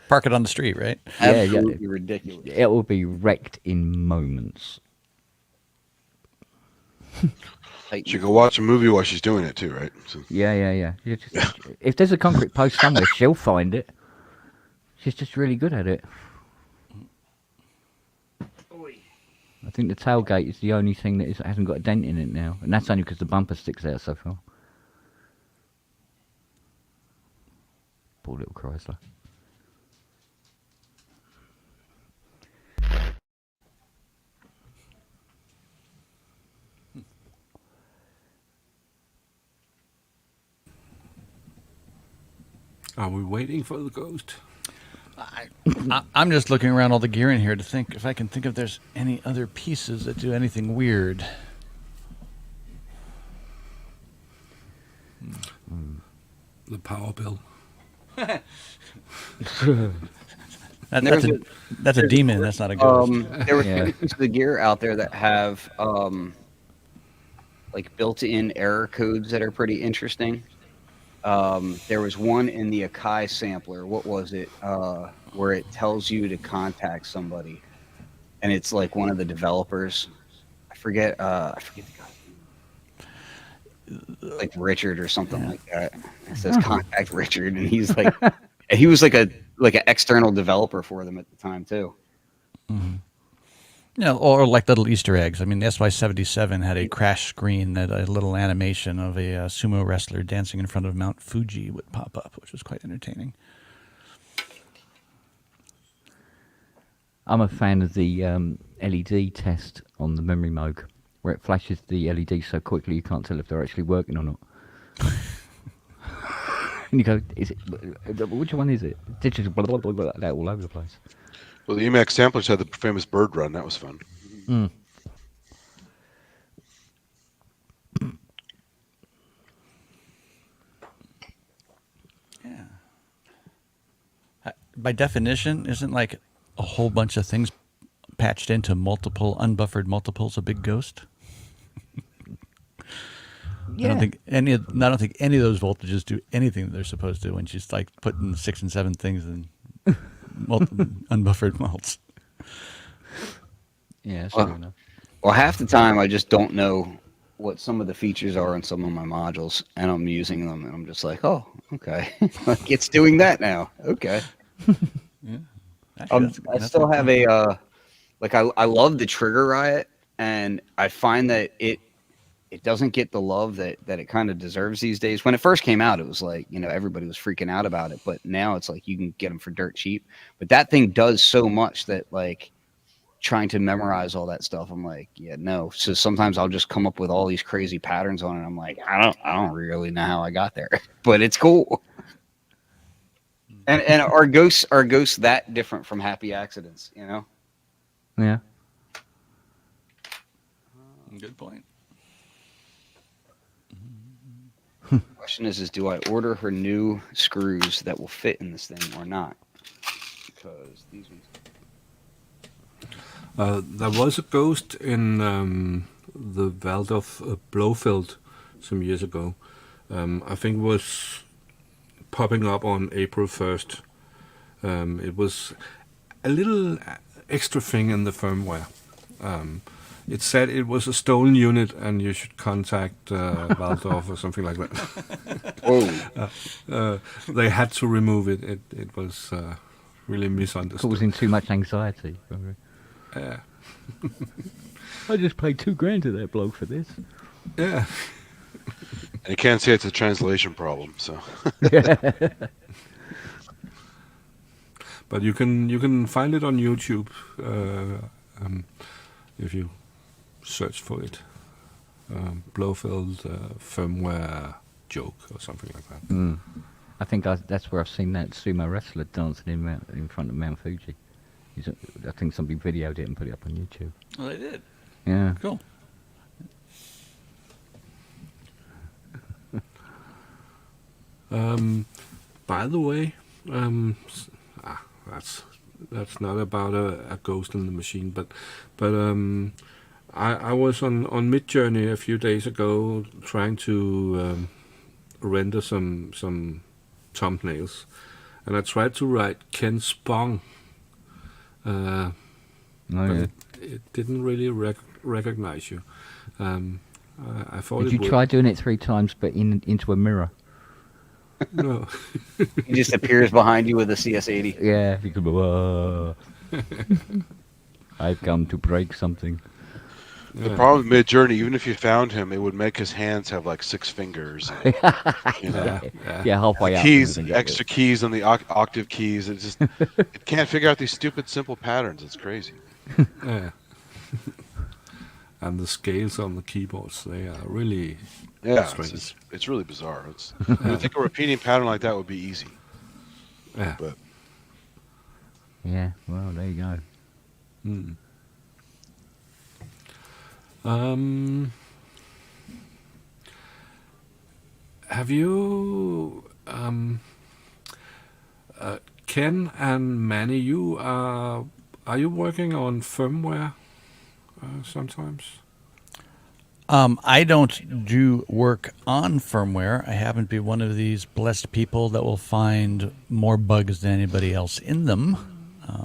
E: Park it on the street, right?
D: Absolutely ridiculous.
F: It will be wrecked in moments.
B: She can watch a movie while she's doing it too, right? So,
F: Yeah. If there's a concrete post somewhere, she'll find it. She's just really good at it. I think the tailgate is the only thing that hasn't got a dent in it now, and that's only because the bumper sticks out so far. Poor little Chrysler.
A: Are we waiting for the ghost?
E: I'm just looking around all the gear in here to think if I can think if there's any other pieces that do anything weird.
A: The power bill.
E: That's a demon. That's not a ghost.
D: There were
F: Yeah.
D: pieces of the gear out there that have like built-in error codes that are pretty interesting. There was one in the Akai sampler. What was it? Where it tells you to contact somebody, and it's like one of the developers. I forget the guy. Like Richard or something like that. It says contact Richard, and he's like, and he was like an external developer for them at the time too.
E: You know, or like little Easter eggs. I mean, the SY-77 had a crash screen that a little animation of a sumo wrestler dancing in front of Mount Fuji would pop up, which was quite entertaining.
F: I'm a fan of the LED test on the memory moog, where it flashes the LED so quickly you can't tell if they're actually working or not. And you go, is it? Which one is it? Digital, blah, blah, blah, blah, blah, all over the place.
B: Well, the Emacs samplers had the famous bird run. That was fun.
F: Mm.
E: Yeah. By definition, isn't like a whole bunch of things patched into multiple unbuffered multiples a big ghost?
F: Yeah.
E: I don't think any of those voltages do anything that they're supposed to when she's like putting 6 and 7 things in unbuffered mults.
F: Yeah, that's true enough.
D: Well, half the time I just don't know what some of the features are on some of my modules, and I'm using them, and I'm just like, oh, okay, like it's doing that now. Okay.
E: Yeah. Actually,
D: I still have a I love the Trigger Riot, and I find that it doesn't get the love that it kind of deserves these days. When it first came out, it was like, you know, everybody was freaking out about it, but now it's like you can get them for dirt cheap. But that thing does so much that like trying to memorize all that stuff, I'm like, yeah, no. So sometimes I'll just come up with all these crazy patterns on it. I'm like, I don't really know how I got there, but it's cool. And are ghosts that different from happy accidents, you know?
F: Yeah.
E: Good point.
D: Question is do I order her new screws that will fit in this thing or not? Because these ones.
A: There was a ghost in the Waldorf Blofeld some years ago. I think it was popping up on April 1st. It was a little extra thing in the firmware. It said it was a stolen unit and you should contact Waldorf or something like that. They had to remove it. It was really misunderstood.
F: Causing too much anxiety. Probably.
A: Yeah.
F: I just paid $2,000 to that bloke for this.
A: Yeah.
B: And you can't say it's a translation problem. So. But
A: you can find it on YouTube if you search for it. Blofeld firmware joke or something like that.
F: Mm. I think that's where I've seen that sumo wrestler dancing in front of Mount Fuji. I think somebody videoed it and put it up on YouTube.
E: Well, they did.
F: Yeah.
E: Cool.
A: By the way, that's not about a ghost in the machine, but I was on Midjourney a few days ago trying to render some thumbnails, and I tried to write Ken Spong. But it didn't really recognize you. I thought
F: Did
A: it
F: you
A: would.
F: try doing it 3 times, but into a mirror?
A: No.
D: He just appears behind you with a CS80.
F: Yeah. You could go, I've come to break something.
B: The problem with Midjourney, even if you found him, it would make his hands have like 6 fingers. And, you know,
F: Yeah, halfway up.
B: keys, extra keys on the octave keys. It can't figure out these stupid simple patterns. It's crazy.
A: Yeah. And the scales on the keyboards, they are really strange.
B: It's really bizarre. I think a repeating pattern like that would be easy.
A: Yeah.
B: But
F: Yeah, well, there you go.
A: Have you, Ken and Manny? Are you working on firmware sometimes?
E: I don't do work on firmware. I happen to be one of these blessed people that will find more bugs than anybody else in them.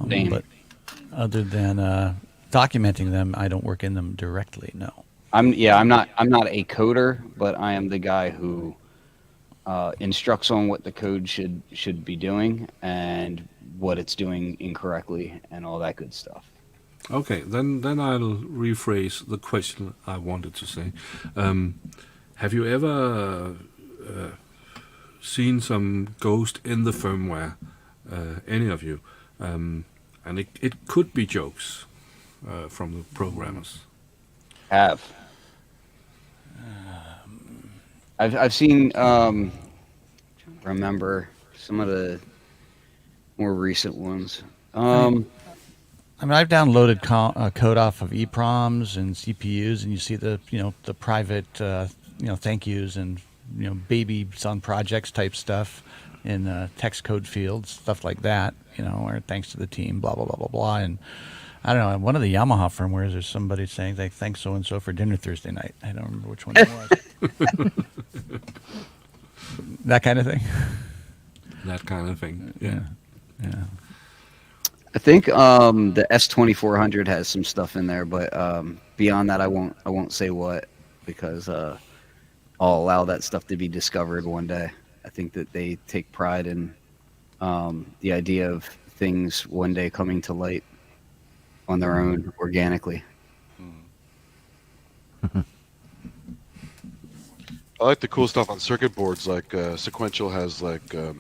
D: Same.
E: But other than documenting them, I don't work in them directly. No.
D: I'm not a coder, but I am the guy who instructs on what the code should be doing and what it's doing incorrectly and all that good stuff.
A: Okay, then I'll rephrase the question I wanted to say. Have you ever seen some ghost in the firmware? Any of you? And it could be jokes from the programmers.
D: Have. I've seen remember some of the more recent ones.
E: I mean, I've downloaded code off of EPROMs and CPUs, and you see the private thank yous and babies on projects type stuff in text code fields, stuff like that. Or thanks to the team, blah blah blah blah blah. And I don't know, one of the Yamaha firmwares, there's somebody saying they thanks so and so for dinner Thursday night. I don't remember which one it was. That kind of thing.
A: That kind of thing. Yeah.
D: I think the S2400 has some stuff in there, but beyond that, I won't say what, because I'll allow that stuff to be discovered one day. I think that they take pride in the idea of things one day coming to light on their own organically.
B: I like the cool stuff on circuit boards, like Sequential has like Shiva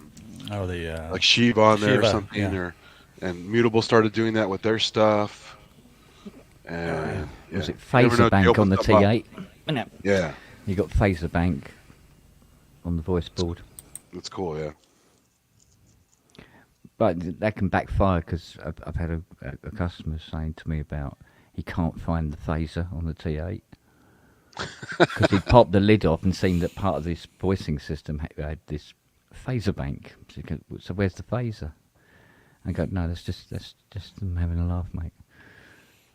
B: on there or
E: Shiva,
B: something,
E: yeah.
B: and Mutable started doing that with their stuff. And
F: Was it
B: you never know
F: Phaser
B: if you
F: Bank
B: open
F: on the
B: stuff up.
F: T8?
B: Yeah,
F: You got Phaser Bank on the voice board.
B: that's cool. Yeah,
F: But that can backfire, because I've had a customer saying to me about he can't find the phaser on the T8 because he popped the lid off and seen that part of this voicing system had this phaser bank. So, he goes, so where's the phaser? I go, no, that's just them having a laugh, mate.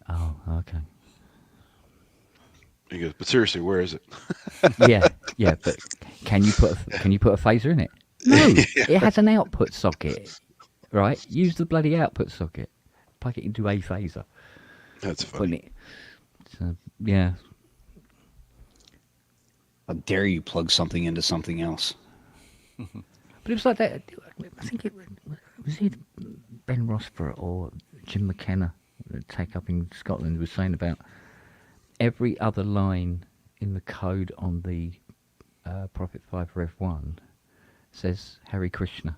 F: Oh, okay.
B: he goes, but seriously, where is it?
F: yeah, but can you put a phaser in it? No, it has an output socket. Right, use the bloody output socket. Plug it into a phaser.
B: That's funny.
F: So, yeah.
D: How dare you plug something into something else?
F: But it was like that. I think it was either Ben Rossborough or Jim McKenna, the Take Up in Scotland, was saying about every other line in the code on the Prophet 5 Rev 1 says Hare Krishna.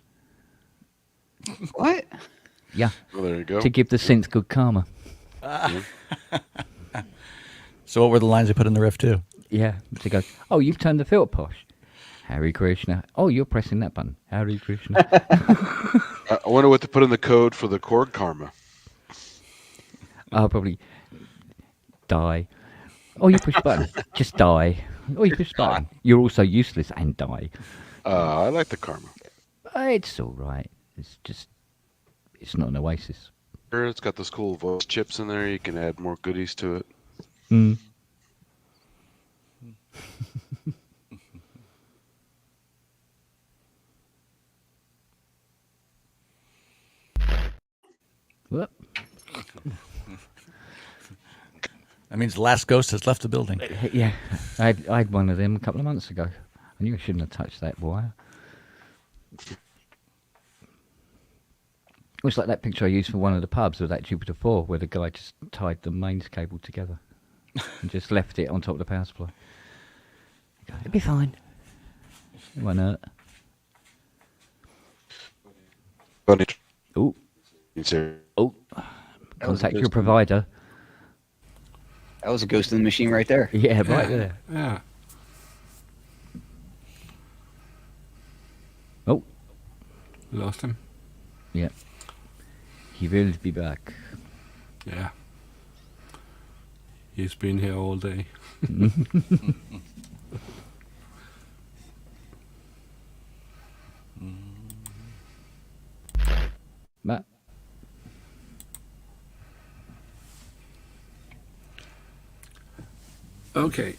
D: What?
F: Yeah.
B: Well, there you go.
F: To give the synth good karma.
E: So what were the lines they put in the riff too?
F: Yeah. To go, oh, you've turned the filter posh. Hare Krishna. Oh, you're pressing that button. Hare Krishna.
B: I wonder what to put in the code for the chord karma.
F: I'll probably die. Oh, you push button. Just die. Oh, you push button. You're also useless and die.
B: I like the karma.
F: It's all right. It's not an oasis.
B: It's got those cool voice chips in there. You can add more goodies to it.
F: Mm. Whoop.
E: That means the last ghost has left the building.
F: Yeah, I had one of them a couple of months ago. I knew I shouldn't have touched that wire. It was like that picture I used for one of the pubs of that Jupiter 4, where the guy just tied the mains cable together and just left it on top of the power supply. It'll be fine. It won't hurt.
B: Funny.
F: Oh,
B: Oh,
F: contact your provider.
D: That was a ghost in the machine right there.
F: Yeah, right there.
A: Yeah.
F: Oh,
A: Lost him.
F: yeah. He will be back.
A: Yeah. He's been here all day.
F: Matt?
A: Okay.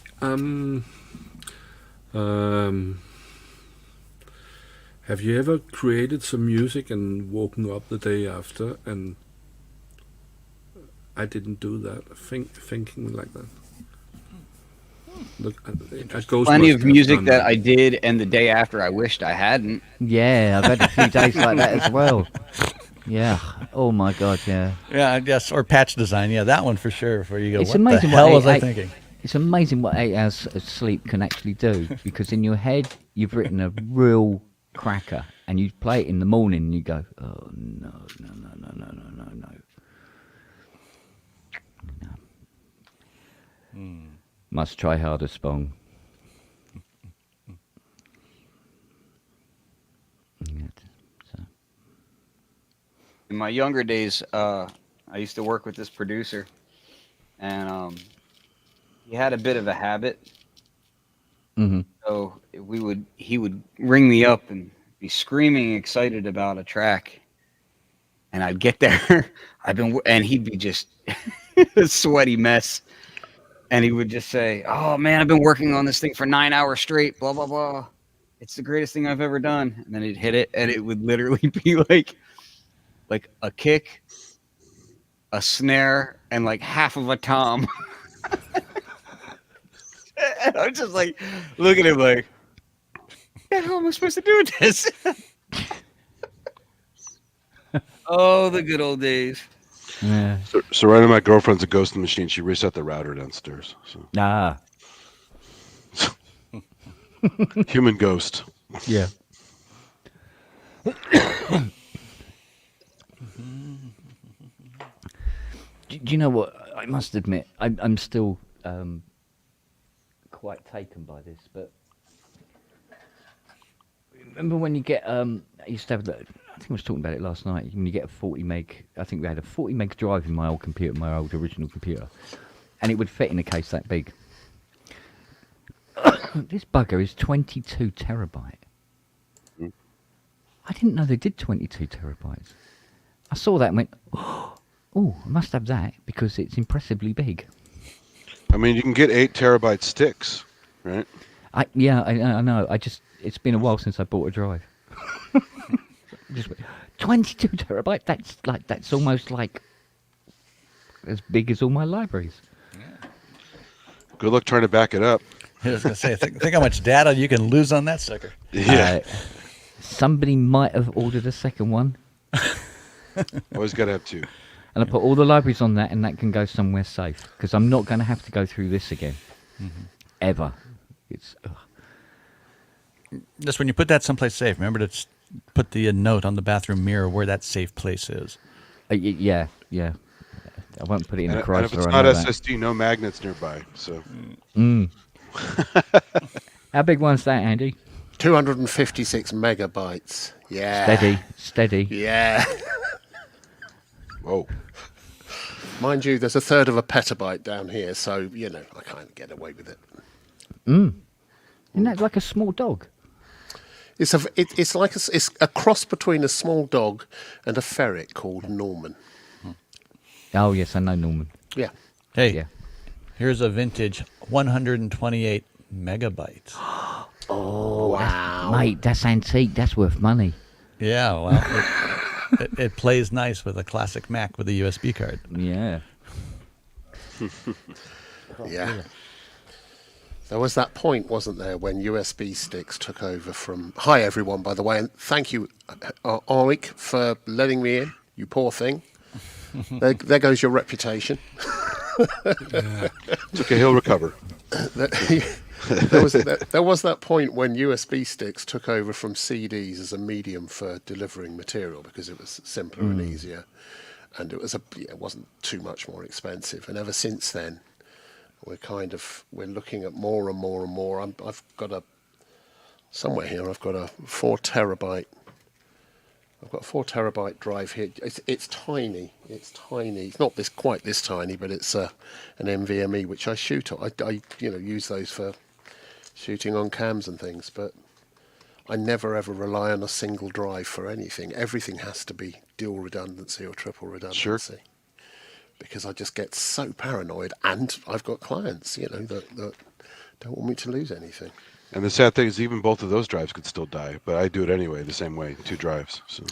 A: Have you ever created some music and woken up the day after and I didn't do that? Thinking like that. Look, a ghost
D: Plenty
A: must
D: of
A: have
D: music
A: done
D: that I did, and the day after I wished I hadn't.
F: Yeah, I've had a few days like that as well. Yeah. Oh my God. Yeah.
E: Yeah, I guess, or patch design. Yeah, that one for sure. Where you go,
F: It's
E: what
F: amazing
E: the
F: what
E: hell was I
F: eight-
E: thinking?
F: It's amazing what 8 hours of sleep can actually do, because in your head you've written a real cracker, and you play it in the morning and you go, oh no. Must try harder, Spong. Yeah, so.
D: In my younger days, I used to work with this producer, and he had a bit of a habit.
F: Mhm.
D: So he would ring me up and be screaming excited about a track, and I'd get there, and he'd be just a sweaty mess, and he would just say, "Oh man, I've been working on this thing for 9 hours straight, blah blah blah. It's the greatest thing I've ever done." And then he'd hit it, and it would literally be like a kick, a snare, and like half of a tom. And I'm just like looking at him like, "What the hell am I supposed to do with this?" Oh, the good old days.
F: Yeah.
B: So right now my girlfriend's a ghost in the machine. She reset the router downstairs. So
F: Ah.
B: human ghost.
F: Yeah. Do you know what? I must admit, I'm still quite taken by this. But remember when you get I used to have that. I think I was talking about it last night. When you get a 40 meg, I think we had a 40 meg drive in my old computer, my old original computer, and it would fit in a case that big. This bugger is 22 terabyte. I didn't know they did 22 terabytes. I saw that and went, oh, I must have that because it's impressively big.
B: I mean, you can get 8 terabyte sticks, right?
F: I know. It's been a while since I bought a drive. Just 22 terabyte. That's almost like as big as all my libraries.
B: Good luck trying to back it up.
E: I was going to say, think how much data you can lose on that sucker.
B: Yeah.
F: Somebody might have ordered a second one.
B: Always got to have 2.
F: And I put all the libraries on that, and that can go somewhere safe because I'm not going to have to go through this again, ever. It's
E: Just when you put that someplace safe, remember to put the note on the bathroom mirror where that safe place is.
F: yeah. I won't put it in the
B: And
F: Chrysler.
B: if it's
F: I
B: not
F: know that.
B: SSD, no magnets nearby. So
F: How big one's that, Andy?
H: 256 megabytes. Yeah.
F: Steady.
H: Yeah.
B: whoa.
H: Mind you, there's a third of a petabyte down here, so, I can't get away with it.
F: Isn't that like a small dog?
H: It's a cross between a small dog and a ferret called Norman.
F: Oh yes, I know Norman.
H: Yeah.
E: Hey,
F: Yeah.
E: here's a vintage 128 megabytes.
F: Oh,
H: Wow.
F: mate, that's antique. That's worth money.
E: Yeah, well, it plays nice with a classic Mac with a USB card.
F: Yeah.
H: Yeah. There was that point, wasn't there, when USB sticks took over from... Hi, everyone, by the way, and thank you, Oik, for letting me in, you poor thing. There goes your reputation.
B: It's okay, he'll recover.
H: There was that point when USB sticks took over from CDs as a medium for delivering material because it was simpler and easier, and it wasn't too much more expensive. And ever since then, we're looking at more and more and more. I've got somewhere here. I've got a 4 terabyte I've got a 4 terabyte drive here. It's tiny. It's tiny. It's not quite this tiny, but it's an NVMe which I shoot on. I use those for shooting on cams and things, but I never ever rely on a single drive for anything. Everything has to be dual redundancy or triple redundancy.
B: Sure.
H: Because I just get so paranoid, and I've got clients, that don't want me to lose anything.
B: And the sad thing is, even both of those drives could still die, but I do it anyway, the same way, 2 drives. So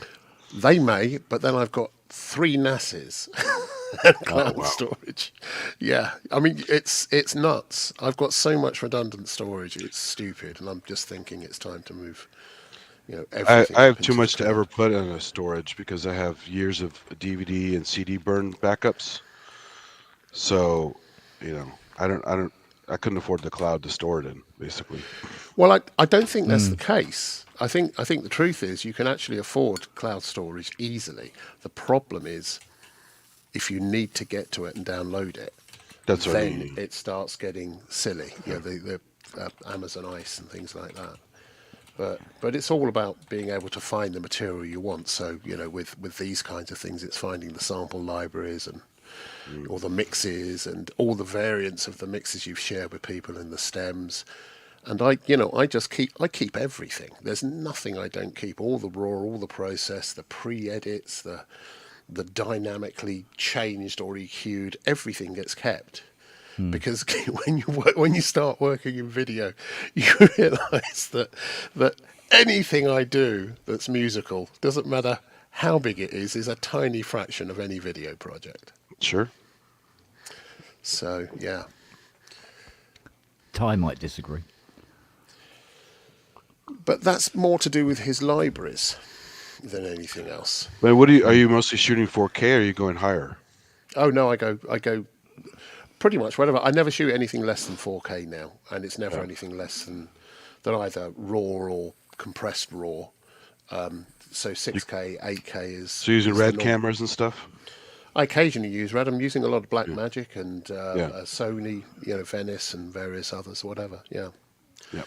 H: They may, but then I've got 3 NASes and cloud storage. Yeah, I mean it's nuts. I've got so much redundant storage, it's stupid, and I'm just thinking it's time to move. Everything.
B: I have
H: up
B: too
H: into
B: much
H: the
B: to ever
H: cloud.
B: put in a storage because I have years of DVD and CD burn backups. So, I couldn't afford the cloud to store it in, basically.
H: Well, I don't think that's the case. I think the truth is you can actually afford cloud storage easily. The problem is if you need to get to it and download it,
B: That's what I
H: then
B: mean.
H: it starts getting silly. The Amazon Ice and things like that. But it's all about being able to find the material you want. So with these kinds of things, it's finding the sample libraries and all the mixes and all the variants of the mixes you've shared with people and the stems. And I keep everything. There's nothing I don't keep. All the raw, all the process, the pre-edits, the dynamically changed or EQ'd, everything gets kept. Because when you start working in video, you realise that anything I do that's musical, doesn't matter how big it is a tiny fraction of any video project.
B: Sure.
H: So yeah.
F: Ty might disagree.
H: But that's more to do with his libraries than anything else.
B: But are you mostly shooting 4K or are you going higher?
H: Oh no, I go pretty much whatever. I never shoot anything less than 4K now, and it's never anything less than either raw or compressed raw. So 6K, 8K is.
B: So you're using
H: is the
B: red
H: norm.
B: cameras and stuff?
H: I occasionally use red. I'm using a lot of Blackmagic and Sony, Venice and various others, whatever. Yeah.
B: Yeah.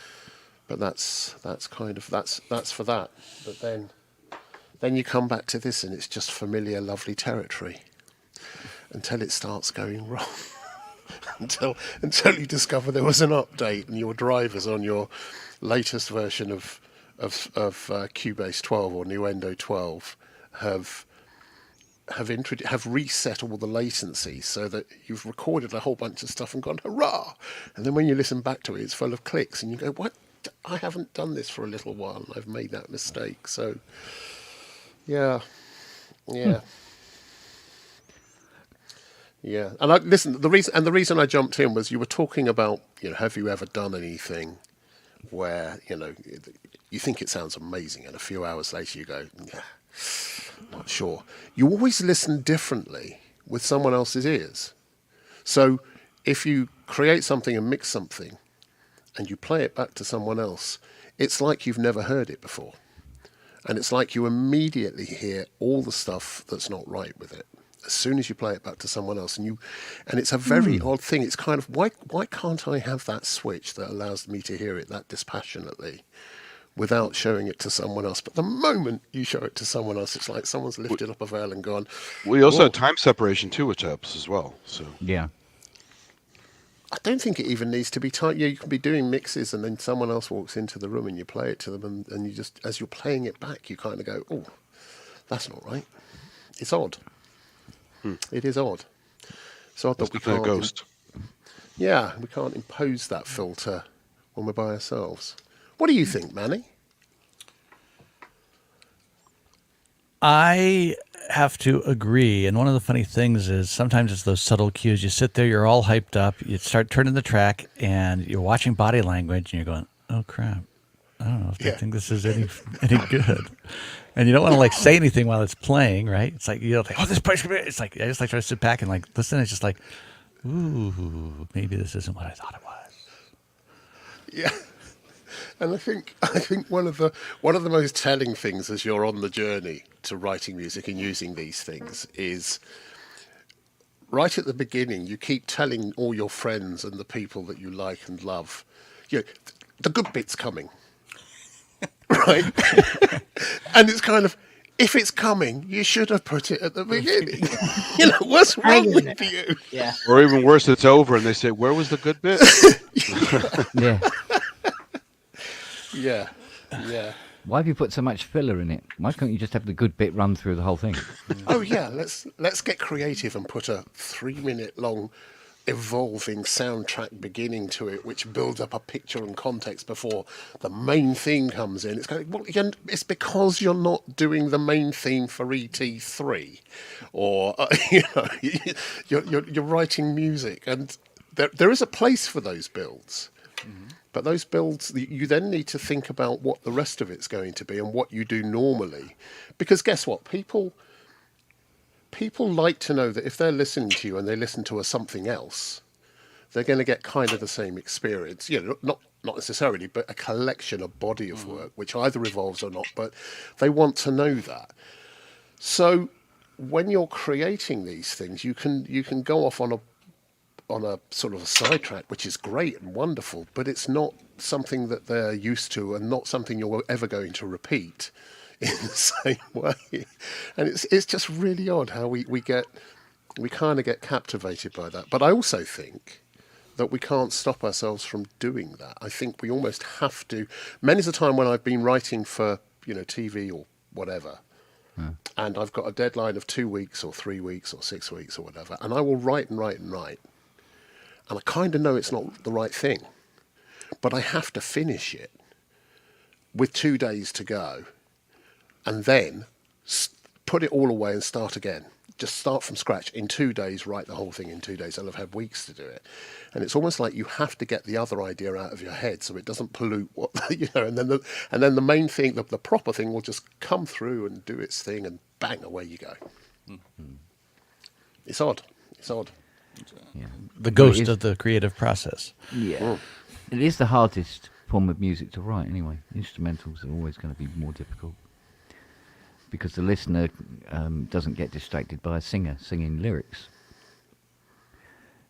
H: But that's kind of that's for that. But then you come back to this, and it's just familiar, lovely territory until it starts going wrong. until you discover there was an update and your drivers on your latest version of Cubase 12 or Nuendo 12 have reset all the latency so that you've recorded a whole bunch of stuff and gone hurrah, and then when you listen back to it, it's full of clicks, and you go, what? I haven't done this for a little while, and I've made that mistake. So, yeah. Yeah, and the reason I jumped in was you were talking about, have you ever done anything where, you think it sounds amazing, and a few hours later you go, nah, not sure. You always listen differently with someone else's ears. So if you create something and mix something and you play it back to someone else, it's like you've never heard it before. And it's like you immediately hear all the stuff that's not right with it as soon as you play it back to someone else. And it's a very odd thing. It's kind of, why can't I have that switch that allows me to hear it that dispassionately without showing it to someone else? But the moment you show it to someone else, it's like someone's lifted up a veil and gone.
B: We also
H: "Whoa."
B: have time separation too, which helps as well. So
F: Yeah.
H: I don't think it even needs to be time. Yeah, you can be doing mixes and then someone else walks into the room and you play it to them, and you just, as you're playing it back, you kind of go, oh, that's not right. It's odd. It is odd. It's odd
B: that's
H: that we
B: definitely
H: can't.
B: a ghost.
H: Yeah, we can't impose that filter when we're by ourselves. What do you think, Manny?
E: I have to agree. And one of the funny things is sometimes it's those subtle cues. You sit there, you're all hyped up, you start turning the track, and you're watching body language, and you're going, oh, crap. I don't know if they think this is any good. And you don't want to say anything while it's playing, right? It's like, you don't think, oh, this place, it's like, I just try to sit back and listen. It's just like, ooh, maybe this isn't what I thought it was.
H: Yeah. And I think one of the most telling things as you're on the journey to writing music and using these things is right at the beginning, you keep telling all your friends and the people that you like and love, the good bit's coming. Right? And it's kind of, if it's coming, you should have put it at the beginning. What's wrong with you?
C: Yeah.
B: Or even worse, it's over and they say, "Where was the good bit?"
F: Yeah.
H: Yeah.
F: Why have you put so much filler in it? Why can't you just have the good bit run through the whole thing?
H: Oh yeah, let's get creative and put a 3-minute long evolving soundtrack beginning to it, which builds up a picture and context before the main theme comes in. It's kind of, well, again, it's because you're not doing the main theme for ET3, or you're writing music, and there is a place for those builds. But those builds, you then need to think about what the rest of it's going to be and what you do normally. Because guess what? People like to know that if they're listening to you and they listen to something else, they're going to get kind of the same experience. Not necessarily, but a collection, a body of work, which either evolves or not. But they want to know that. So when you're creating these things, you can go off on a sort of a sidetrack, which is great and wonderful, but it's not something that they're used to and not something you're ever going to repeat in the same way. And it's just really odd how we kind of get captivated by that. But I also think that we can't stop ourselves from doing that. I think we almost have to. Many's the time when I've been writing for TV or whatever, and I've got a deadline of 2 weeks or 3 weeks or 6 weeks or whatever, and I will write and write and write. And I kind of know it's not the right thing, but I have to finish it with 2 days to go, and then put it all away and start again. Just start from scratch in 2 days, write the whole thing in 2 days. I'll have had weeks to do it. And it's almost like you have to get the other idea out of your head so it doesn't pollute what, and then the main thing, the proper thing will just come through and do its thing, and bang, away you go. Mm-hmm. It's odd.
F: Yeah.
E: The ghost of the creative process.
F: Yeah. It is the hardest form of music to write anyway. Instrumentals are always going to be more difficult because the listener doesn't get distracted by a singer singing lyrics.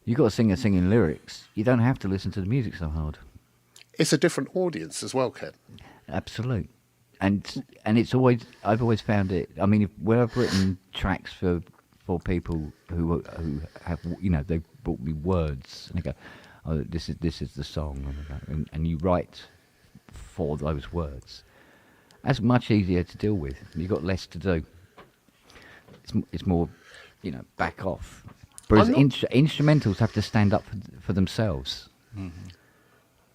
F: You've got a singer singing lyrics, you don't have to listen to the music so hard.
H: It's a different audience as well, Ken.
F: Absolute. And it's always, I've always found it, I mean, when I've written tracks for people who have, they've brought me words, and they go, "Oh, this is the song," and you write for those words. That's much easier to deal with. You've got less to do. It's more, back off. Whereas instrumentals have to stand up for themselves,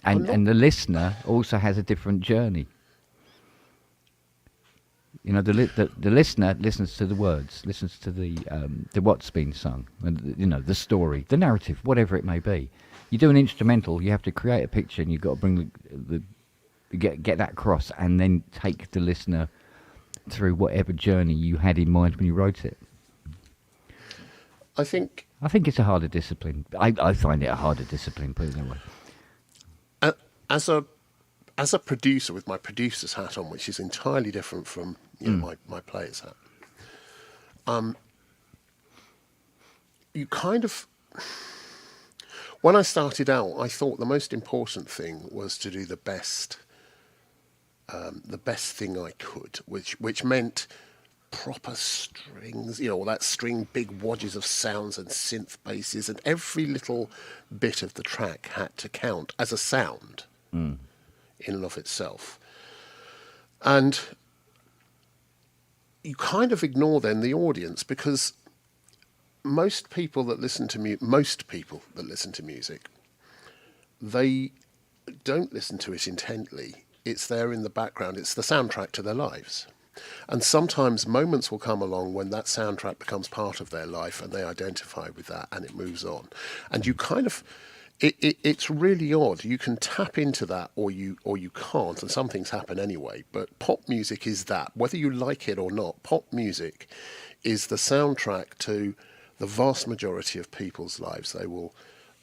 F: and the listener also has a different journey. The listener listens to the words, listens to the what's been sung, and the story, the narrative, whatever it may be. You do an instrumental, you have to create a picture, and you've got to bring get that across, and then take the listener through whatever journey you had in mind when you wrote it.
H: I think
F: it's a harder discipline. I find it a harder discipline, put it that way.
H: As a producer with my producer's hat on, which is entirely different from my player's hat, you kind of, when I started out, I thought the most important thing was to do the best thing I could, which meant proper strings, all that string, big wadges of sounds and synth basses, and every little bit of the track had to count as a sound. In and of itself. And you kind of ignore then the audience, because most people that listen to music, they don't listen to it intently. It's there in the background. It's the soundtrack to their lives. And sometimes moments will come along when that soundtrack becomes part of their life and they identify with that and it moves on. And you kind of... It's really odd. You can tap into that or you can't, and some things happen anyway. But pop music is that. Whether you like it or not, pop music is the soundtrack to the vast majority of people's lives. They will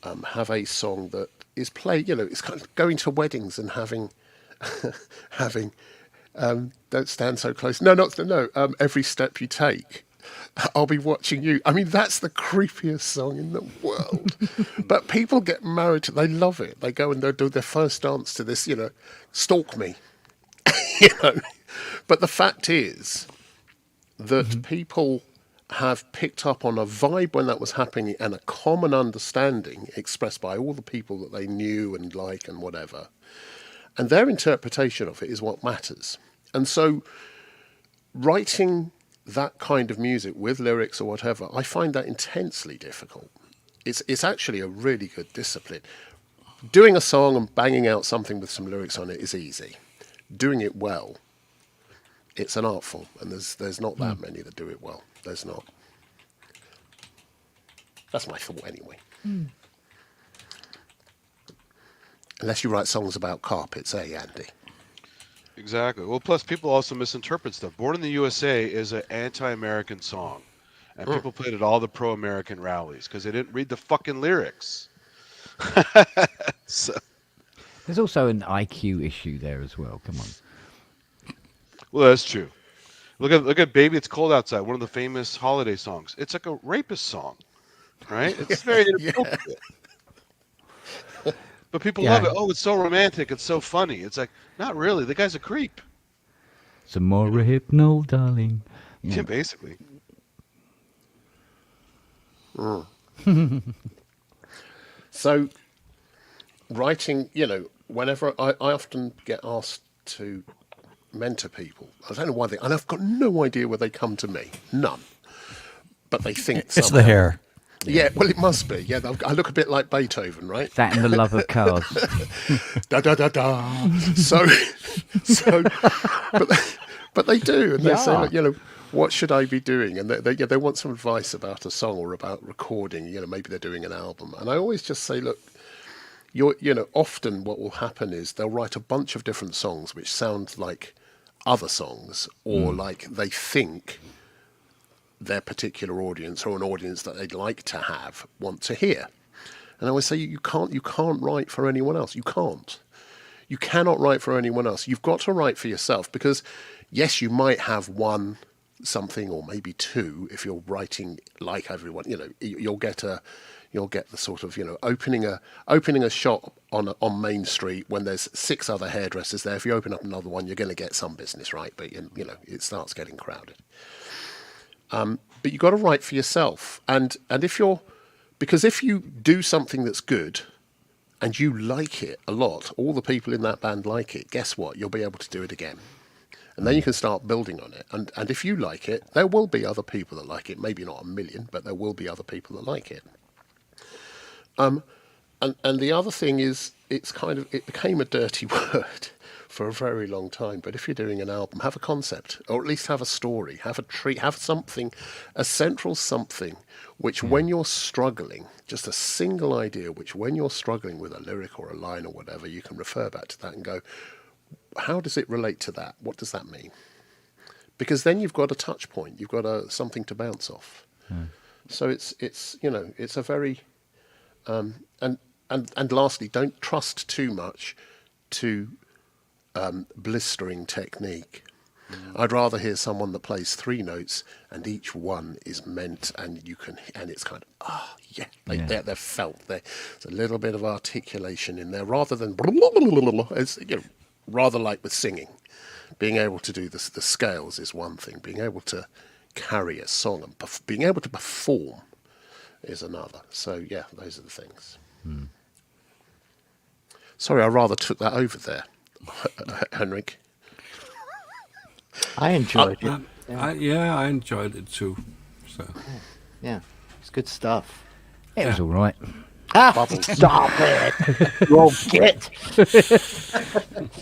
H: have a song that is played, it's kind of going to weddings and having Don't Stand So Close. Every Step You Take. I'll Be Watching You. I mean, that's the creepiest song in the world. But people get married to, they love it. They go and they do their first dance to this, Stalk Me. But the fact is, that people have picked up on a vibe when that was happening and a common understanding expressed by all the people that they knew and like and whatever. And their interpretation of it is what matters. And so writing that kind of music with lyrics or whatever, I find that intensely difficult. It's actually a really good discipline. Doing a song and banging out something with some lyrics on it is easy. Doing it well, it's an art form, and there's not that many that do it well. There's not. That's my thought anyway. Unless you write songs about carpets, Andy?
B: Exactly. Well, plus people also misinterpret stuff. Born in the USA is an anti-American song. And people played at all the pro-American rallies because they didn't read the fucking lyrics. So,
F: There's also an IQ issue there as well. Come on.
B: well, that's true. Look at "Baby It's Cold Outside," one of the famous holiday songs. It's like a rapist song, right? It's very inappropriate. But people love it. Oh, it's so romantic. It's so funny. It's like, not really. The guy's a creep.
F: Some more hypno, darling.
B: Yeah, basically.
H: So, writing, whenever I often get asked to mentor people, I don't know why and I've got no idea where they come to me, none. But they think
E: It's
H: somehow,
E: the hair.
H: Yeah, well, it must be. Yeah, I look a bit like Beethoven, right?
F: That and the love of cars.
H: Da da da da. So, but they do, and they say, like, what should I be doing? And they want some advice about a song or about recording. Maybe they're doing an album, and I always just say, look, often what will happen is they'll write a bunch of different songs which sound like other songs, or like they think their particular audience or an audience that they'd like to have want to hear. And I always say, you can't write for anyone else. You can't. You cannot write for anyone else. You've got to write for yourself, because yes, you might have one something or maybe two if you're writing like everyone. You'll get the sort of opening a shop on Main Street when there's 6 other hairdressers there. If you open up another one, you're going to get some business, right? But it starts getting crowded. But you've got to write for yourself, and because if you do something that's good and you like it a lot, all the people in that band like it, guess what? You'll be able to do it again. And then you can start building on it. And if you like it, there will be other people that like it. Maybe not a million, but there will be other people that like it. And the other thing is, it became a dirty word for a very long time. But if you're doing an album, have a concept, or at least have a story, have a treat, have something, a central something, which when you're struggling, just a single idea, which when you're struggling with a lyric or a line or whatever, you can refer back to that and go, how does it relate to that? What does that mean? Because then you've got a touch point, you've got something to bounce off. So it's a very and lastly, don't trust too much to blistering technique. I'd rather hear someone that plays 3 notes and each one is meant, and it's kind of they're felt. There's a little bit of articulation in there rather than it's, rather like with singing. Being able to do the scales is one thing. Being able to carry a song and being able to perform is another. So yeah, those are the things. Sorry, I rather took that over there, Henrik.
C: I enjoyed it.
A: I enjoyed it too. So
C: Yeah, it's good stuff.
F: It was all right.
C: Stop it! You'll get.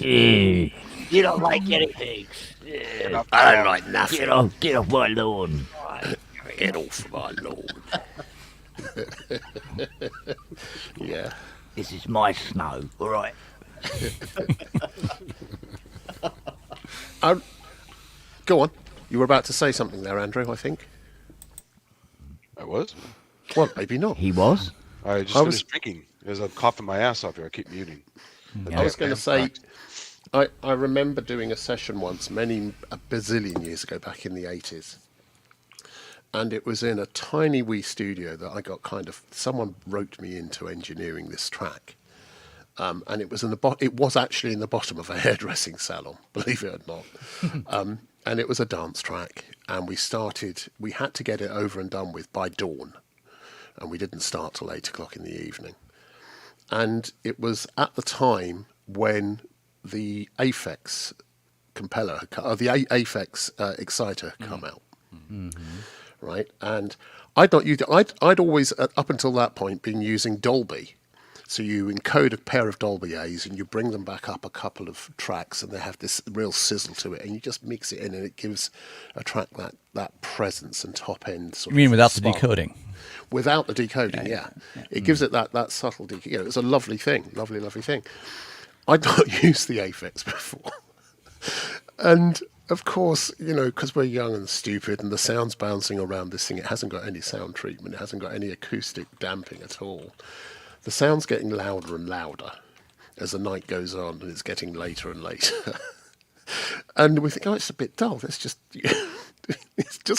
C: You don't like anything.
H: I don't like nothing.
F: Get off my lawn.
H: Get off my lawn. Yeah.
F: This is my snow, all right?
H: Go on. You were about to say something there, Andrew, I think.
B: I was?
H: Well, maybe not.
F: He was.
B: I just finished drinking as I'm coughing my ass off here. I keep muting.
H: I was going to say, I remember doing a session once, a bazillion years ago, back in the 80s. And it was in a tiny wee studio that I got someone roped me into engineering this track. And it was actually in the bottom of a hairdressing salon, believe it or not. and it was a dance track, and we had to get it over and done with by dawn, and we didn't start till 8 o'clock in the evening. And it was at the time when the Aphex compeller, or the Aphex exciter had come out, right? And I'd not used it. I'd always, up until that point, been using Dolby. So you encode a pair of Dolby A's and you bring them back up a couple of tracks, and they have this real sizzle to it, and you just mix it in, and it gives a track that presence and top end sort
E: You mean
H: of
E: without the
H: spark.
E: decoding?
H: Without the decoding, yeah. It gives it that subtle decoding. You know, it's a lovely thing, lovely thing. I'd not used the Aphex before. And of course, you know, because we're young and stupid, and the sound's bouncing around this thing, it hasn't got any sound treatment, it hasn't got any acoustic damping at all. The sound's getting louder and louder as the night goes on, and it's getting later and later. And we think, oh, it's a bit dull. Let's just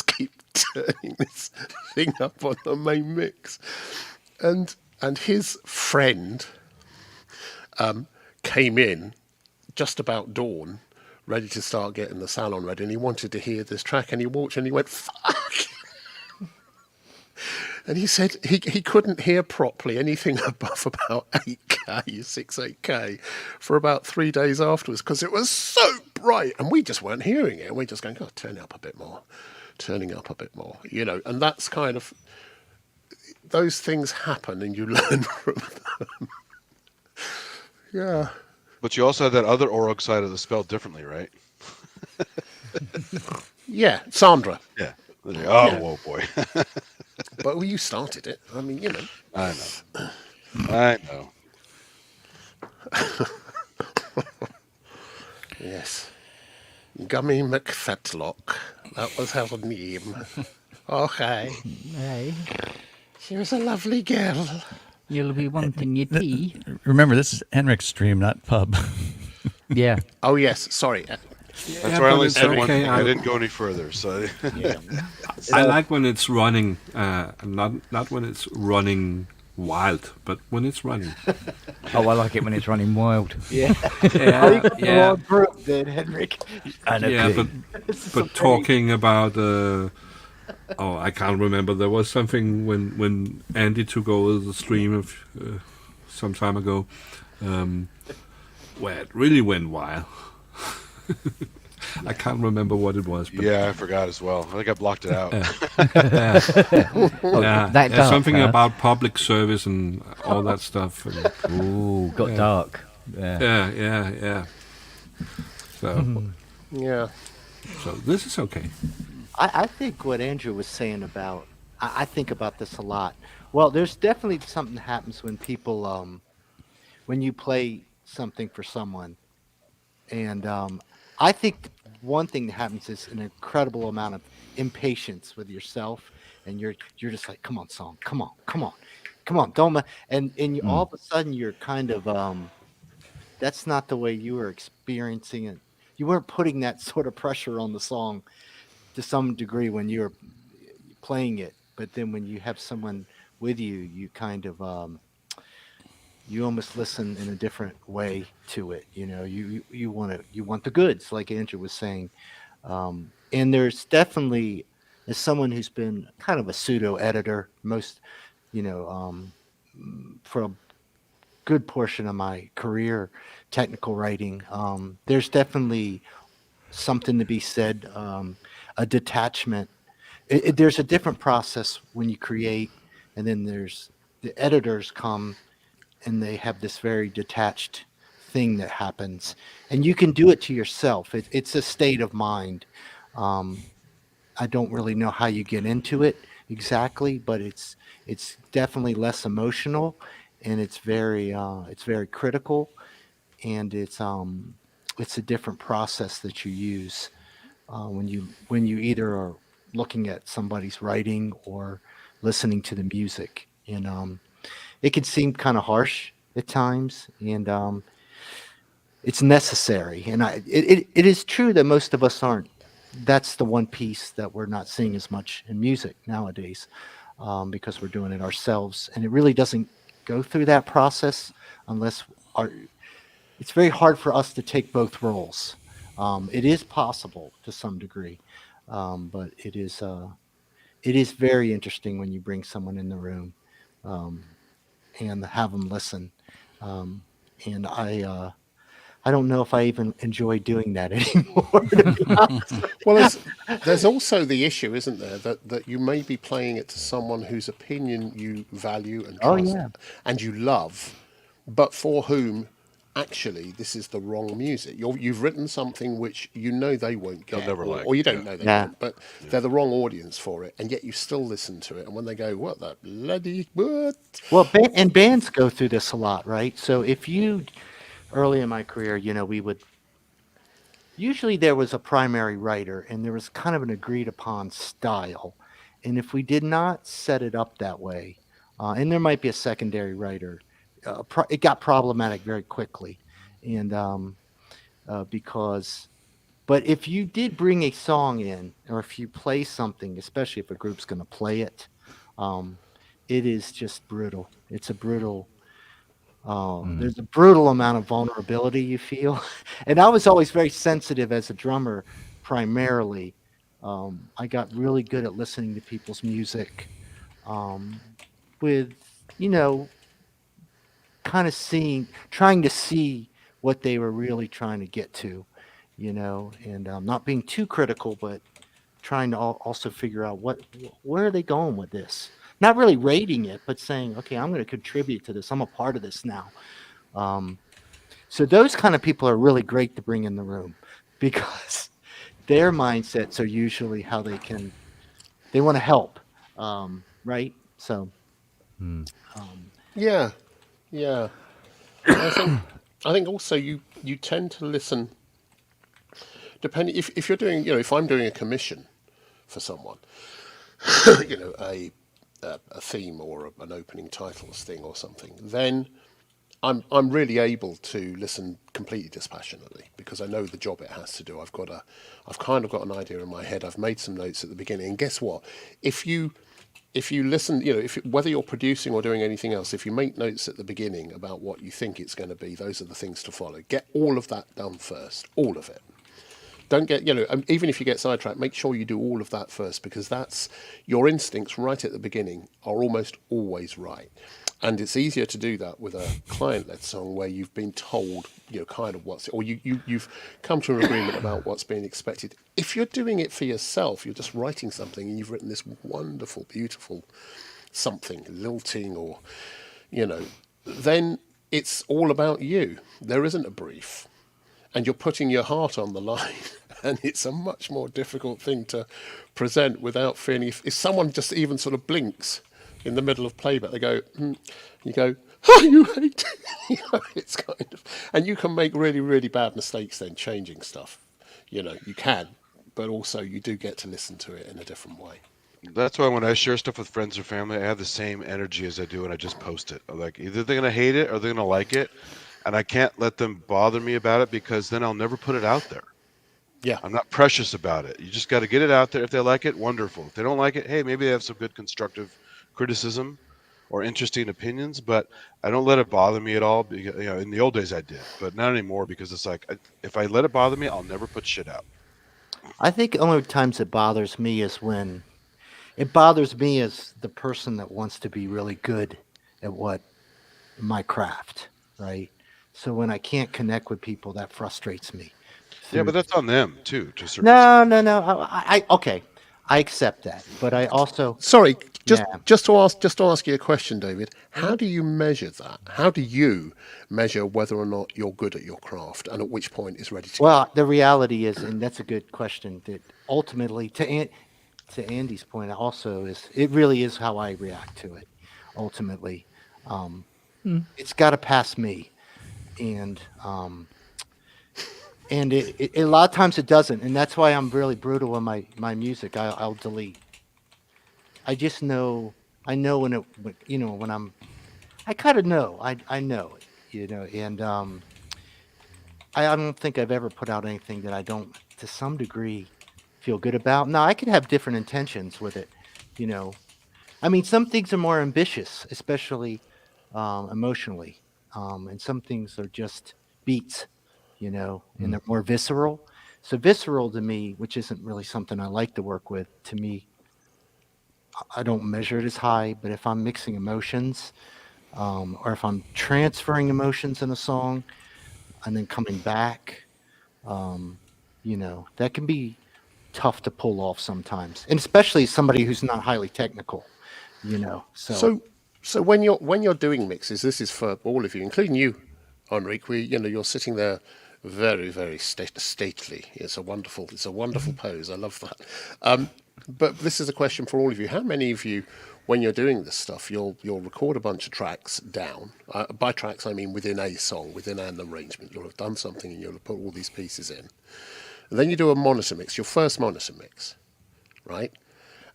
H: keep turning this thing up on the main mix. And his friend came in just about dawn, ready to start getting the salon ready, and he wanted to hear this track, and he walked and he went, fuck! And he said he couldn't hear properly anything above about 8K, 8K, for about 3 days afterwards, because it was so bright, and we just weren't hearing it. We're just going, oh, turning up a bit more, you know. And that's kind of, those things happen, and you learn from them. Yeah.
B: But you also had that other Orog side of the spelled differently, right?
H: Yeah, Sandra.
B: Yeah. Oh,
H: Yeah.
B: whoa, boy.
H: But well, you started it. I mean, you know.
B: I know.
H: Yes. Gummy McFetlock. That was her name. Okay.
F: Hey,
H: She was a lovely girl.
F: you'll be wanting your tea.
E: Remember, this is Henrik's stream, not pub.
F: Yeah.
H: Oh, yes. Sorry.
B: That's
A: Yeah,
B: why I
A: but
B: only
A: it's
B: said one
A: okay.
B: thing. I didn't go any further. So
A: I like when it's running, not when it's running wild, but when it's running.
F: Oh, I like it when it's running wild.
C: Yeah.
A: Yeah, yeah,
C: Group then, Henrik.
A: yeah. But talking about, I can't remember. There was something when Andy took over the stream of some time ago, where it really went wild. I can't remember what it was. But
B: yeah, I forgot as well. I think I blocked it out.
F: That dark,
A: something
F: huh?
A: about public service and all that stuff. And,
F: Ooh, got dark. Yeah.
A: yeah. So,
H: Yeah.
A: so this is okay.
C: I think what Andrew was saying about, I think about this a lot. Well, there's definitely something that happens when people, when you play something for someone. And I think one thing that happens is an incredible amount of impatience with yourself. And you're just like, come on, song, come on, don't. And you, all of a sudden you're kind of, that's not the way you were experiencing it. You weren't putting that sort of pressure on the song to some degree when you were playing it, but then when you have someone with you, you kind of you almost listen in a different way to it. You know, you want the goods, like Andrew was saying, and there's definitely, as someone who's been kind of a pseudo editor most, for a good portion of my career, technical writing, there's definitely something to be said, a detachment. There's a different process when you create, and then there's the editors come and they have this very detached thing that happens, and you can do it to yourself. It's a state of mind. I don't really know how you get into it exactly, but it's definitely less emotional, and it's very critical, and it's a different process that you use when you either are looking at somebody's writing or listening to the music. And it can seem kind of harsh at times, and it's necessary. And it is true that most of us aren't. That's the one piece that we're not seeing as much in music nowadays, because we're doing it ourselves, and it really doesn't go through that process unless it's very hard for us to take both roles. It is possible to some degree, but it is very interesting when you bring someone in the room um, and have them listen. Um, and I don't know if I even enjoy doing that anymore. To be honest.
H: Well, there's also the issue, isn't there, that you may be playing it to someone whose opinion you value and
C: Oh
H: trust
C: yeah,
H: and you love, but for whom actually this is the wrong music. You've written something which you know they won't
B: They'll
H: get,
B: never
H: or,
B: like.
H: or you don't
B: Yeah.
H: know they
C: yeah.
H: won't, but they're the wrong audience for it, and yet you still listen to it. And when they go, "What the bloody what?"
C: Well, and bands go through this a lot, right? So if you early in my career, we would usually there was a primary writer and there was kind of an agreed upon style. And if we did not set it up that way, and there might be a secondary writer, it got problematic very quickly. And because, but if you did bring a song in, or if you play something, especially if a group's going to play it, um, it is just brutal. It's a brutal there's a brutal amount of vulnerability you feel. And I was always very sensitive as a drummer, primarily. I got really good at listening to people's music um, with, you know, kind of trying to see what they were really trying to get to, and not being too critical, but trying to also figure out where are they going with this? Not really rating it, but saying, okay, I'm going to contribute to this. I'm a part of this now. Um, so those kind of people are really great to bring in the room because their mindsets are usually how they want to help, right? So, um,
H: Yeah, yeah. And I think also you tend to listen depending if you're doing, if I'm doing a commission for someone, a theme or an opening titles thing or something, then I'm really able to listen completely dispassionately because I know the job it has to do. I've kind of got an idea in my head. I've made some notes at the beginning, and guess what? If you listen, whether you're producing or doing anything else, if you make notes at the beginning about what you think it's going to be, those are the things to follow. Get all of that done first, all of it. Don't get, even if you get sidetracked, make sure you do all of that first because that's your instincts right at the beginning are almost always right. And it's easier to do that with a client-led song where you've been told, kind of or you've come to an agreement about what's being expected. If you're doing it for yourself, you're just writing something and you've written this wonderful, beautiful something, lilting or, then it's all about you. There isn't a brief. And you're putting your heart on the line. And it's a much more difficult thing to present without feeling. If someone just even sort of blinks in the middle of playback, they go, you go, oh, you hate it. It's kind of, and you can make really, really bad mistakes then changing stuff. You can, but also you do get to listen to it in a different way.
B: That's why when I share stuff with friends or family, I have the same energy as I do when I just post it. Like either they're gonna hate it or they're gonna like it, and I can't let them bother me about it because then I'll never put it out there.
H: Yeah.
B: I'm not precious about it. You just got to get it out there. If they like it, wonderful. If they don't like it, hey, maybe they have some good constructive criticism or interesting opinions, but I don't let it bother me at all. Because, in the old days I did, but not anymore because it's like if I let it bother me, I'll never put shit out.
C: I think the only times it bothers me is when it bothers me as the person that wants to be really good at what my craft, right? So when I can't connect with people, that frustrates me.
B: Yeah, but that's on them too, to a certain
C: No, no, no. Okay, I accept that, but I also,
H: Sorry, just
C: yeah.
H: just to ask you a question, David. How do you measure that? How do you measure whether or not you're good at your craft, and at which point it's ready to go?
C: Well, the reality is, and that's a good question. That ultimately, to Andy's point, also is it really is how I react to it. Ultimately, um, it's got to pass me, and a lot of times it doesn't, and that's why I'm really brutal in my music. I'll delete. I just know. I know when I'm. I kind of know. I know it. And I don't think I've ever put out anything that I don't, to some degree, feel good about. Now, I could have different intentions with it. You know, I mean, some things are more ambitious, especially emotionally, and some things are just beats. And they're more visceral. So visceral to me, which isn't really something I like to work with, to me, I don't measure it as high, but if I'm mixing emotions, or if I'm transferring emotions in a song and then coming back, um, that can be tough to pull off sometimes, and especially somebody who's not highly technical, So
H: So when you're doing mixes, this is for all of you, including you, Enrique. You're sitting there, very very stately. It's a wonderful pose. I love that. But this is a question for all of you. How many of you, when you're doing this stuff, you'll record a bunch of tracks down? By tracks, I mean within a song, within an arrangement. You'll have done something and you'll have put all these pieces in. And then you do a monitor mix, your first monitor mix, right?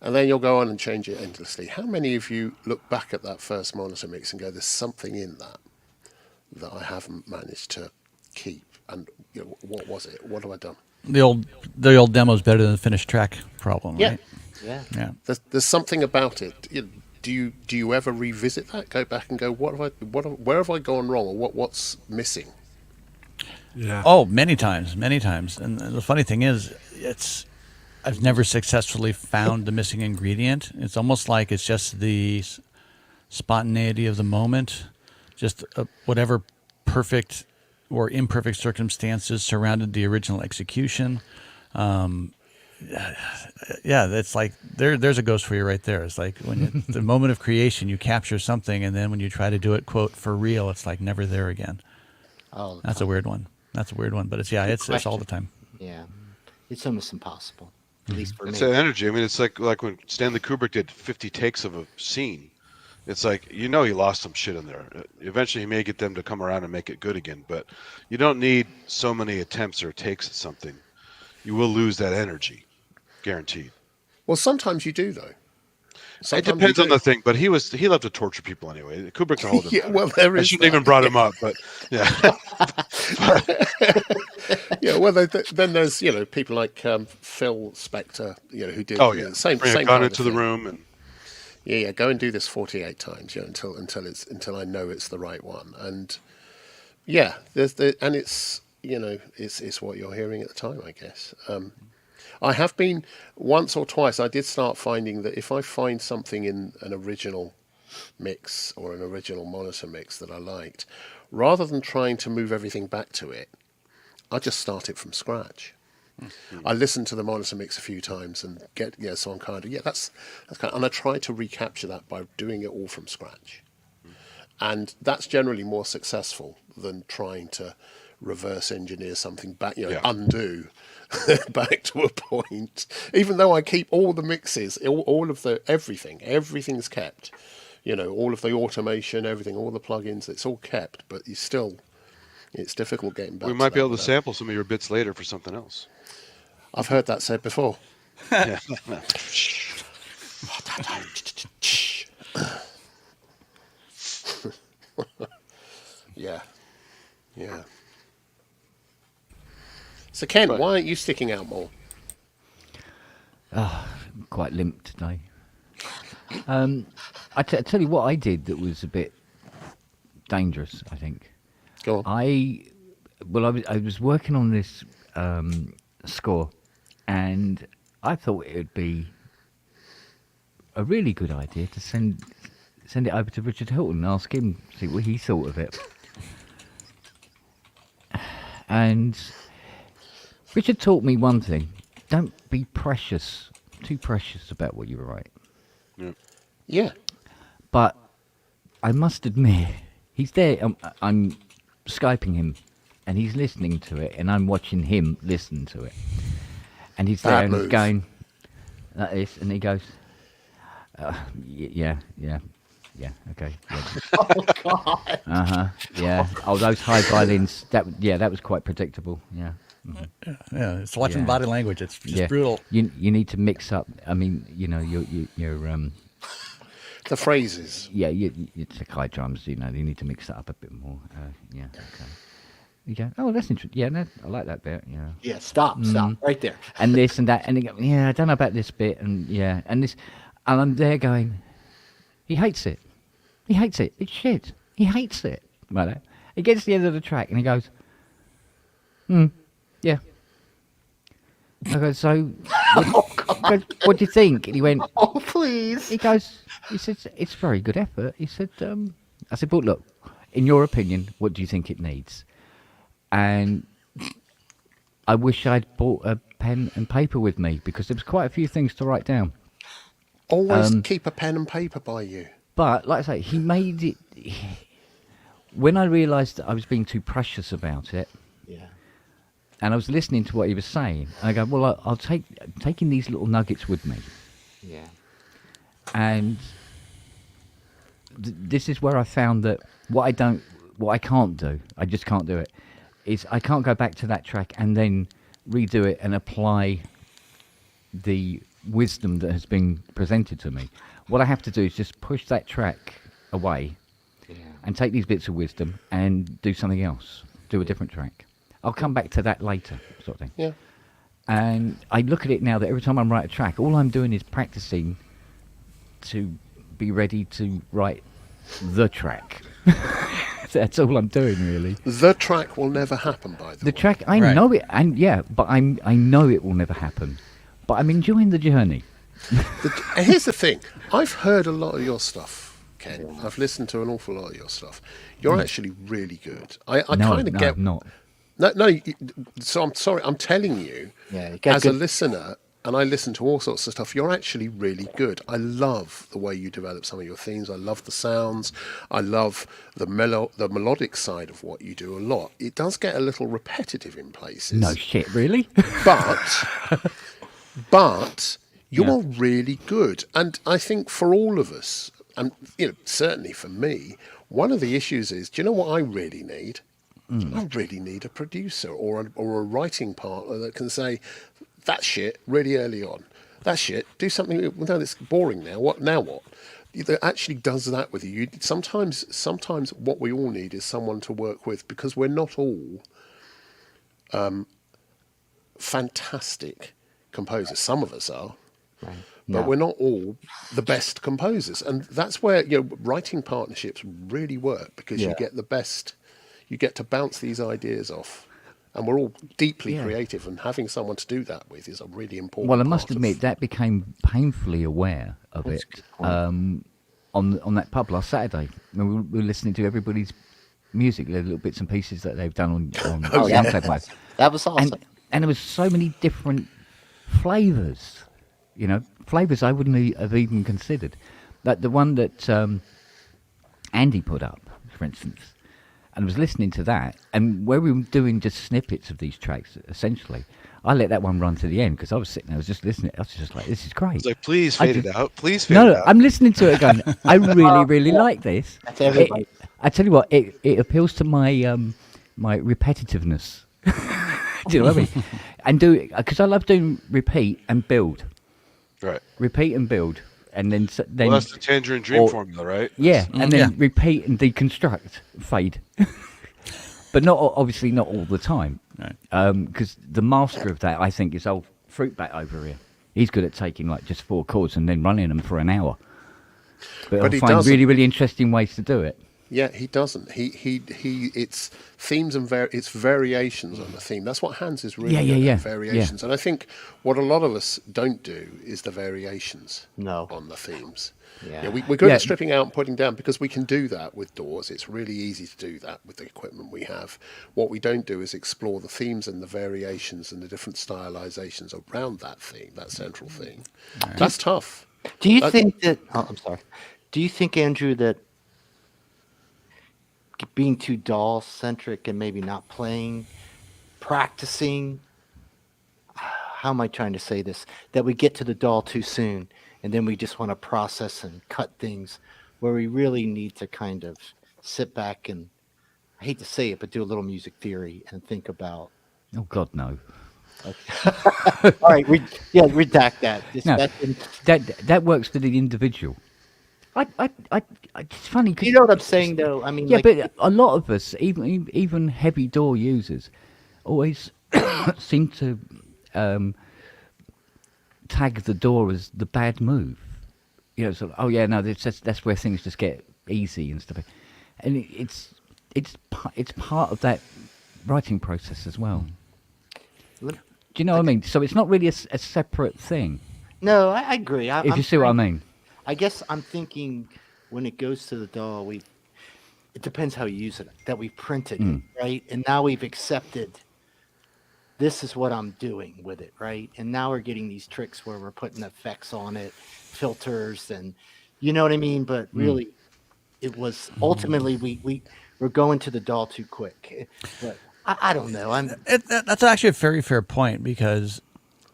H: And then you'll go on and change it endlessly. How many of you look back at that first monitor mix and go, there's something in that I haven't managed to keep? And what was it? What have I done?
E: The old demo's better than the finished track problem,
H: Yeah.
E: right? Yeah.
H: There's something about it. Do you ever revisit that? Go back and go, where have I gone wrong, or what's missing?
A: Yeah.
E: Oh, many times. And the funny thing is, I've never successfully found the missing ingredient. It's almost like it's just the spontaneity of the moment, just whatever perfect or imperfect circumstances surrounded the original execution. That's like there's a ghost for you right there. It's like when the moment of creation, you capture something, and then when you try to do it, quote, for real, it's like never there again.
C: Oh,
E: That's a weird one. But it's all the time.
C: Yeah, it's almost impossible, at least for
B: It's
C: me.
B: that energy. I mean, it's like when Stanley Kubrick did 50 takes of a scene. It's like, he lost some shit in there. Eventually, he may get them to come around and make it good again, but you don't need so many attempts or takes at something. You will lose that energy, guaranteed.
H: Well, sometimes you do, though.
B: It depends on the thing, but he loved to torture people anyway. Kubrick's a whole different.
H: Yeah, well, there
B: I
H: is.
B: shouldn't even brought him up, but yeah.
H: Yeah, well, then there's people like Phil Spector, who did same
B: Bring a
H: same
B: gun
H: kind
B: into
H: of
B: the
H: thing.
B: room and
H: Go and do this 48 times, until I know it's the right one. And it's it's what you're hearing at the time, I guess. I have been once or twice. I did start finding that if I find something in an original mix or an original monitor mix that I liked, rather than trying to move everything back to it, I just start it from scratch. I listen to the monitor mix a few times and so I'm kind of that's kind of, and I try to recapture that by doing it all from scratch, and that's generally more successful than trying to reverse engineer something back, undo back to a point. Even though I keep all the mixes, all of the everything's kept. All of the automation, everything, all the plugins, it's all kept, but it's difficult getting back.
B: we might
H: to
B: be
H: that
B: able to
H: without-
B: sample some of your bits later for something else.
H: I've heard that said before.
B: Yeah.
H: Yeah. So Ken, why aren't you sticking out more?
F: Quite limp today. I tell you what I did that was a bit dangerous, I think.
H: Go on.
F: I was working on this score, and I thought it would be a really good idea to send it over to Richard Hilton and ask him see what he thought of it. And Richard taught me one thing: don't be too precious about what you write.
H: Yeah.
F: But I must admit, he's there. I'm Skyping him, and he's listening to it, and I'm watching him listen to it. And he's there,
H: Bad
F: and he's
H: move.
F: going like this, and he goes, yeah, okay. Yeah.
C: Oh God!
F: Yeah. Oh, those high violins. That was quite predictable. Yeah.
E: Yeah, it's watching
F: Yeah.
E: body language. It's just brutal.
F: You need to mix up. I mean, your
H: The phrases.
F: you take high drums. You need to mix that up a bit more. Yeah. Okay. You go, oh, that's interesting. Yeah, I like that bit. Yeah.
C: Yeah, stop right there.
F: And this and that, and they go, yeah, I don't know about this bit, and and I'm there going, he hates it. It's shit. He hates it. Right. He gets to the end of the track, and he goes, yeah. I go, so what do you think? And he went,
C: Oh, please.
F: he said, it's very good effort. He said, I said, but look, in your opinion, what do you think it needs? And I wish I'd brought a pen and paper with me because there was quite a few things to write down.
H: Always keep a pen and paper by you.
F: But like I say, he made it. When I realised that I was being too precious about it,
C: Yeah.
F: and I was listening to what he was saying, I go, well, I'll taking these little nuggets with me,
C: Yeah.
F: and this is where I found that what I can't do, I just can't do it, is I can't go back to that track and then redo it and apply the wisdom that has been presented to me. What I have to do is just push that track away and take these bits of wisdom and do something else, do a different track. I'll come back to that later, sort of thing.
H: Yeah.
F: And I look at it now that every time I write a track, all I'm doing is practicing to be ready to write the track. That's all I'm doing, really.
H: The track will never happen, by the way.
F: The track, I
E: Right.
F: know it, and yeah, but I know it will never happen. But I'm enjoying the journey.
H: And here's the thing. I've heard a lot of your stuff, Ken. I've listened to an awful lot of your stuff. You're actually really good. I
F: No,
H: kind of
F: no,
H: get...
F: I'm not.
H: No, so I'm sorry. I'm telling you,
C: Yeah, you got
H: as a
C: good-
H: listener, and I listen to all sorts of stuff, you're actually really good. I love the way you develop some of your themes. I love the sounds. I love the melodic side of what you do a lot. It does get a little repetitive in places.
F: No shit, really?
H: But you're really good. And I think for all of us, and certainly for me, one of the issues is, do you know what I really need? I really need a producer or a writing partner that can say, that shit really early on. That shit, do something. No, it's boring now. What? That actually does that with you. Sometimes what we all need is someone to work with, because we're not all fantastic composers. Some of us are,
C: Right.
H: but
C: No.
H: we're not all the best composers, and that's where writing partnerships really work, because you
C: Yeah.
H: get the best. You get to bounce these ideas off, and we're all deeply
F: Yeah.
H: creative, and having someone to do that with is a really important.
F: Well, I must
H: part of-
F: admit that became painfully aware of
C: That's a
F: it
C: good point.
F: on that pub last Saturday. When we were listening to everybody's music, the little bits and pieces that they've done on
C: Oh, yeah.
F: SoundCloud Live.
C: That was awesome.
F: And there was so many different flavours, flavours I wouldn't have even considered. Like the one that Andy put up, for instance, and I was listening to that, and where we were doing just snippets of these tracks, essentially, I let that one run to the end because I was sitting there, I was just listening. I was just like, this is great.
B: It's like, please
F: I
B: fade it
F: just-
B: out. Please fade
F: No,
B: it out.
F: I'm listening to it going, I really, really like this.
C: That's everybody.
F: I tell you what, it appeals to my my repetitiveness. Do you know what I mean? And because I love doing repeat and build.
B: Right.
F: Repeat and build. And then...
B: Well, that's the Tangerine Dream
F: or-
B: formula, right?
F: Yeah, and then
E: Yeah.
F: repeat and deconstruct, fade. But obviously not all the time.
E: Right.
F: Because the master of that, I think, is old Fruitbat over here. He's good at taking like just 4 chords and then running them for an hour. But
H: But
F: he'll
H: he
F: find
H: doesn't.
F: really, really interesting ways to do it.
H: Yeah, he doesn't. He. It's themes and it's variations on the theme. That's what Hans is really good
F: Yeah.
H: at, variations. And I think what a lot of us don't do is the variations
C: No.
H: on the themes.
C: Yeah.
H: We're good
F: Yeah.
H: at stripping out and putting down, because we can do that with Doors. It's really easy to do that with the equipment we have. What we don't do is explore the themes and the variations and the different stylizations around that theme, that central theme. That's tough.
C: Do you
H: Uh,
C: think that? Oh, I'm sorry. Do you think, Andrew, that being too doll centric and maybe not playing, practicing? How am I trying to say this? That we get to the doll too soon, and then we just want to process and cut things, where we really need to kind of sit back and, I hate to say it, but do a little music theory and think about.
F: Oh, God, no.
C: All right, redact that. Just
F: No.
C: that-
F: That works for the individual. It's funny because
C: you know what I'm saying, though. I mean,
F: yeah,
C: like,
F: but a lot of us, even heavy door users, always seem to tag the door as the bad move. Sort of, oh yeah, no, that's where things just get easy and stuff. And it's part of that writing process as well. Do you know what I mean? So it's not really a separate thing.
C: No, I agree.
F: If you see what I mean.
C: I guess I'm thinking when it goes to the DAW, it depends how you use it. That we printed it, right? And now we've accepted this is what I'm doing with it, right? And now we're getting these tricks where we're putting effects on it, filters, and you know what I mean? But really, it was ultimately we're going to the DAW too quick. But I don't know.
E: That's actually a very fair point because,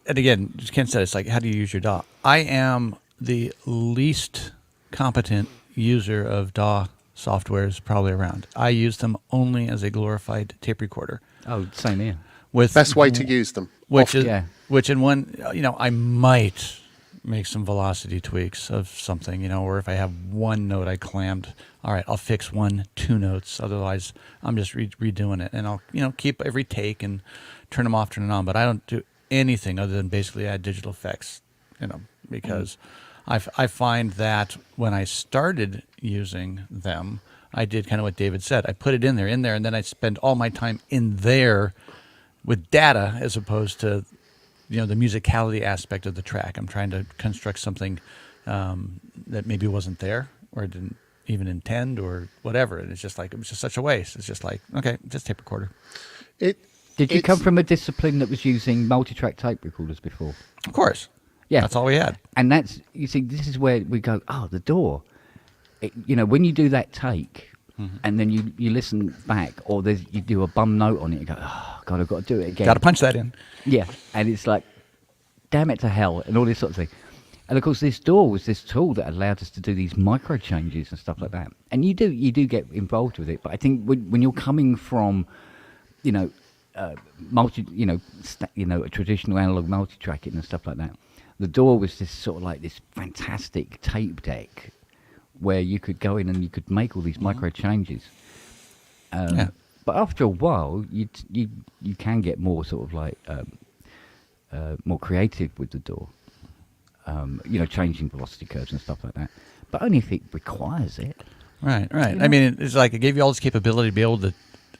E: and again, just Ken said, it's like, how do you use your DAW? I am the least competent user of DAW softwares probably around. I use them only as a glorified tape recorder.
F: Oh, same here.
E: With
H: Best way to use them.
E: which is
F: Yeah.
E: which in one, I might make some velocity tweaks of something, or if I have one note I clammed, all right, I'll fix 1-2 notes. Otherwise, I'm just redoing it, and I'll keep every take and turn them off, turn it on. But I don't do anything other than basically add digital effects, because I find that when I started using them, I did kind of what David said. I put it in there, and then I spend all my time in there with data as opposed to the musicality aspect of the track. I'm trying to construct something that maybe wasn't there or didn't even intend or whatever. And it's just like, it was just such a waste. It's just like, okay, just tape recorder.
F: Did you come from a discipline that was using multi-track tape recorders before?
E: Of course.
F: Yeah.
E: That's all we had.
F: And that's, you see, this is where we go, the DAW. When you do that take and then you listen back or you do a bum note on it, you go, oh, God, I've got to do it again.
E: Got to punch that in.
F: Yeah, and it's like, damn it to hell, and all this sort of thing. And of course, this DAW was this tool that allowed us to do these micro changes and stuff like that. And you do get involved with it, but I think when you're coming from, a traditional analog multi-tracking and stuff like that, the DAW was this sort of like this fantastic tape deck where you could go in and you could make all these micro changes. But after a while, you can get more sort of like more creative with the DAW. Changing velocity curves and stuff like that. But only if it requires it.
E: Right. I mean, it's like it gave you all this capability to be able to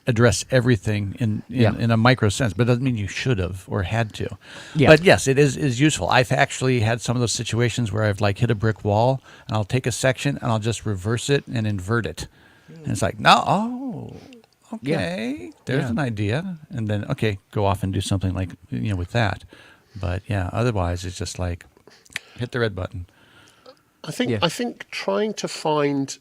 E: address everything in a micro sense, but it doesn't mean you should have or had to. Yeah. But yes, it is useful. I've actually had some of those situations where I've like hit a brick wall and I'll take a section and I'll just reverse it and invert it. And it's like, okay, there's an idea. And then, okay, go off and do something like, with that. But yeah, otherwise it's just like hit the red button.
H: I think trying to find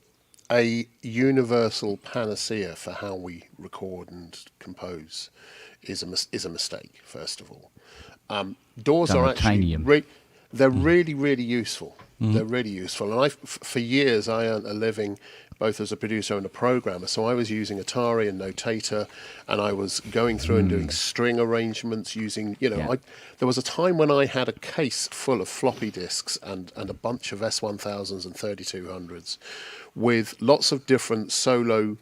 H: a universal panacea for how we record and compose is a mistake. First of all, DAWs are actually they're really, really useful. They're really useful, and for years I earned a living both as a producer and a programmer. So I was using Atari and Notator, and I was going through and doing string arrangements using, there was a time when I had a case full of floppy disks and a bunch of S1000s and 3200s with lots of different solo,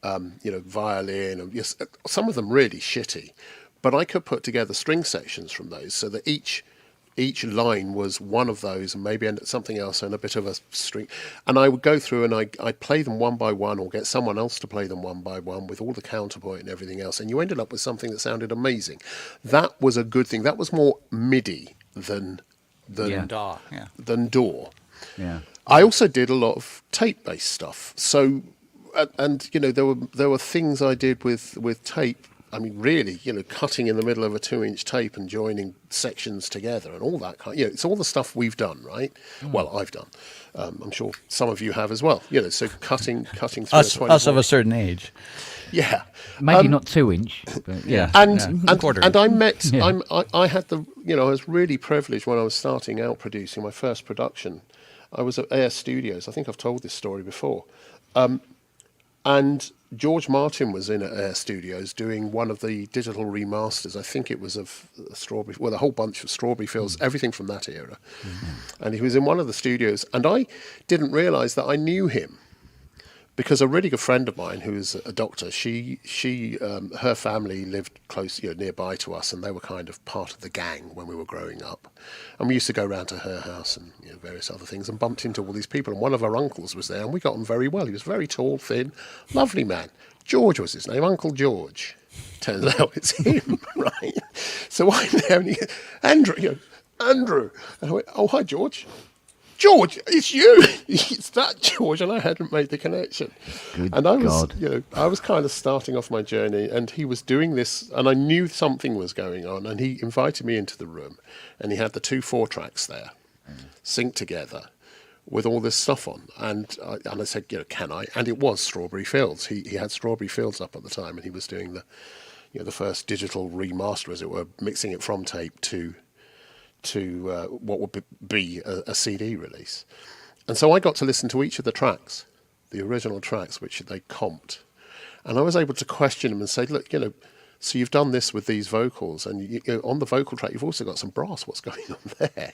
H: violin, and yes, some of them really shitty, but I could put together string sections from those so that each line was one of those and maybe something else and a bit of a string. And I would go through and I'd play them one by one or get someone else to play them one by one with all the counterpoint and everything else. And you ended up with something that sounded amazing. That was a good thing. That was more MIDI than DAW.
F: Yeah.
H: I also did a lot of tape-based stuff. So, and there were things I did with tape. I mean, really, cutting in the middle of a 2-inch tape and joining sections together and all that kind. It's all the stuff we've done, right? Well, I've done. I'm sure some of you have as well. So cutting through
E: us of a certain age.
H: Yeah,
F: maybe not 2-inch, but
H: and I met. I had the. I was really privileged when I was starting out producing my first production. I was at Air Studios. I think I've told this story before. And George Martin was in at Air Studios doing one of the digital remasters. I think it was of Strawberry, a whole bunch of Strawberry Fields, everything from that era. And he was in one of the studios, and I didn't realise that I knew him because a really good friend of mine who is a doctor, her family lived close, nearby to us, and they were kind of part of the gang when we were growing up. And we used to go round to her house and various other things and bumped into all these people. And one of her uncles was there, and we got on very well. He was very tall, thin, lovely man. George was his name, Uncle George. Turns out it's him, right? So I'm there, and Andrew, Andrew. And I went, oh, hi, George. George, it's you. It's that George, and I hadn't made the connection.
F: Good
H: and I was,
F: God.
H: I was kind of starting off my journey, and he was doing this, and I knew something was going on, and he invited me into the room, and he had the 2 4-tracks there, synced together, with all this stuff on, and I said, can I? And it was Strawberry Fields. He had Strawberry Fields up at the time, and he was doing the first digital remaster, as it were, mixing it from tape to what would be a CD release. And so I got to listen to each of the tracks, the original tracks, which they comped. And I was able to question him and say, look, so you've done this with these vocals, and on the vocal track, you've also got some brass. What's going on there?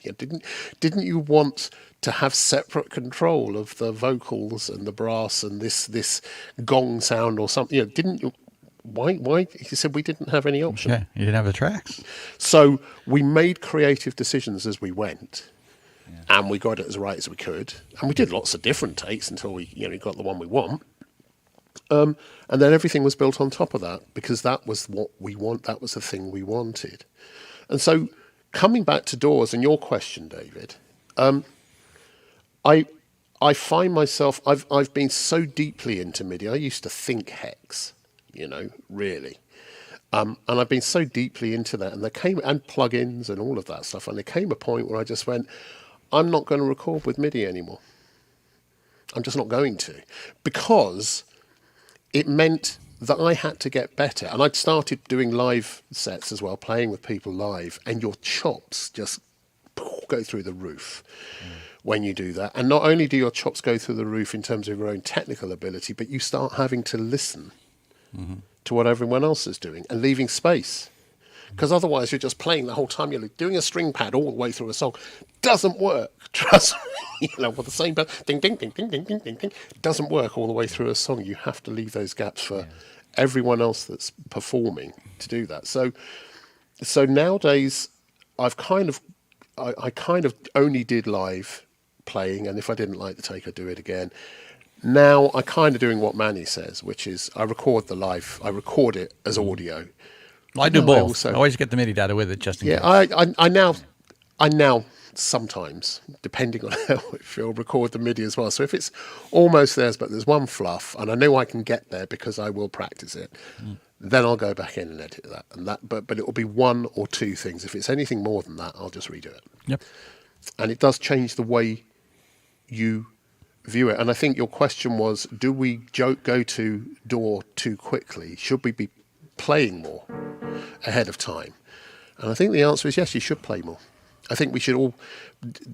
H: Didn't you want to have separate control of the vocals and the brass and this gong sound or something? Didn't you? Why? He said we didn't have any option.
E: Yeah, you didn't have the tracks.
H: So we made creative decisions as we went, and we got it as right as we could. And we did lots of different takes until we got the one we want. And then everything was built on top of that, because that was what we want. That was the thing we wanted. And so coming back to Doors and your question, David, I find myself, I've been so deeply into MIDI. I used to think hex, really. And I've been so deeply into that, and plugins and all of that stuff. And there came a point where I just went, I'm not going to record with MIDI anymore. I'm just not going to, because it meant that I had to get better. And I'd started doing live sets as well, playing with people live, and your chops just go through the roof when you do that. And not only do your chops go through the roof in terms of your own technical ability, but you start having to listen to what everyone else is doing and leaving space. Because otherwise you're just playing the whole time. You're doing a string pad all the way through a song. Doesn't work. Trust me. With the same pad, ding, ding, ding, ding, ding, ding, ding, ding. Doesn't work all the way through a song. You have to leave those gaps for everyone else that's performing to do that. So nowadays I kind of only did live playing, and if I didn't like the take, I'd do it again. Now I'm kind of doing what Manny says, which is I record it as audio.
E: Well, I do both.
H: Also,
E: I always get the MIDI data with it, just in case.
H: I now sometimes, depending on how I feel, record the MIDI as well. So if it's almost there, but there's one fluff, and I know I can get there because I will practice it, then I'll go back in and edit that. But it will be 1 or 2 things. If it's anything more than that, I'll just redo it.
E: Yep.
H: And it does change the way you view it. And I think your question was, do we go to DAW too quickly? Should we be playing more ahead of time? And I think the answer is yes, you should play more. I think we should all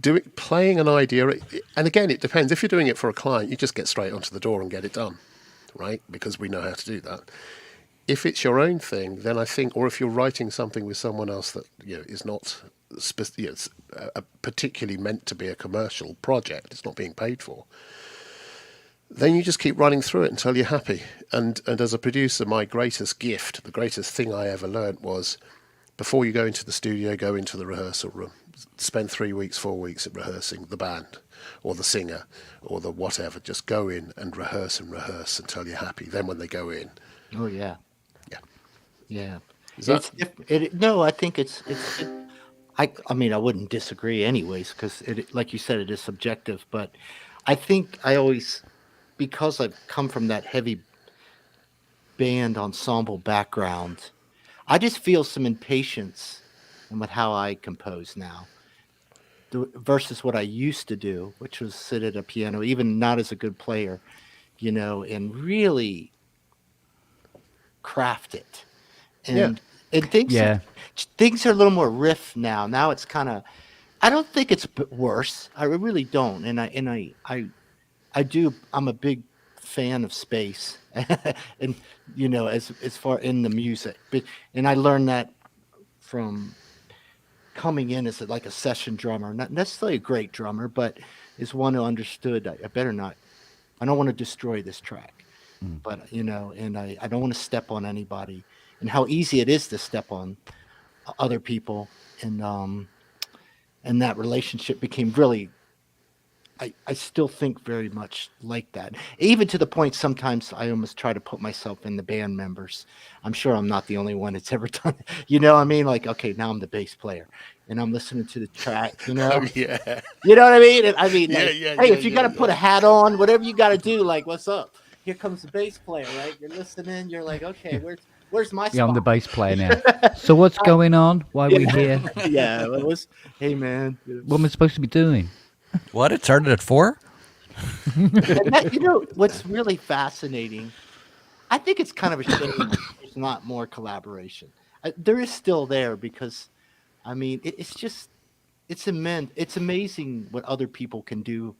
H: do it, playing an idea. And again, it depends. If you're doing it for a client, you just get straight onto the DAW and get it done, right? Because we know how to do that. If it's your own thing, then I think, or if you're writing something with someone else that is not particularly meant to be a commercial project, it's not being paid for, then you just keep running through it until you're happy. And as a producer, my greatest gift, the greatest thing I ever learned was, before you go into the studio, go into the rehearsal room, spend 3 weeks, 4 weeks at rehearsing the band or the singer or the whatever. Just go in and rehearse until you're happy. Then when they go in.
C: Oh, yeah.
H: Yeah.
C: Yeah. No, I think it's I mean, I wouldn't disagree anyways, because like you said, it is subjective, but I think I always, because I've come from that heavy band ensemble background, I just feel some impatience with how I compose now versus what I used to do, which was sit at a piano, even not as a good player, and really craft it. And things are a little more riff now. Now it's kind of, I don't think it's worse. I really don't. And I do. I'm a big fan of space, and as far in the music. And I learned that from coming in as like a session drummer, not necessarily a great drummer, but is one who understood I better not. I don't want to destroy this track, but and I don't want to step on anybody. And how easy it is to step on other people, and that relationship became really I still think very much like that. Even to the point sometimes I almost try to put myself in the band members. I'm sure I'm not the only one that's ever done it. You know what I mean? Like, okay, now I'm the bass player and I'm listening to the track, you know?
H: Oh yeah,
C: You know what I mean? And I mean,
H: yeah,
C: like,
H: yeah,
C: hey,
H: yeah,
C: if you
H: yeah,
C: got to
H: yeah.
C: put a hat on, whatever you got to do, like, what's up? Here comes the bass player, right? You're listening. You're like, okay, where's my
F: Yeah, I'm the
C: spot?
F: bass player now. So what's going on? Why are we
C: Yeah,
F: here?
C: yeah. It was, hey man.
F: What am I supposed to be doing?
E: What? It started at 4?
C: And that, you know, what's really fascinating, I think it's kind of a shame there's not more collaboration. There is still there because, I mean, it's just, it's immense. It's amazing what other people can do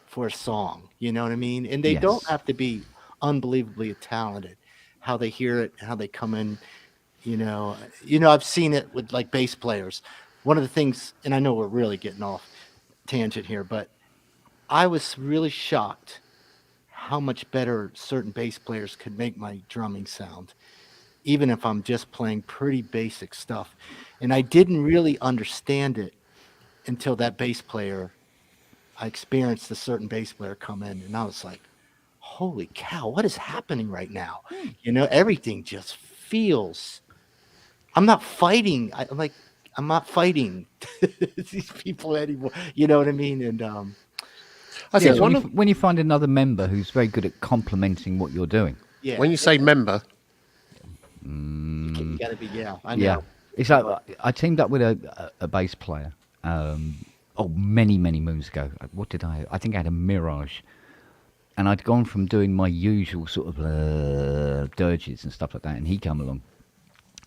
C: for a song. You know what I mean? And they don't
F: Yes.
C: have to be unbelievably talented. How they hear it, how they come in. I've seen it with like bass players. One of the things, and I know we're really getting off tangent here, but I was really shocked how much better certain bass players could make my drumming sound, even if I'm just playing pretty basic stuff. And I didn't really understand it until that bass player, I experienced a certain bass player come in, and I was like, holy cow, what is happening right now? Everything just feels, I'm not fighting. I'm not fighting these people anymore. You know what I mean? And
H: I
F: Yeah,
H: think
F: when you find another member who's very good at complementing what you're doing.
C: yeah,
H: when you say member,
C: you got to be. Yeah, I
F: Yeah.
C: know.
F: It's like I teamed up with a bass player. Many moons ago. What did I? I think I had a Mirage, and I'd gone from doing my usual sort of dirges and stuff like that, and he come along,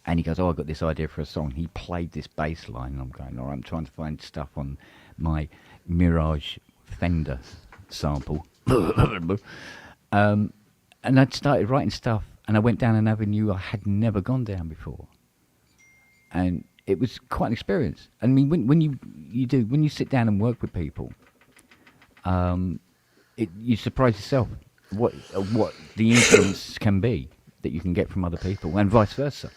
F: and he goes, "Oh, I got this idea for a song." He played this bass line, and I'm going, "All right, I'm trying to find stuff on my Mirage Fender sample." And I'd started writing stuff, and I went down an avenue I had never gone down before, and it was quite an experience. I mean, when you sit down and work with people, you surprise yourself what the influence can be that you can get from other people, and vice versa.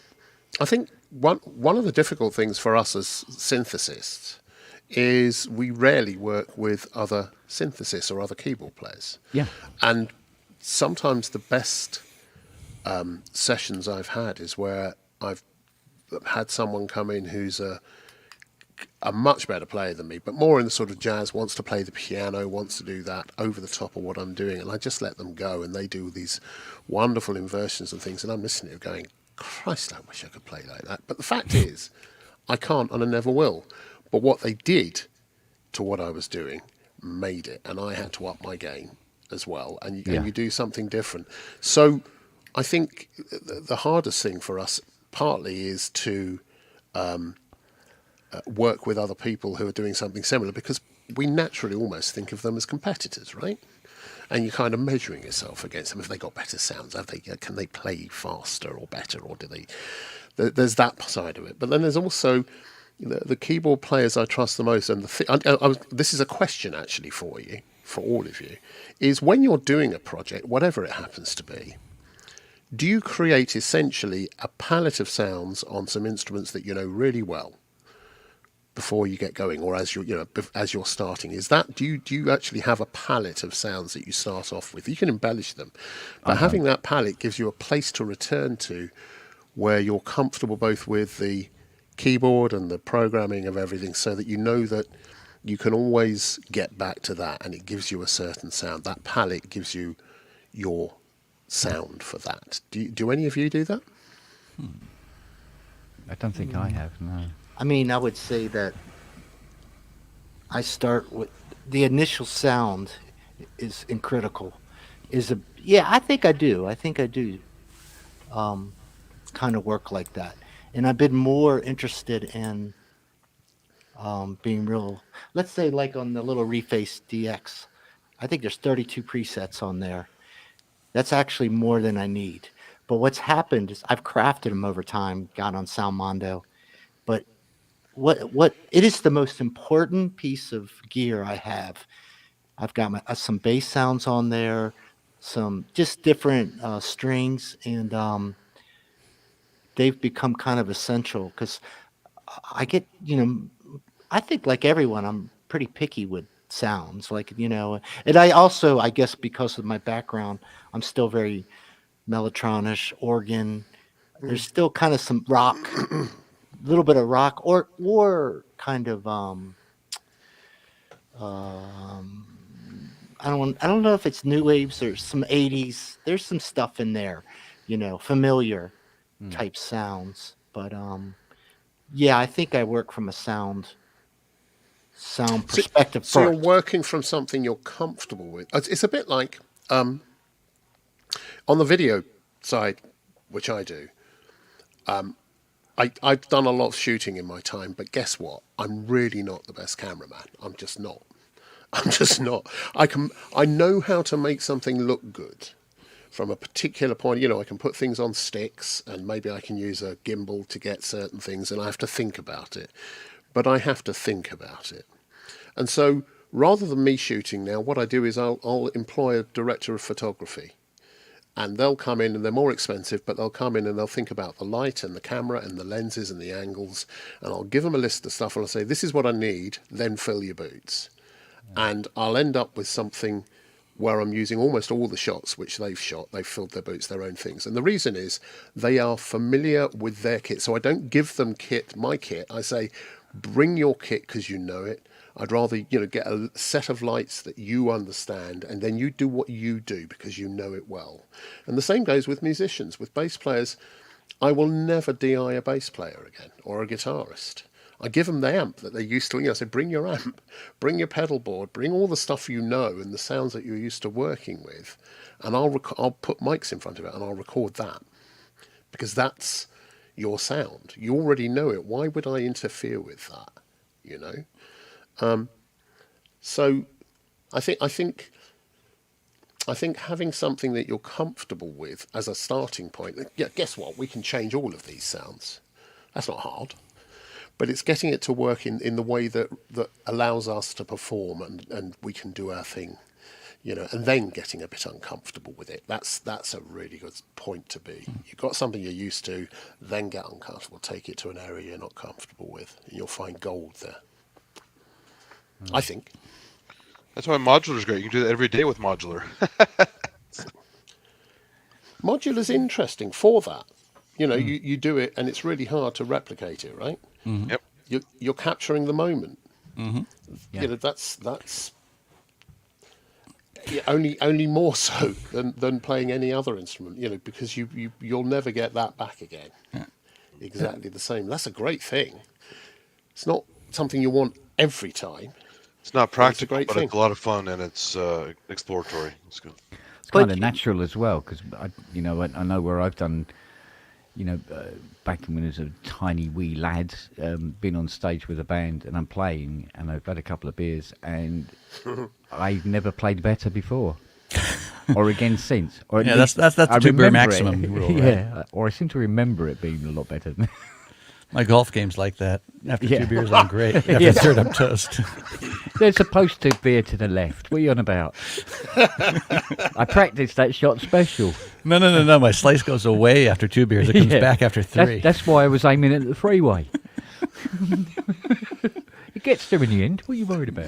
H: I think one of the difficult things for us as synthesists is we rarely work with other synthesists or other keyboard players.
F: Yeah.
H: And sometimes the best sessions I've had is where I've had someone come in who's a much better player than me, but more in the sort of jazz, wants to play the piano, wants to do that over the top of what I'm doing, and I just let them go, and they do these wonderful inversions and things, and I'm listening to it going, Christ, I wish I could play like that. But the fact is, I can't, and I never will. But what they did to what I was doing made it, and I had to up my game as well, and you do something different. So I think the hardest thing for us partly is to work with other people who are doing something similar, because we naturally almost think of them as competitors, right? And you're kind of measuring yourself against them. Have they got better sounds? Can they play faster or better, or do they? There's that side of it. But then there's also the keyboard players I trust the most. And this is a question actually for you, for all of you, is when you're doing a project, whatever it happens to be, do you create essentially a palette of sounds on some instruments that you know really well before you get going, or as you're starting? Is that do you actually have a palette of sounds that you start off with? You can embellish them, but having that palette gives you a place to return to where you're comfortable both with the keyboard and the programming of everything, so that you know that you can always get back to that, and it gives you a certain sound. That palette gives you your sound for that. Do any of you do that?
F: I don't think I have. No.
C: I mean, I would say that I start with the initial sound is critical. I think I do. I think I do kind of work like that. And I've been more interested in being real. Let's say like on the little Reface DX, I think there's 32 presets on there. That's actually more than I need. But what's happened is I've crafted them over time, got on Sound Mondo. But what it is the most important piece of gear I have. I've got some bass sounds on there, some just different strings, and they've become kind of essential because I get, I think like everyone, I'm pretty picky with sounds. Like, and I also, I guess because of my background, I'm still very mellotronish, organ. There's still kind of some rock, a little bit of rock, or kind of I don't know if it's new waves or some 80s. There's some stuff in there, familiar type sounds. But yeah, I think I work from a sound perspective
H: So you're
C: first.
H: working from something you're comfortable with. It's a bit like on the video side, which I do. I've done a lot of shooting in my time, but guess what? I'm really not the best cameraman. I'm just not. I'm just not. I know how to make something look good from a particular point. I can put things on sticks, and maybe I can use a gimbal to get certain things, and I have to think about it. But I have to think about it. And so rather than me shooting now, what I do is I'll employ a director of photography. And they'll come in, and they're more expensive, but they'll come in and they'll think about the light and the camera and the lenses and the angles. And I'll give them a list of stuff, and I'll say, this is what I need, then fill your boots. And I'll end up with something where I'm using almost all the shots which they've shot. They've filled their boots, their own things. And the reason is they are familiar with their kit. So I don't give them my kit. I say, bring your kit because you know it. I'd rather, get a set of lights that you understand, and then you do what you do because you know it well. And the same goes with musicians. With bass players, I will never DI a bass player again, or a guitarist. I give them the amp that they're used to. I say, bring your amp, bring your pedal board, bring all the stuff you know and the sounds that you're used to working with, and I'll put mics in front of it and I'll record that, because that's your sound. You already know it. Why would I interfere with that? So I think having something that you're comfortable with as a starting point. Yeah, guess what? We can change all of these sounds. That's not hard. But it's getting it to work in the way that allows us to perform and we can do our thing, and then getting a bit uncomfortable with it. That's a really good point to be. You've got something you're used to, then get uncomfortable, take it to an area you're not comfortable with, and you'll find gold there. I think.
B: That's why modular's great. You can do that every day with modular.
H: Modular's interesting for that. You do it, and it's really hard to replicate it, right?
B: Mm-hmm. Yep.
H: You're capturing the moment.
E: Mm-hmm.
F: Yeah.
H: That's only more so than playing any other instrument. Because you'll never get that back again.
E: Yeah.
H: Exactly the same. That's a great thing. It's not something you want every time.
B: It's not practical,
H: great
B: but
H: thing.
B: it's a lot of fun, and it's exploratory. It's good.
F: It's kind of natural as well, because I know where I've done, back when I was a tiny wee lad, been on stage with a band and I'm playing and I've had a couple of beers and I've never played better before or again since. Or
E: yeah, that's the 2 beer maximum rule, right?
F: Yeah, or I seem to remember it being a lot better.
E: My golf game's like that. After 2 beers, I'm great. After the third, I'm toast.
F: There's supposed to be to the left. What are you on about? I practiced that shot special.
E: No. My slice goes away after 2 beers. It comes back after 3.
F: That's why I was aiming at the freeway. It gets there in the end. What are you worried about?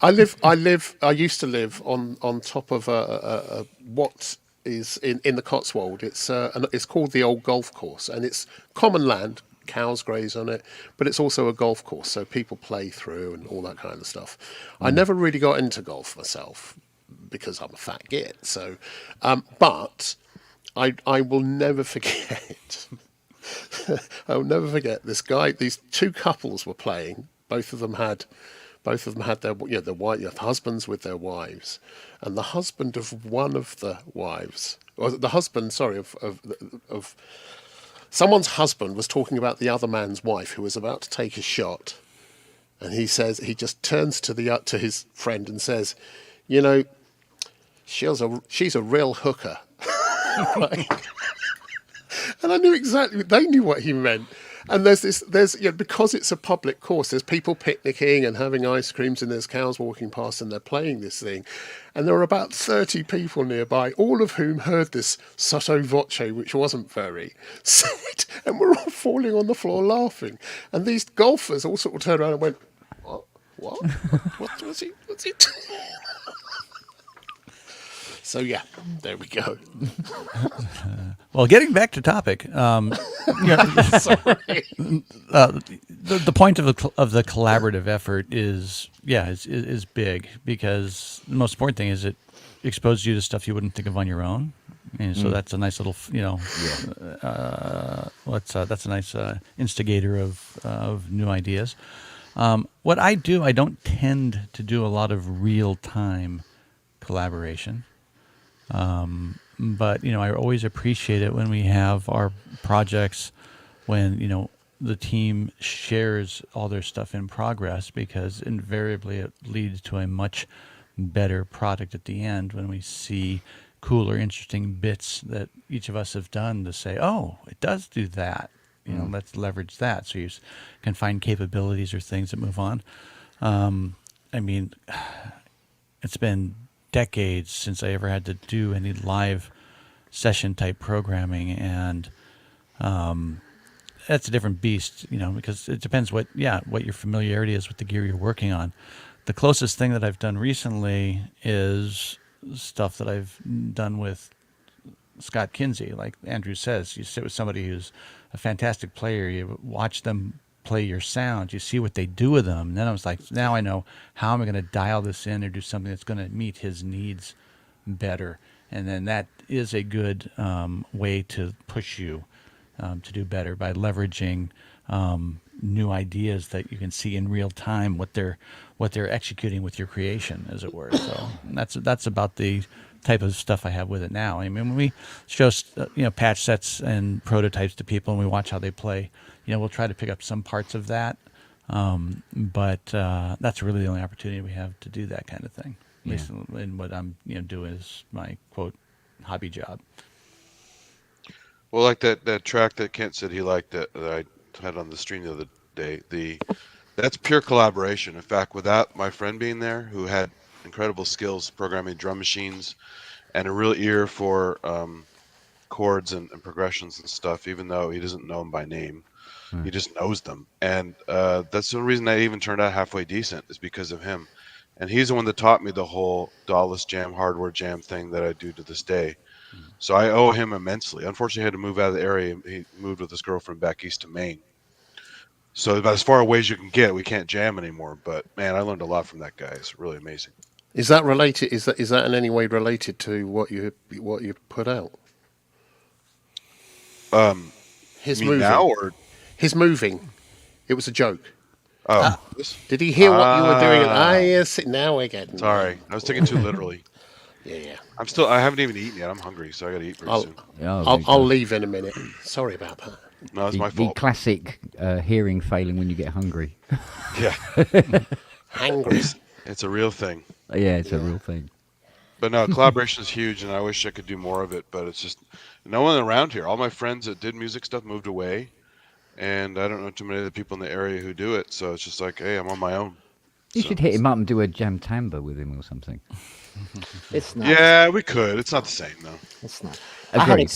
H: I used to live on top of a what is in the Cotswold. It's called the Old Golf Course, and it's common land. Cows graze on it, but it's also a golf course, so people play through and all that kind of stuff. I never really got into golf myself because I'm a fat git. So, but I will never forget. I will never forget this guy. These 2 couples were playing. Both of them had their husbands with their wives, and the husband of one of the wives, or the husband, sorry, of someone's husband was talking about the other man's wife who was about to take a shot, and he just turns to his friend and says, she's a real hooker. Right? And I knew exactly, they knew what he meant. And there's because it's a public course, there's people picnicking and having ice creams, and there's cows walking past, and they're playing this thing. And there were about 30 people nearby, all of whom heard this sotto voce, which wasn't very, said, and we're all falling on the floor laughing. And these golfers all sort of turned around and went, what? What? What was he? What's he? So yeah, there we go.
E: Well, getting back to topic, you know,
H: Sorry.
E: the point of the collaborative effort is big, because the most important thing is it exposes you to stuff you wouldn't think of on your own, and so that's a nice little, you know, that's a nice instigator of new ideas. What I do, I don't tend to do a lot of real time collaboration. But, you know, I always appreciate it when we have our projects, when, you know, the team shares all their stuff in progress, because invariably it leads to a much better product at the end when we see cool or interesting bits that each of us have done to say, oh, it does do that. You know, let's leverage that. So you can find capabilities or things that move on. I mean, it's been decades since I ever had to do any live session type programming, and that's a different beast, you know, because it depends what your familiarity is with the gear you're working on. The closest thing that I've done recently is stuff that I've done with Scott Kinsey. Like Andrew says, you sit with somebody who's a fantastic player, you watch them play your sound, you see what they do with them, and then I was like, now I know how am I going to dial this in or do something that's going to meet his needs better. And then that is a good way to push you to do better, by leveraging new ideas that you can see in real time what they're executing with your creation, as it were. So that's about the type of stuff I have with it now. I mean, when we show patch sets and prototypes to people and we watch how they play, you know, we'll try to pick up some parts of that, but that's really the only opportunity we have to do that kind of thing. At least in what I'm doing is my quote hobby job.
B: Well, like that track that Kent said he liked that I had on the stream the other day. That's pure collaboration. In fact, without my friend being there, who had incredible skills programming drum machines and a real ear for chords and progressions and stuff, even though he doesn't know them by name, he just knows them. And that's the reason I even turned out halfway decent, is because of him. And he's the one that taught me the whole DAWless jam, hardware jam thing that I do to this day. So I owe him immensely. Unfortunately, he had to move out of the area. He moved with his girlfriend back east to Maine. So about as far away as you can get, we can't jam anymore. But man, I learned a lot from that guy. It's really amazing.
H: Is that related? Is that in any way related to what you put out? His moving.
B: Now or
H: his moving? It was a joke.
B: oh,
H: Did he hear what you were doing? Yes. Now I get it.
B: Sorry, I was taking it too literally.
H: Yeah.
B: I haven't even eaten yet. I'm hungry, so I got to eat very soon.
H: I'll leave in a minute. Sorry about that.
B: No, it's my
F: The
B: fault.
F: classic hearing failing when you get hungry.
B: Yeah,
H: Hangry.
B: it's a real thing.
F: Yeah, it's a real thing.
B: But no, collaboration is huge, and I wish I could do more of it. But it's just no one around here. All my friends that did music stuff moved away, and I don't know too many of the people in the area who do it. So it's just like, hey, I'm on my own.
F: You should hit him up and do a jam tamba with him or something.
C: It's not.
B: Yeah, we could. It's not the same though.
C: It's not.
F: Agreed.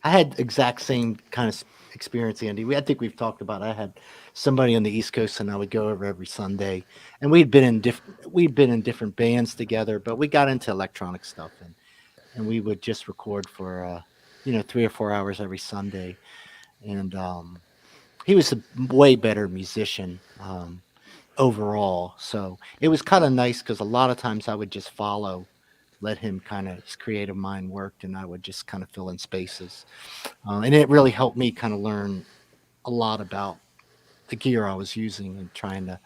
C: I had exact same kind of experience, Andy. I think we've talked about. I had somebody on the East Coast, and I would go over every Sunday. And we'd been in different bands together, but we got into electronic stuff, and we would just record for 3 or 4 hours every Sunday. And he was a way better musician overall. So it was kind of nice, because a lot of times I would just let him kind of, his creative mind worked, and I would just kind of fill in spaces. And it really helped me kind of learn a lot about the gear I was using and trying to,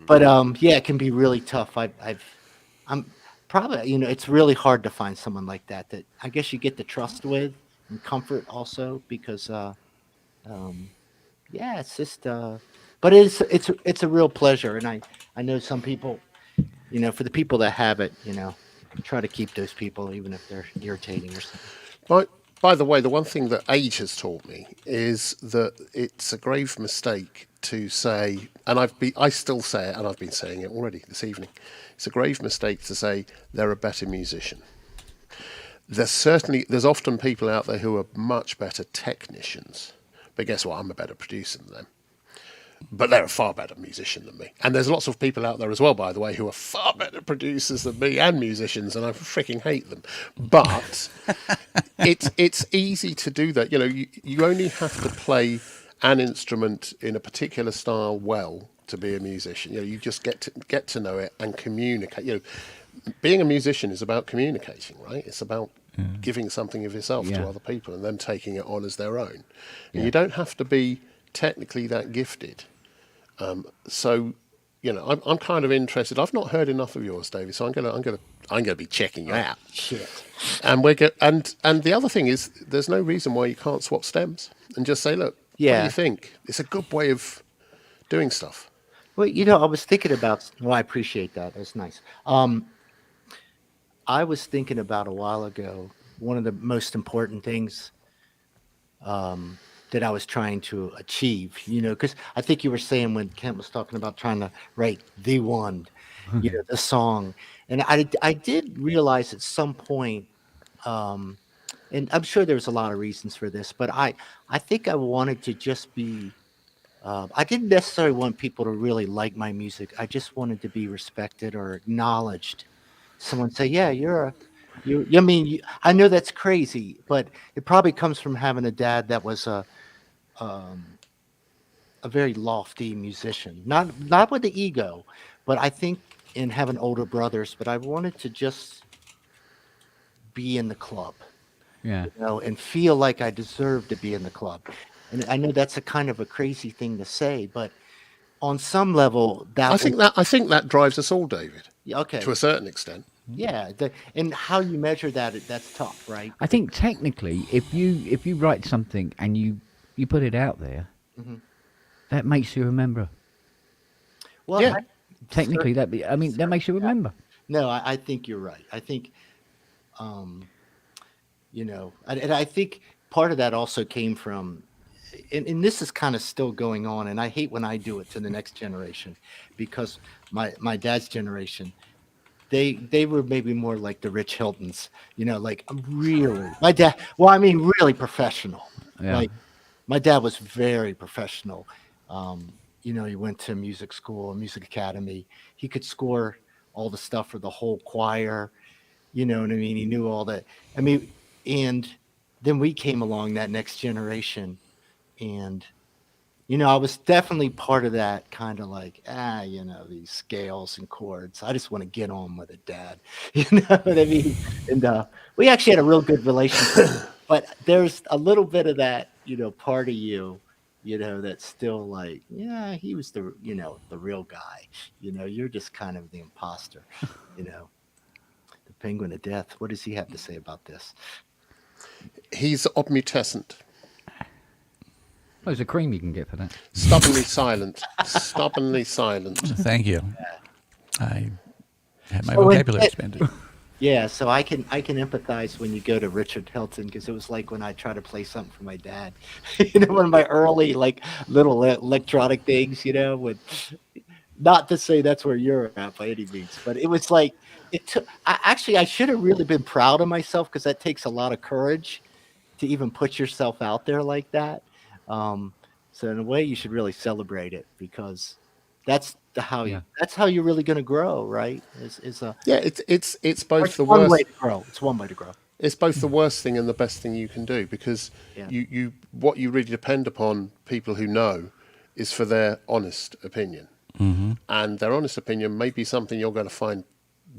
C: but it can be really tough. I'm probably, it's really hard to find someone like that I guess you get the trust with and comfort also, because it's just but it's a real pleasure. And I know some people, for the people that have it, try to keep those people, even if they're irritating or something.
H: By the way, the one thing that age has taught me is that it's a grave mistake to say, and I still say it, and I've been saying it already this evening. It's a grave mistake to say they're a better musician. There's often people out there who are much better technicians, but guess what? I'm a better producer than them. But they're a far better musician than me. And there's lots of people out there as well, by the way, who are far better producers than me and musicians, and I freaking hate them. But it's easy to do that. You know, you only have to play an instrument in a particular style well to be a musician. You know, you just get to know it and communicate. You know, being a musician is about communicating, right? It's about giving something of yourself
F: Yeah.
H: to other people and them taking it on as their own.
F: Yeah.
H: And you don't have to be technically that gifted. So, you know, I'm kind of interested. I've not heard enough of yours, David. So I'm gonna be checking you out.
C: Shit.
H: And and the other thing is, there's no reason why you can't swap stems and just say, look, what do
C: Yeah.
H: you think? It's a good way of doing stuff.
C: Well, you know, I was thinking about. Well, I appreciate that. That's nice. I was thinking about a while ago. One of the most important things that I was trying to achieve, you know, because I think you were saying when Kent was talking about trying to write the one, you know, the song, and I did realize at some point, and I'm sure there's a lot of reasons for this, but I think I wanted to just be. I didn't necessarily want people to really like my music. I just wanted to be respected or acknowledged. Someone say, "Yeah, I mean, I know that's crazy, but it probably comes from having a dad that was a very lofty musician, not with the ego, but I think in having older brothers. But I wanted to just be in the club,
F: Yeah.
C: you know, and feel like I deserve to be in the club. And I know that's a kind of a crazy thing to say, but on some level,
H: I think that drives us all, David,
C: okay,
H: to a certain extent.
C: yeah, and how you measure that's tough, right?
F: I think technically, if you write something and you put it out there,
C: Mhm.
F: that makes you remember.
C: Well,
H: Yeah.
F: Technically, that makes you remember.
C: No, I think you're right. I think, you know, and I think part of that also came from, and this is kind of still going on, and I hate when I do it to the next generation, because my dad's generation, they were maybe more like the Rich Hiltons, you know, like really my dad. Well, I mean, really professional.
F: Yeah.
C: Like my dad was very professional. You know, he went to music school, music academy. He could score all the stuff for the whole choir. You know what I mean? He knew all that. I mean, and then we came along, that next generation, and you know, I was definitely part of that kind of like, you know, these scales and chords. I just want to get on with it, Dad. You know what I mean? And we actually had a real good relationship, but there's a little bit of that, you know, part of you, you know, that's still like, yeah, he was the, you know, the real guy. You know, you're just kind of the imposter, you know. The Penguin of Death. What does he have to say about this?
H: He's omnipresent,
F: Oh, there's a cream you can get for that.
H: stubbornly silent, stubbornly silent.
E: Thank you. I had my
C: So when
E: vocabulary
C: it-
E: expanded.
C: Yeah, so I can empathize when you go to Richard Hilton, because it was like when I try to play something for my dad, you know, one of my early like little electronic things, you know, with not to say that's where you're at by any means, but it was like it took. I should have really been proud of myself, because that takes a lot of courage to even put yourself out there like that. So in a way, you should really celebrate it, because that's how
F: Yeah.
C: that's how you're really going to grow, right? Is a
H: Yeah, it's both the
C: one way
H: worst.
C: to grow. It's one way to grow.
H: It's both the worst thing and the best thing you can do, because
C: Yeah.
H: you what you really depend upon people who know is for their honest opinion. And their honest opinion may be something you're going to find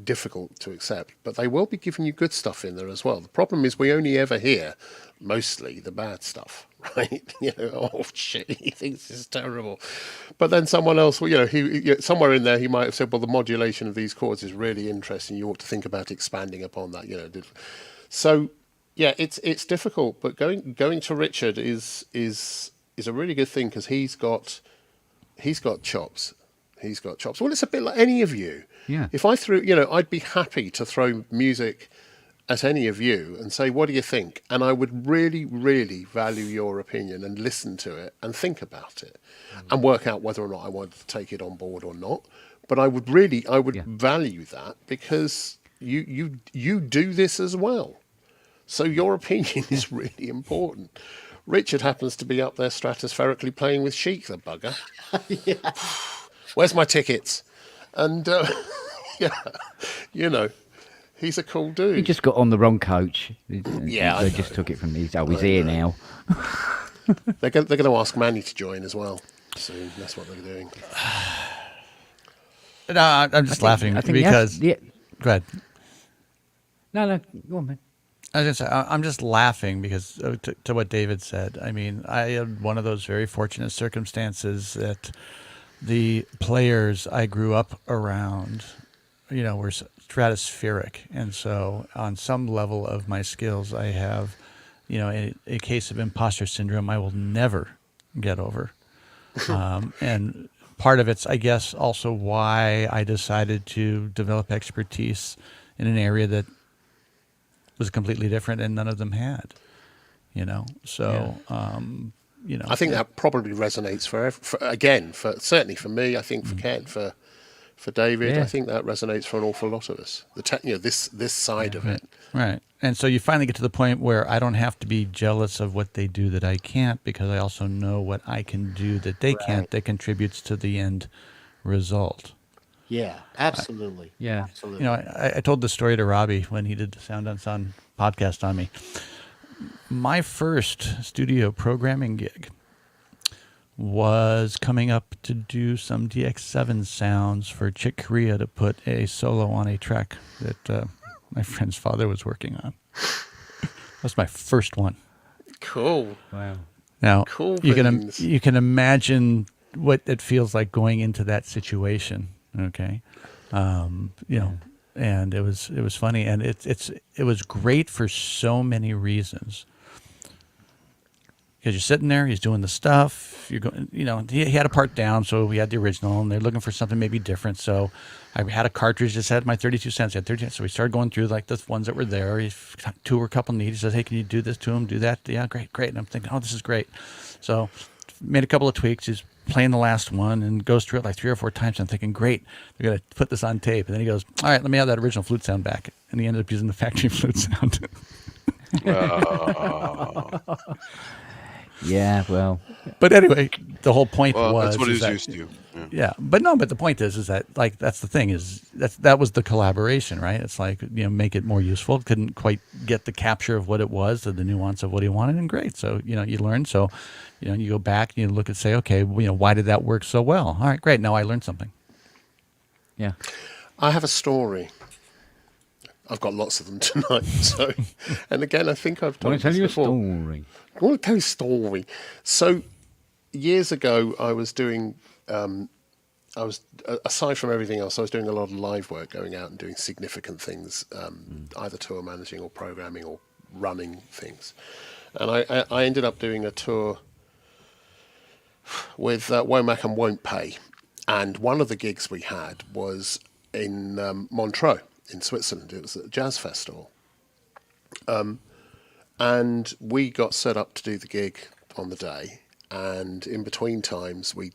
H: difficult to accept, but they will be giving you good stuff in there as well. The problem is we only ever hear mostly the bad stuff, right? You know, oh shit, he thinks this is terrible. But then someone else, you know, somewhere in there he might have said, well, the modulation of these chords is really interesting. You ought to think about expanding upon that, you know. So yeah, it's difficult, but going to Richard is a really good thing, because he's got chops. He's got chops. Well, it's a bit like any of you.
F: Yeah.
H: If I threw, you know, I'd be happy to throw music at any of you and say, what do you think? And I would really, really value your opinion and listen to it and think about it and work out whether or not I wanted to take it on board or not. But I would value that, because you do this as well. So your opinion is really important, Richard happens to be up there stratospherically playing with Chic, the bugger.
C: Yeah.
H: Where's my tickets? And yeah, you know, he's a cool dude.
F: He just got on the wrong coach.
H: Yeah, I
F: They
H: know.
F: just took it from these. Oh, he's here now.
H: They're going to ask Manny to join as well soon. That's what they're doing.
E: No, I'm just laughing
F: I think
E: because.
F: yeah.
E: Go ahead.
F: No, go on, man.
E: I was gonna say, I'm just laughing because to what David said. I mean, I had one of those very fortunate circumstances that the players I grew up around, were stratospheric. And so on some level of my skills, I have, a case of imposter syndrome I will never get over. And part of it's, I guess, also why I decided to develop expertise in an area that was completely different and none of them had, so
H: I think that probably resonates certainly for me. I think for Ken, for David,
F: Yeah.
H: I think that resonates for an awful lot of us. This side of it.
E: right. And so you finally get to the point where I don't have to be jealous of what they do that I can't, because I also know what I can do that they can't, that contributes to the end result.
C: Yeah, absolutely.
F: Yeah.
C: Absolutely.
E: I told the story to Robbie when he did the Sound on Sound podcast on me. My first studio programming gig was coming up to do some DX7 sounds for Chick Corea to put a solo on a track that my friend's father was working on. That's my first one.
H: Cool.
F: Wow.
E: Now,
H: Cool
E: you
H: beans.
E: can imagine what it feels like going into that situation. Okay, and it was funny, and it was great for so many reasons. Because you're sitting there, he's doing the stuff. You're going, he had a part down, so we had the original, and they're looking for something maybe different. So I had a cartridge that had my 32 cents. I had 30 cents, so we started going through like the ones that were there. Two were a couple neat. He says, "Hey, can you do this to him? Do that?" Yeah, great. And I'm thinking, "Oh, this is great." So made a couple of tweaks. He's playing the last one and goes through it like 3 or 4 times. I'm thinking, great, we're going to put this on tape. And then he goes, "All right, let me have that original flute sound back." And he ended up using the factory flute sound.
F: Yeah, well.
E: But anyway, the whole point was
B: that's what
E: is
B: he's
E: that-
B: used to.
E: Yeah, but the point is that like that's the thing is that was the collaboration, right? It's like make it more useful. Couldn't quite get the capture of what it was, or the nuance of what he wanted, and great. So you learn. So you go back and you look and say, okay, why did that work so well? All right, great. Now I learned something.
F: Yeah.
H: I have a story. I've got lots of them tonight. So, and again, I think I've
F: I
H: told
F: want to tell
H: this
F: you a
H: before.
F: story.
H: I want to tell you a story. So, years ago, I was doing. Aside from everything else, I was doing a lot of live work, going out and doing significant things, either tour managing or programming or running things. And I ended up doing a tour with Womack and Won't Pay. And one of the gigs we had was in Montreux in Switzerland. It was at a jazz festival. And we got set up to do the gig on the day. And in between times, we'd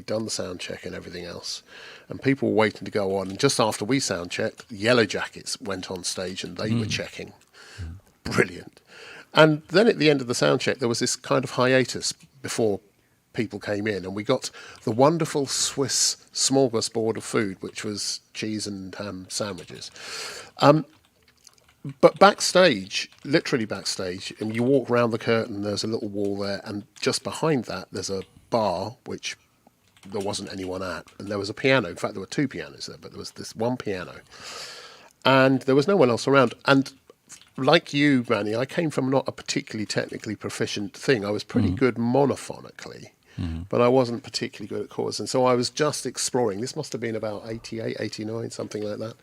H: done the sound check and everything else, and people were waiting to go on. And just after we sound checked, Yellow Jackets went on stage and they were checking. Brilliant. And then at the end of the sound check, there was this kind of hiatus before people came in, and we got the wonderful Swiss smorgasbord of food, which was cheese and ham sandwiches. But backstage, literally backstage, and you walk around the curtain, there's a little wall there, and just behind that, there's a bar, which there wasn't anyone at, and there was a piano. In fact, there were 2 pianos there, but there was this one piano. And there was no one else around. And like you, Manny, I came from not a particularly technically proficient thing. I was pretty good monophonically, but I wasn't particularly good at chords. And so I was just exploring. This must have been about 88, 89, something like that.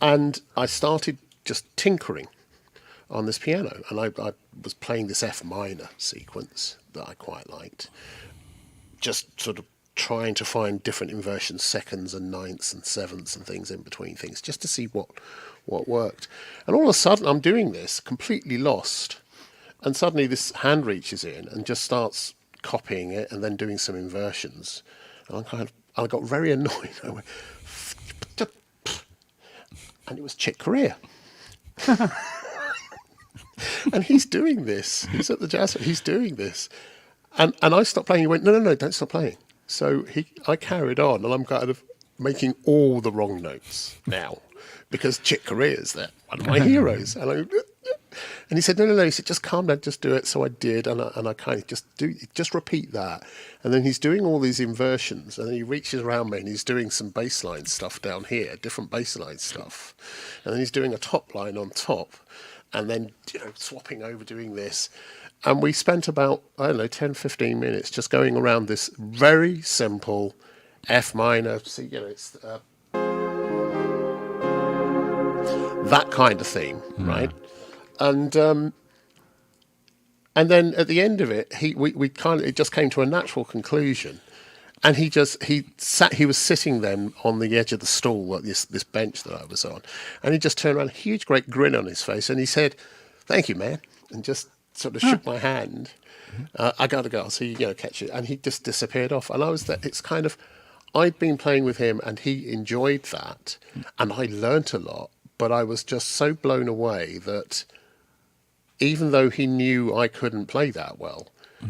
H: And I started just tinkering on this piano, and I was playing this F minor sequence that I quite liked, just sort of trying to find different inversions, seconds and ninths and sevenths and things in between things, just to see what worked. And all of a sudden I'm doing this completely lost, and suddenly this hand reaches in and just starts copying it and then doing some inversions, and I got very annoyed. I went, and it was Chick Corea. And he's doing this. He's at the jazz. He's doing this. And I stopped playing. He went, no, don't stop playing. So I carried on, and I'm kind of making all the wrong notes now because Chick Corea's there, one of my heroes. And he said, no. He said, just calm down, just do it. So I did, and I kind of just repeat that. And then he's doing all these inversions, and then he reaches around me, and he's doing some bass line stuff down here, different bass line stuff. And then he's doing a top line on top, and then swapping over, doing this. And we spent about, 10, 15 minutes just going around this very simple F minor. See, it's that kind of theme, right? And then at the end of it, it just came to a natural conclusion. And he was sitting then on the edge of the stool at this bench that I was on. And he just turned around, a huge, great grin on his face. And he said, "Thank you, man." And just sort of shook my hand. I got to go. I'll see you, catch it. And he just disappeared off. And I was there. It's kind of, I'd been playing with him and he enjoyed that. And I learnt a lot. But I was just so blown away that even though he knew I couldn't play that well,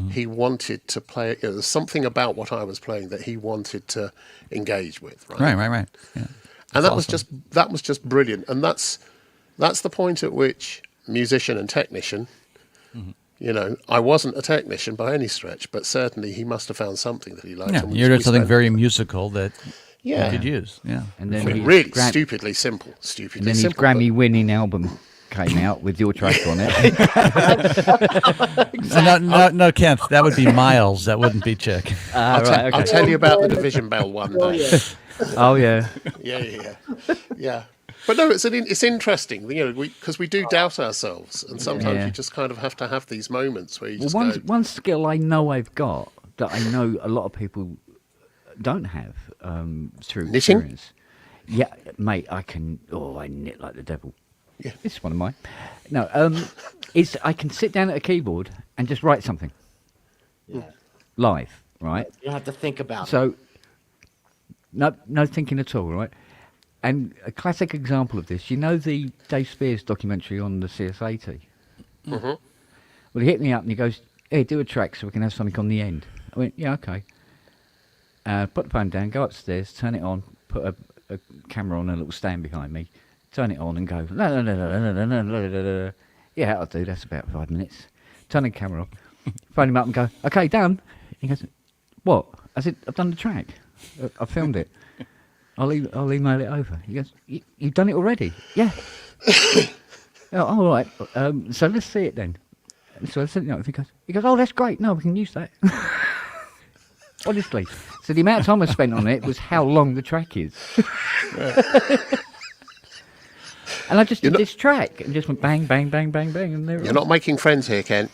H: he wanted to play it. There's something about what I was playing that he wanted to engage with. Right.
E: Yeah.
H: And that was just brilliant. And that's the point at which musician and technician, I wasn't a technician by any stretch, but certainly he must have found something that he liked.
E: Yeah, you did something very musical that you could use. Yeah.
F: And then
H: really stupidly simple.
F: And then his Grammy-winning album came out with your track on it.
E: No, Kent, that would be Miles. That wouldn't be Chick.
H: I'll tell you about the Division Bell one day.
F: Oh yeah.
H: Yeah. But no, it's interesting, because we do doubt ourselves, and sometimes you just kind of have to have these moments where you just go.
F: One skill I know I've got that I know a lot of people don't have through
H: knitting?
F: experience. Yeah, mate, I knit like the devil.
H: Yeah.
F: It's one of mine. No, I can sit down at a keyboard and just write something.
C: Yeah.
F: Live, right?
C: You don't have to think about it.
F: So, no thinking at all, right? And a classic example of this, the Dave Spears documentary on the CS80?
H: Mm-hmm.
F: Well, he hit me up and he goes, "Hey, do a track so we can have something on the end." I went, "Yeah, okay." Put the phone down, go upstairs, turn it on, put a camera on a little stand behind me, turn it on and go, la. Yeah, I'll do, that's about 5 minutes. Turn the camera off, phone him up and go, "Okay, done." He goes, "What?" I said, "I've done the track. I filmed it. I'll email it over." He goes, "You've done it already?" "Yeah." "Oh, all right. So let's see it then." So I sent it out. He goes, "Oh, that's great. No, we can use that." Honestly. So the amount of time I spent on it was how long the track is. And I just did this track and just went bang, bang, bang, bang, bang. And
H: You're not making friends here, Ken.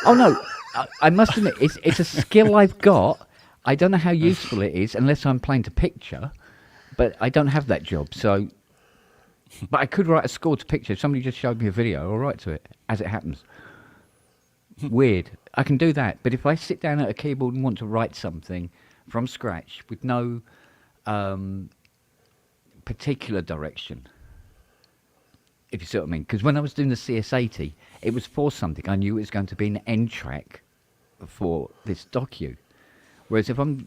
F: Oh, no. I must admit, it's a skill I've got. I don't know how useful it is unless I'm playing to picture. But I don't have that job, so... But I could write a score to picture. If somebody just showed me a video, I'll write to it, as it happens. Weird. I can do that. But if I sit down at a keyboard and want to write something from scratch with no particular direction, if you see what I mean. Because when I was doing the CS80, it was for something. I knew it was going to be an end track for this docu. Whereas if I'm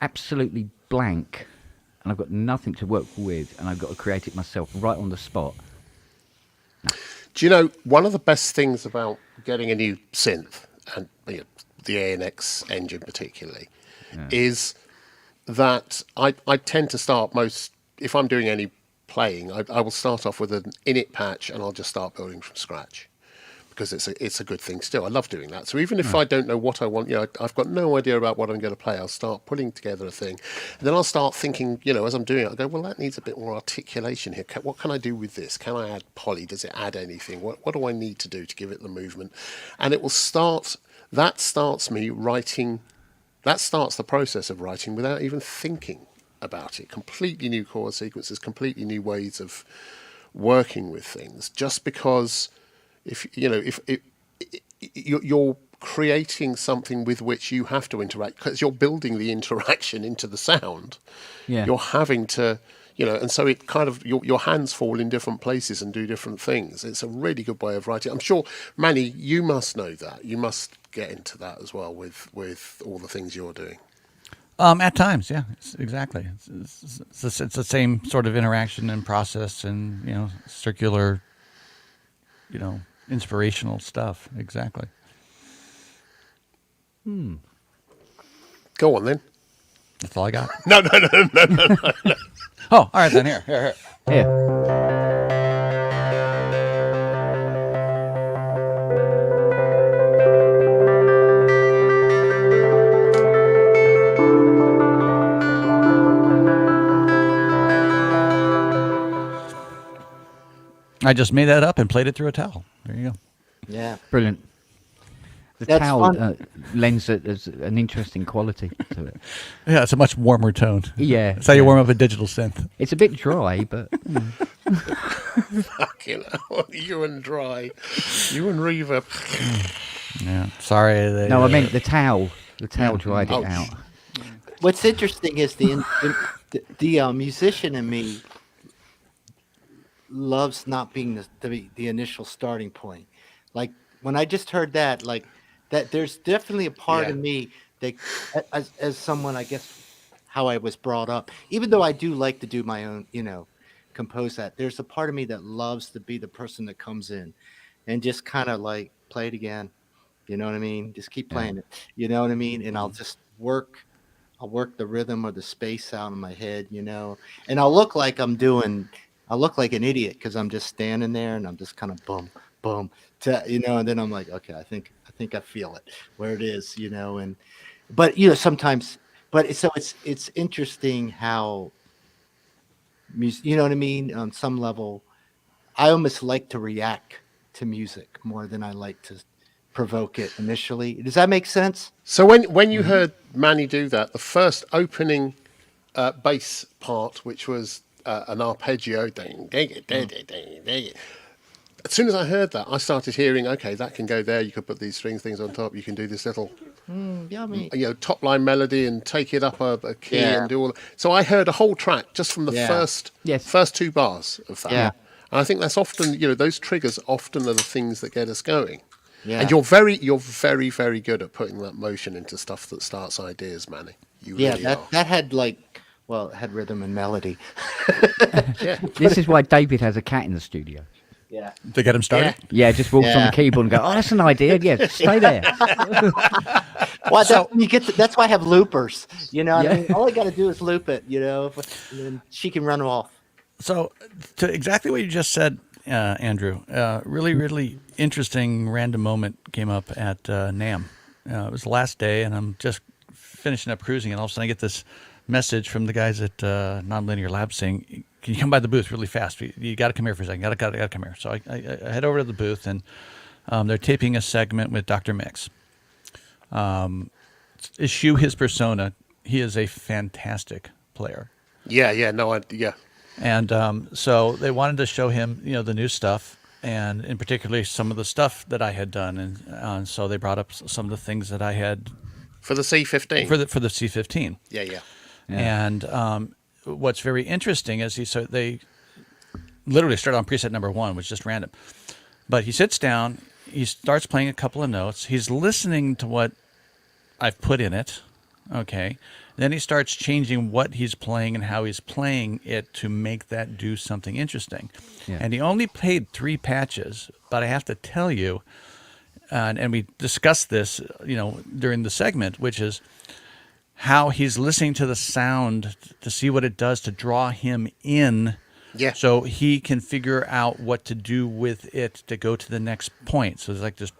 F: absolutely blank... and I've got nothing to work with, and I've got to create it myself right on the spot.
H: Do you know, one of the best things about getting a new synth, and the ANX engine particularly, is that I tend to start if I'm doing any playing, I will start off with an init patch, and I'll just start building from scratch. Because it's a good thing still. I love doing that. So even if I don't know what I want, I've got no idea about what I'm going to play, I'll start putting together a thing. And then I'll start thinking, as I'm doing it, I'll go, well, that needs a bit more articulation here. What can I do with this? Can I add poly? Does it add anything? What do I need to do to give it the movement? And it will that starts me writing, that starts the process of writing without even thinking about it. Completely new chord sequences, completely new ways of working with things, just because... If you're creating something with which you have to interact, because you're building the interaction into the sound, you're having to and so it kind of your hands fall in different places and do different things. It's a really good way of writing. I'm sure, Manny, you must know that. You must get into that as well with all the things you're doing.
E: At times, yeah, exactly. It's the same sort of interaction and process, and circular, inspirational stuff. Exactly.
H: Go on then.
E: That's all I got.
H: No.
E: Oh, all right then. Here.
F: Yeah.
E: I just made that up and played it through a towel. There you go.
C: Yeah.
F: Brilliant. The
C: That's
F: towel
C: fun.
F: lends as an interesting quality to it.
E: Yeah, it's a much warmer tone.
F: Yeah.
E: That's how you warm up a digital synth.
F: It's a bit dry, but
H: Fucking hell. You and Dry. You and Reverb.
E: Yeah. Sorry.
F: no, I meant the towel. The towel dried it out.
C: What's interesting is the musician in me loves not being the initial starting point. Like when I just heard that, like that, there's definitely a part of me that, as someone, I guess, how I was brought up, even though I do like to do my own, compose that. There's a part of me that loves to be the person that comes in and just kind of like play it again. You know what I mean? Just keep playing it. You know what I mean? And I'll just I'll work the rhythm or the space out in my head, and I'll look like I look like an idiot because I'm just standing there and I'm just kind of boom, boom, and then I'm like, okay, I think I feel it where it is, but sometimes, but it's interesting how music, you know what I mean? On some level, I almost like to react to music more than I like to provoke it initially. Does that make sense?
H: So when you heard Manny do that, the first opening bass part, which was an arpeggio, ding, ding, ding, ding, ding, ding. As soon as I heard that, I started hearing, okay, that can go there. You could put these string things on top. You can do this little,
C: Yummy.
H: top line melody and take it up a key and do all that. So I heard a whole track just from the first two bars of that.
C: Yeah.
H: And I think that's often, those triggers often are the things that get us going.
C: Yeah.
H: And you're very, very good at putting that motion into stuff that starts ideas, Manny. You really are.
C: that had it had rhythm and melody.
F: This is why David has a cat in the studio.
C: Yeah.
E: To get him started?
F: Yeah, just walks on the keyboard and go, oh, that's an idea. Yeah, stay there.
C: Well, that's why I have loopers. You know what I mean? All I got to do is loop it, and then she can run off.
E: So, to exactly what you just said, Andrew, really, really interesting random moment came up at NAMM. It was the last day, and I'm just finishing up cruising, and all of a sudden I get this message from the guys at Nonlinear Labs saying, can you come by the booth really fast? You got to come here for a second. Got to come here. So I head over to the booth, and they're taping a segment with Dr. Mix. Eschew his persona. He is a fantastic player. And so they wanted to show him, the new stuff, and in particular some of the stuff that I had done, and so they brought up some of the things that I had
H: for the C15.
E: For the C15.
H: Yeah.
E: And what's very interesting is they literally started on preset number 1, which is just random. But he sits down, he starts playing a couple of notes, he's listening to what I've put in it, okay? Then he starts changing what he's playing and how he's playing it to make that do something interesting. Yeah. And he only played 3 patches, but I have to tell you, and we discussed this, during the segment, which is how he's listening to the sound to see what it does to draw him in, so he can figure out what to do with it to go to the next point. So it's like this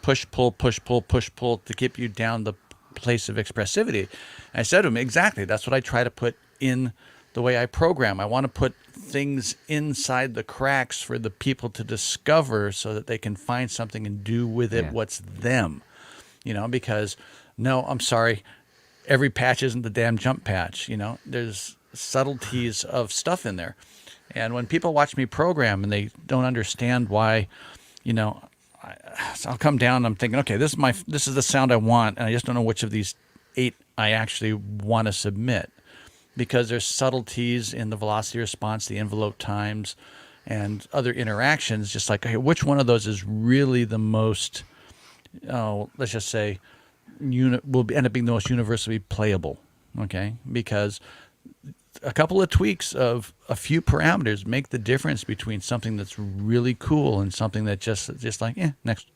E: push, pull to get you down the place of expressivity. And I said to him, exactly, that's what I try to put in the way I program. I want to put things inside the cracks for the people to discover so that they can find something and do with it what's them. Because, no, I'm sorry, every patch isn't the damn jump patch. There's subtleties of stuff in there. And when people watch me program and they don't understand why, I'll come down and I'm thinking, okay, this is the sound I want, and I just don't know which of these 8 I actually want to submit. because there's subtleties in the velocity response, the envelope times, and other interactions. Just like, okay, which one of those is really the most, let's just say, will end up being the most universally playable, okay? Because a couple of tweaks of a few parameters make the difference between something that's really cool and something that just like, next.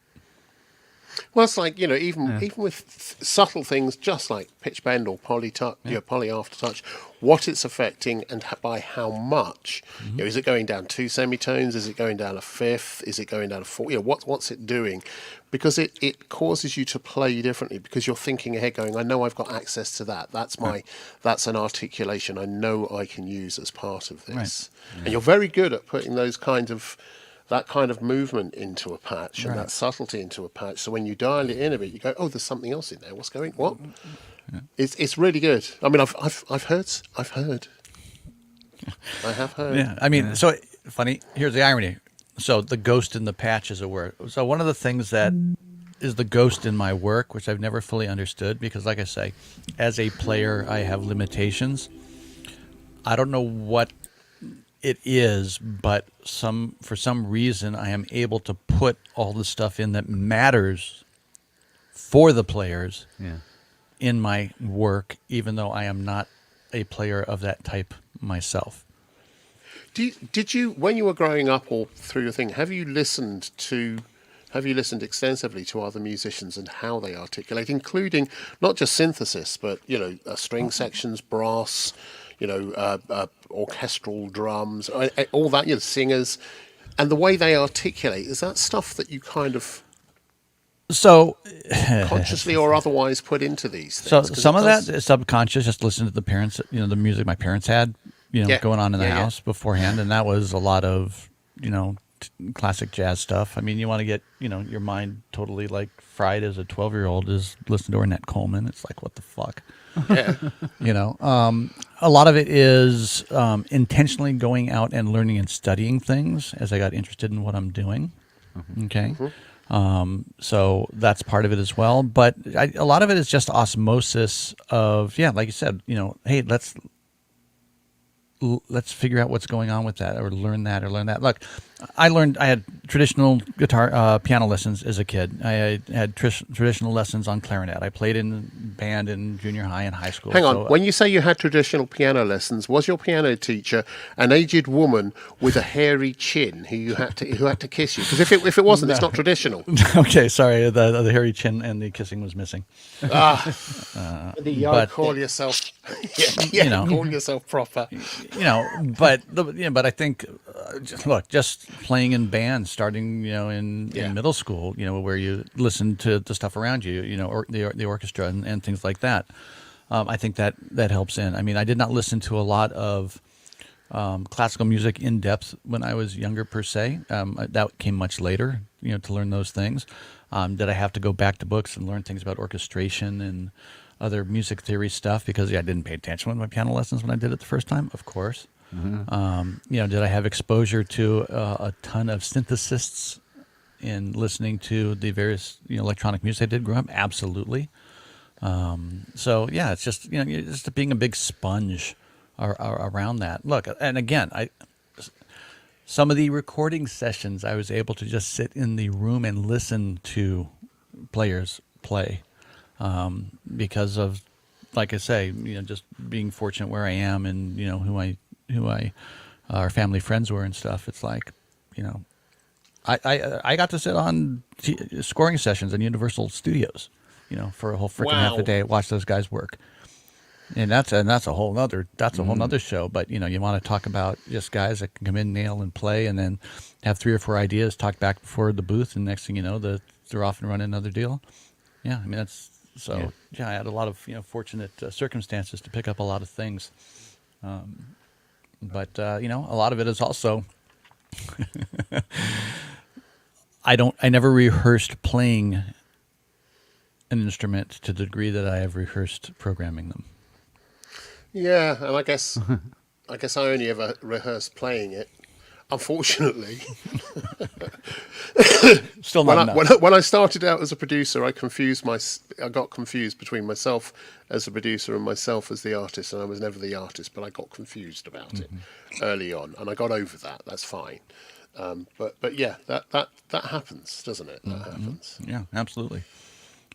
H: Well, it's like, even with subtle things, just like pitch bend or poly poly aftertouch, what it's affecting and by how much. Is it going down 2 semitones? Is it going down a fifth? Is it going down a 4? What's it doing? Because it causes you to play differently, because you're thinking ahead, going, I know I've got access to that. That's an articulation I know I can use as part of this. Right. And you're very good at putting that kind of movement into a patch and that subtlety into a patch. So when you dial it in a bit, you go, oh, there's something else in there. What's going? What? Yeah. It's really good. I mean, I've heard. I have heard.
E: Yeah. I mean, so funny. Here's the irony. So the ghost in the patch is a word. So one of the things that is the ghost in my work, which I've never fully understood, because like I say, as a player, I have limitations. I don't know what it is, but for some reason I am able to put all the stuff in that matters for the players in my work, even though I am not a player of that type myself.
H: Did you, when you were growing up or through your thing, have you listened extensively to other musicians and how they articulate, including not just synthesis, but string sections, brass, orchestral drums, all that, singers, and the way they articulate? Is that stuff that you kind of consciously or otherwise put into these things?
E: So some of that is subconscious, just listen to the parents, the music my parents had, going on in the house beforehand, and that was a lot of, classic jazz stuff. I mean, you want to get, your mind totally like fried as a 12-year-old is listening to Ornette Coleman. It's like, what the fuck?
H: Yeah.
E: A lot of it is intentionally going out and learning and studying things as I got interested in what I'm doing. Okay. So that's part of it as well. But a lot of it is just osmosis of, like you said, hey, let's figure out what's going on with that, or learn that. Look, I had traditional piano lessons as a kid. I had traditional lessons on clarinet. I played in band in junior high and high school.
H: Hang on, when you say you had traditional piano lessons, was your piano teacher an aged woman with a hairy chin who had to kiss you? Because if it wasn't, it's not traditional.
E: Okay, sorry, the hairy chin and the kissing was missing.
H: Call yourself, call yourself proper.
E: But I think, just playing in bands, starting, in middle school, where you listen to the stuff around you, or the orchestra and things like that. I think that helps in. I mean, I did not listen to a lot of classical music in depth when I was younger, per se. That came much later, to learn those things. Did I have to go back to books and learn things about orchestration and other music theory stuff? Because I didn't pay attention with my piano lessons when I did it the first time, of course. Did I have exposure to a ton of synthesists in listening to the various electronic music I did grow up? Absolutely. It's just just being a big sponge around that. Look, and again, some of the recording sessions I was able to just sit in the room and listen to players play, because of, like I say, just being fortunate where I am and who our family friends were and stuff. It's like, I got to sit on scoring sessions in Universal Studios, for a whole freaking half a day, watch those guys work. And that's a whole nother show. But you want to talk about just guys that can come in, nail and play, and then have 3 or 4 ideas, talk back before the booth, and next thing you know, they're off and running another deal. Yeah, I mean that's so. Yeah, I had a lot of fortunate circumstances to pick up a lot of things. But a lot of it is also I never rehearsed playing an instrument to the degree that I have rehearsed programming them.
H: Yeah, and I guess I only ever rehearsed playing it. unfortunately,
E: Still not enough.
H: when I started out as a producer, I got confused between myself as a producer and myself as the artist, and I was never the artist, but I got confused about it early on, and I got over that. That's fine. But yeah, that happens, doesn't it? That happens.
E: Yeah, absolutely.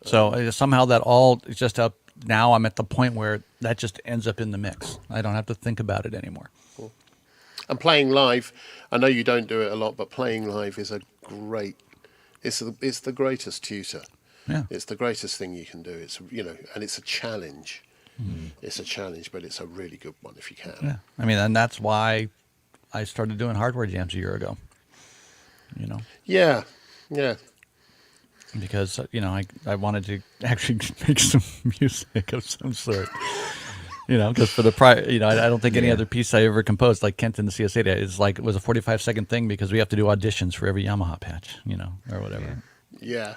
E: So somehow that all is just up. Now I'm at the point where that just ends up in the mix. I don't have to think about it anymore.
H: Cool. And playing live, I know you don't do it a lot, but playing live is it's the greatest tutor.
E: Yeah.
H: It's the greatest thing you can do. It's and it's a challenge. It's a challenge, but it's a really good one if you can.
E: Yeah. I mean, and that's why I started doing hardware jams a year ago.
H: Yeah.
E: Because I wanted to actually make some music of some sort. Because for the I don't think any other piece I ever composed, like Kent in the CS8, it was a 45-second thing because we have to do auditions for every Yamaha patch, or whatever.
H: Yeah.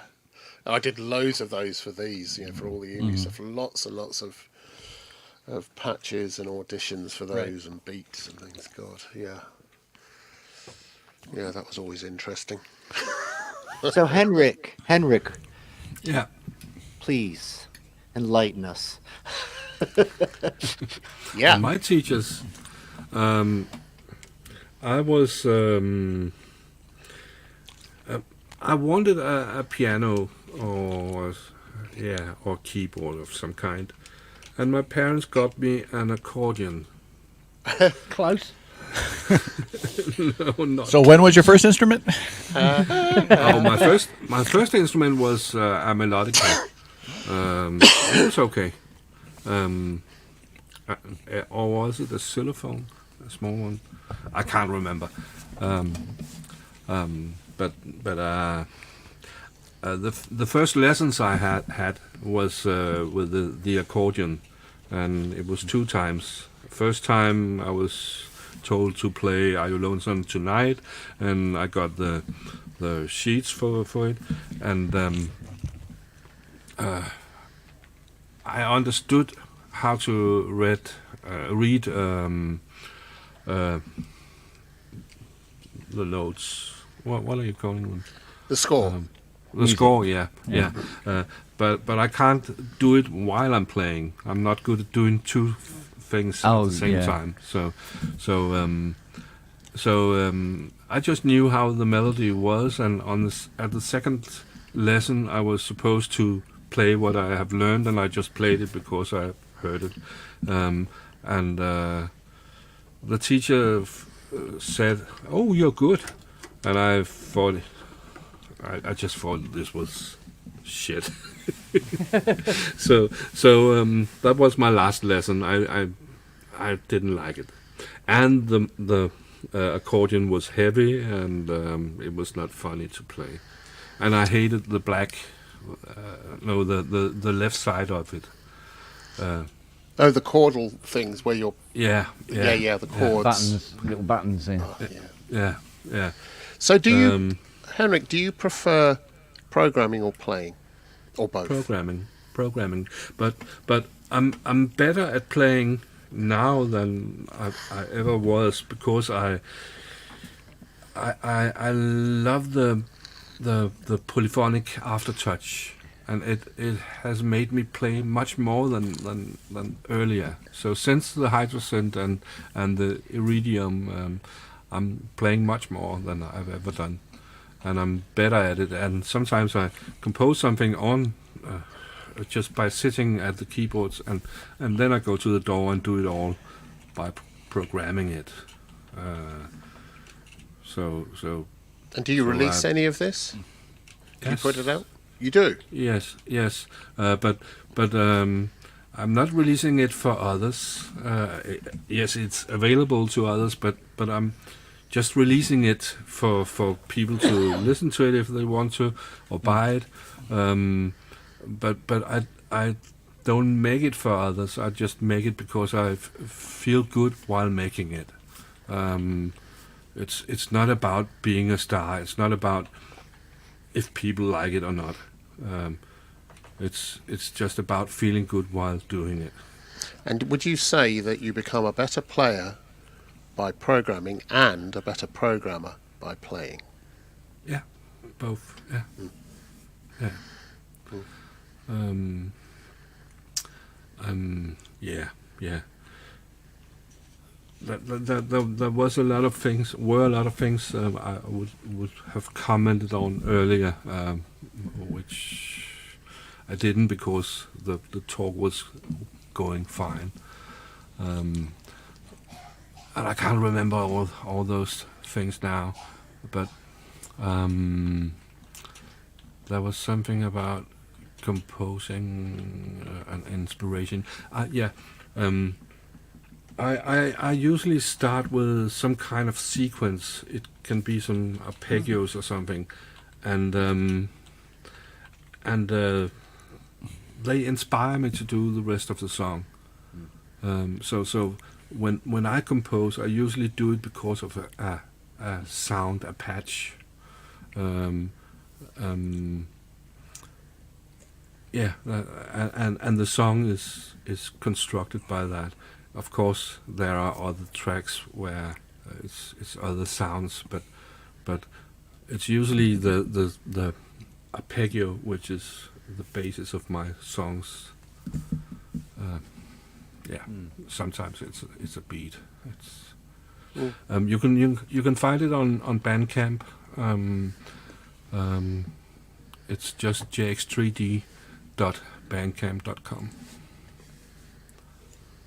H: I did loads of those for these, for all the indie stuff. Lots and lots of patches and auditions for those and beats and things. God, yeah. Yeah, that was always interesting.
C: So Henrik,
A: Yeah.
C: please enlighten us.
H: Yeah.
A: My teachers, I was, I wanted a piano or keyboard of some kind, and my parents got me an accordion.
F: Close.
A: No, not.
E: So when was your first instrument?
A: My first instrument was a melodica. It was okay. Or was it a xylophone, a small one? I can't remember. The first lessons I had was with the accordion, and it was 2 times. First time I was told to play "Are You Lonesome Tonight," and I got the sheets for it, and I understood how to read the notes. What are you calling them?
H: The score.
A: The score, yeah. But I can't do it while I'm playing. I'm not good at doing 2 things at the same time. So I just knew how the melody was, and at the second lesson I was supposed to play what I have learned, and I just played it because I heard it. And the teacher said, "Oh, you're good," and I thought, I just thought this was shit. So that was my last lesson. I didn't like it, and the accordion was heavy, and it was not funny to play, and I hated the black. The left side of it.
H: The chordal things where you're...
A: Yeah,
H: the chords.
F: Little buttons in.
H: Oh,
A: Yeah.
H: So do you, Henrik, do you prefer programming or playing? Or both?
A: Programming. But I'm better at playing now than I ever was, because I love the polyphonic aftertouch, and it has made me play much more than earlier. So since the Hydrosynth and the Iridium, I'm playing much more than I've ever done, and I'm better at it. And sometimes I compose something on just by sitting at the keyboards, and then I go to the door and do it all by programming it. So.
H: And do you release any of this? Do you put it out? You do?
A: Yes. But I'm not releasing it for others. Yes, it's available to others, but I'm just releasing it for people to listen to it if they want to, or buy it. But I don't make it for others. I just make it because I feel good while making it. It's not about being a star. It's not about if people like it or not. It's just about feeling good while doing it.
H: And would you say that you become a better player by programming and a better programmer by playing.
A: Yeah, both. Yeah, yeah. Yeah, yeah. There was a lot of things. Were a lot of things I would have commented on earlier, which I didn't because the talk was going fine. And I can't remember all those things now, but there was something about composing and inspiration. I usually start with some kind of sequence. It can be some arpeggios or something, and they inspire me to do the rest of the song. So when I compose, I usually do it because of a sound, a patch. And the song is constructed by that. Of course, there are other tracks where it's other sounds, but it's usually the arpeggio which is the basis of my songs. Sometimes it's a beat. It's you can find it on Bandcamp. It's just jx3d.bandcamp.com.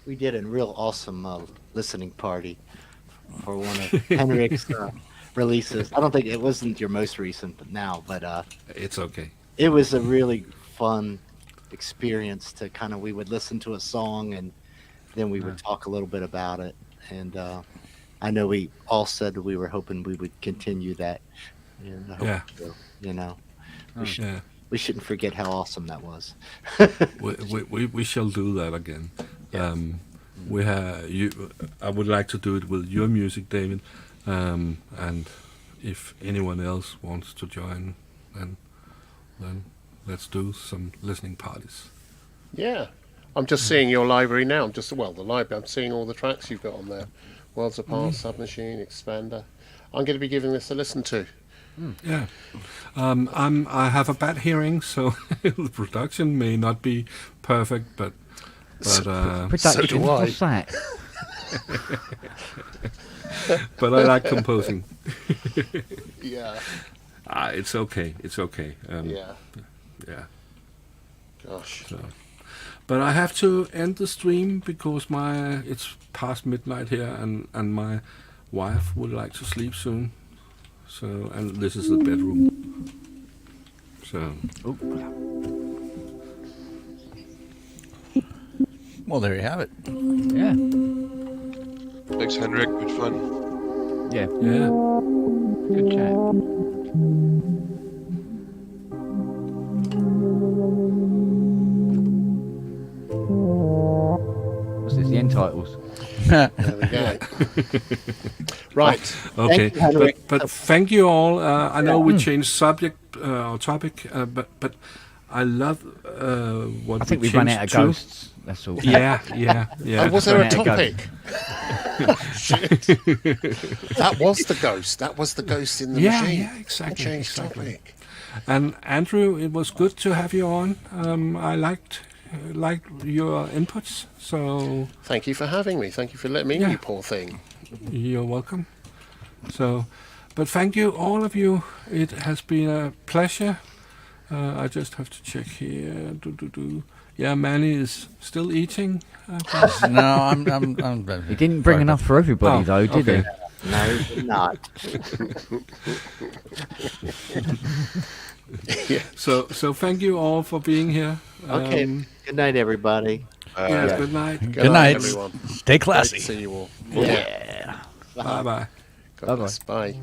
C: We did a real awesome listening party for one of Henrik's releases. I don't think it wasn't your most recent, but
A: It's okay.
C: it was a really fun experience to we would listen to a song and then we would talk a little bit about it. And I know we all said we were hoping we would continue that. And I hope so, we shouldn't forget how awesome that was.
A: we shall do that again.
C: Yeah.
A: We have you. I would like to do it with your music, David, and if anyone else wants to join, then let's do some listening parties.
H: Yeah. I'm just seeing your library now. The library. I'm seeing all the tracks you've got on there. Worlds Apart, Submachine, Expander. I'm going to be giving this a listen to.
A: Yeah, I have a bad hearing, so the production may not be perfect, but
F: Production,
H: do I.
F: what's that?
A: but I like composing.
H: Yeah.
A: It's okay. It's okay.
H: Yeah.
A: Yeah.
H: Gosh.
A: So. But I have to end the stream because it's past midnight here, and my wife would like to sleep soon. So, and this is the bedroom. So.
E: Well, there you have it.
F: Yeah.
B: Thanks, Henrik. Good fun.
F: Yeah.
A: Yeah.
F: Good chat. What's this? The end titles.
H: There we go. Right.
A: Okay.
C: Thank you, Henrik.
A: But thank you all. I know we changed subject or topic, but I love what
F: I think
A: we
F: we've run out of
A: changed to.
F: ghosts. That's all.
A: Yeah.
H: Was there a
F: There you go.
H: topic? Shit. That was the ghost. That was the ghost in the machine.
A: Yeah, exactly.
H: Changed
A: Exactly.
H: topic.
A: And Andrew, it was good to have you on. I liked your inputs. So
H: Thank you for having me. Thank you for letting me in,
A: Yeah.
H: you poor thing.
A: you're welcome. So, but thank you all of you. It has been a pleasure. I just have to check here. Yeah, Manny is still eating.
E: No, I'm
F: He didn't bring enough for everybody, though, did
A: okay.
F: he?
C: No, he did not.
A: So thank you all for being here.
C: Okay. Good night, everybody.
A: Yeah, good night.
E: Good night.
H: everyone.
E: Stay
H: Great
E: classy.
H: to see you all.
C: Yeah.
A: Bye bye.
H: God bless. Bye.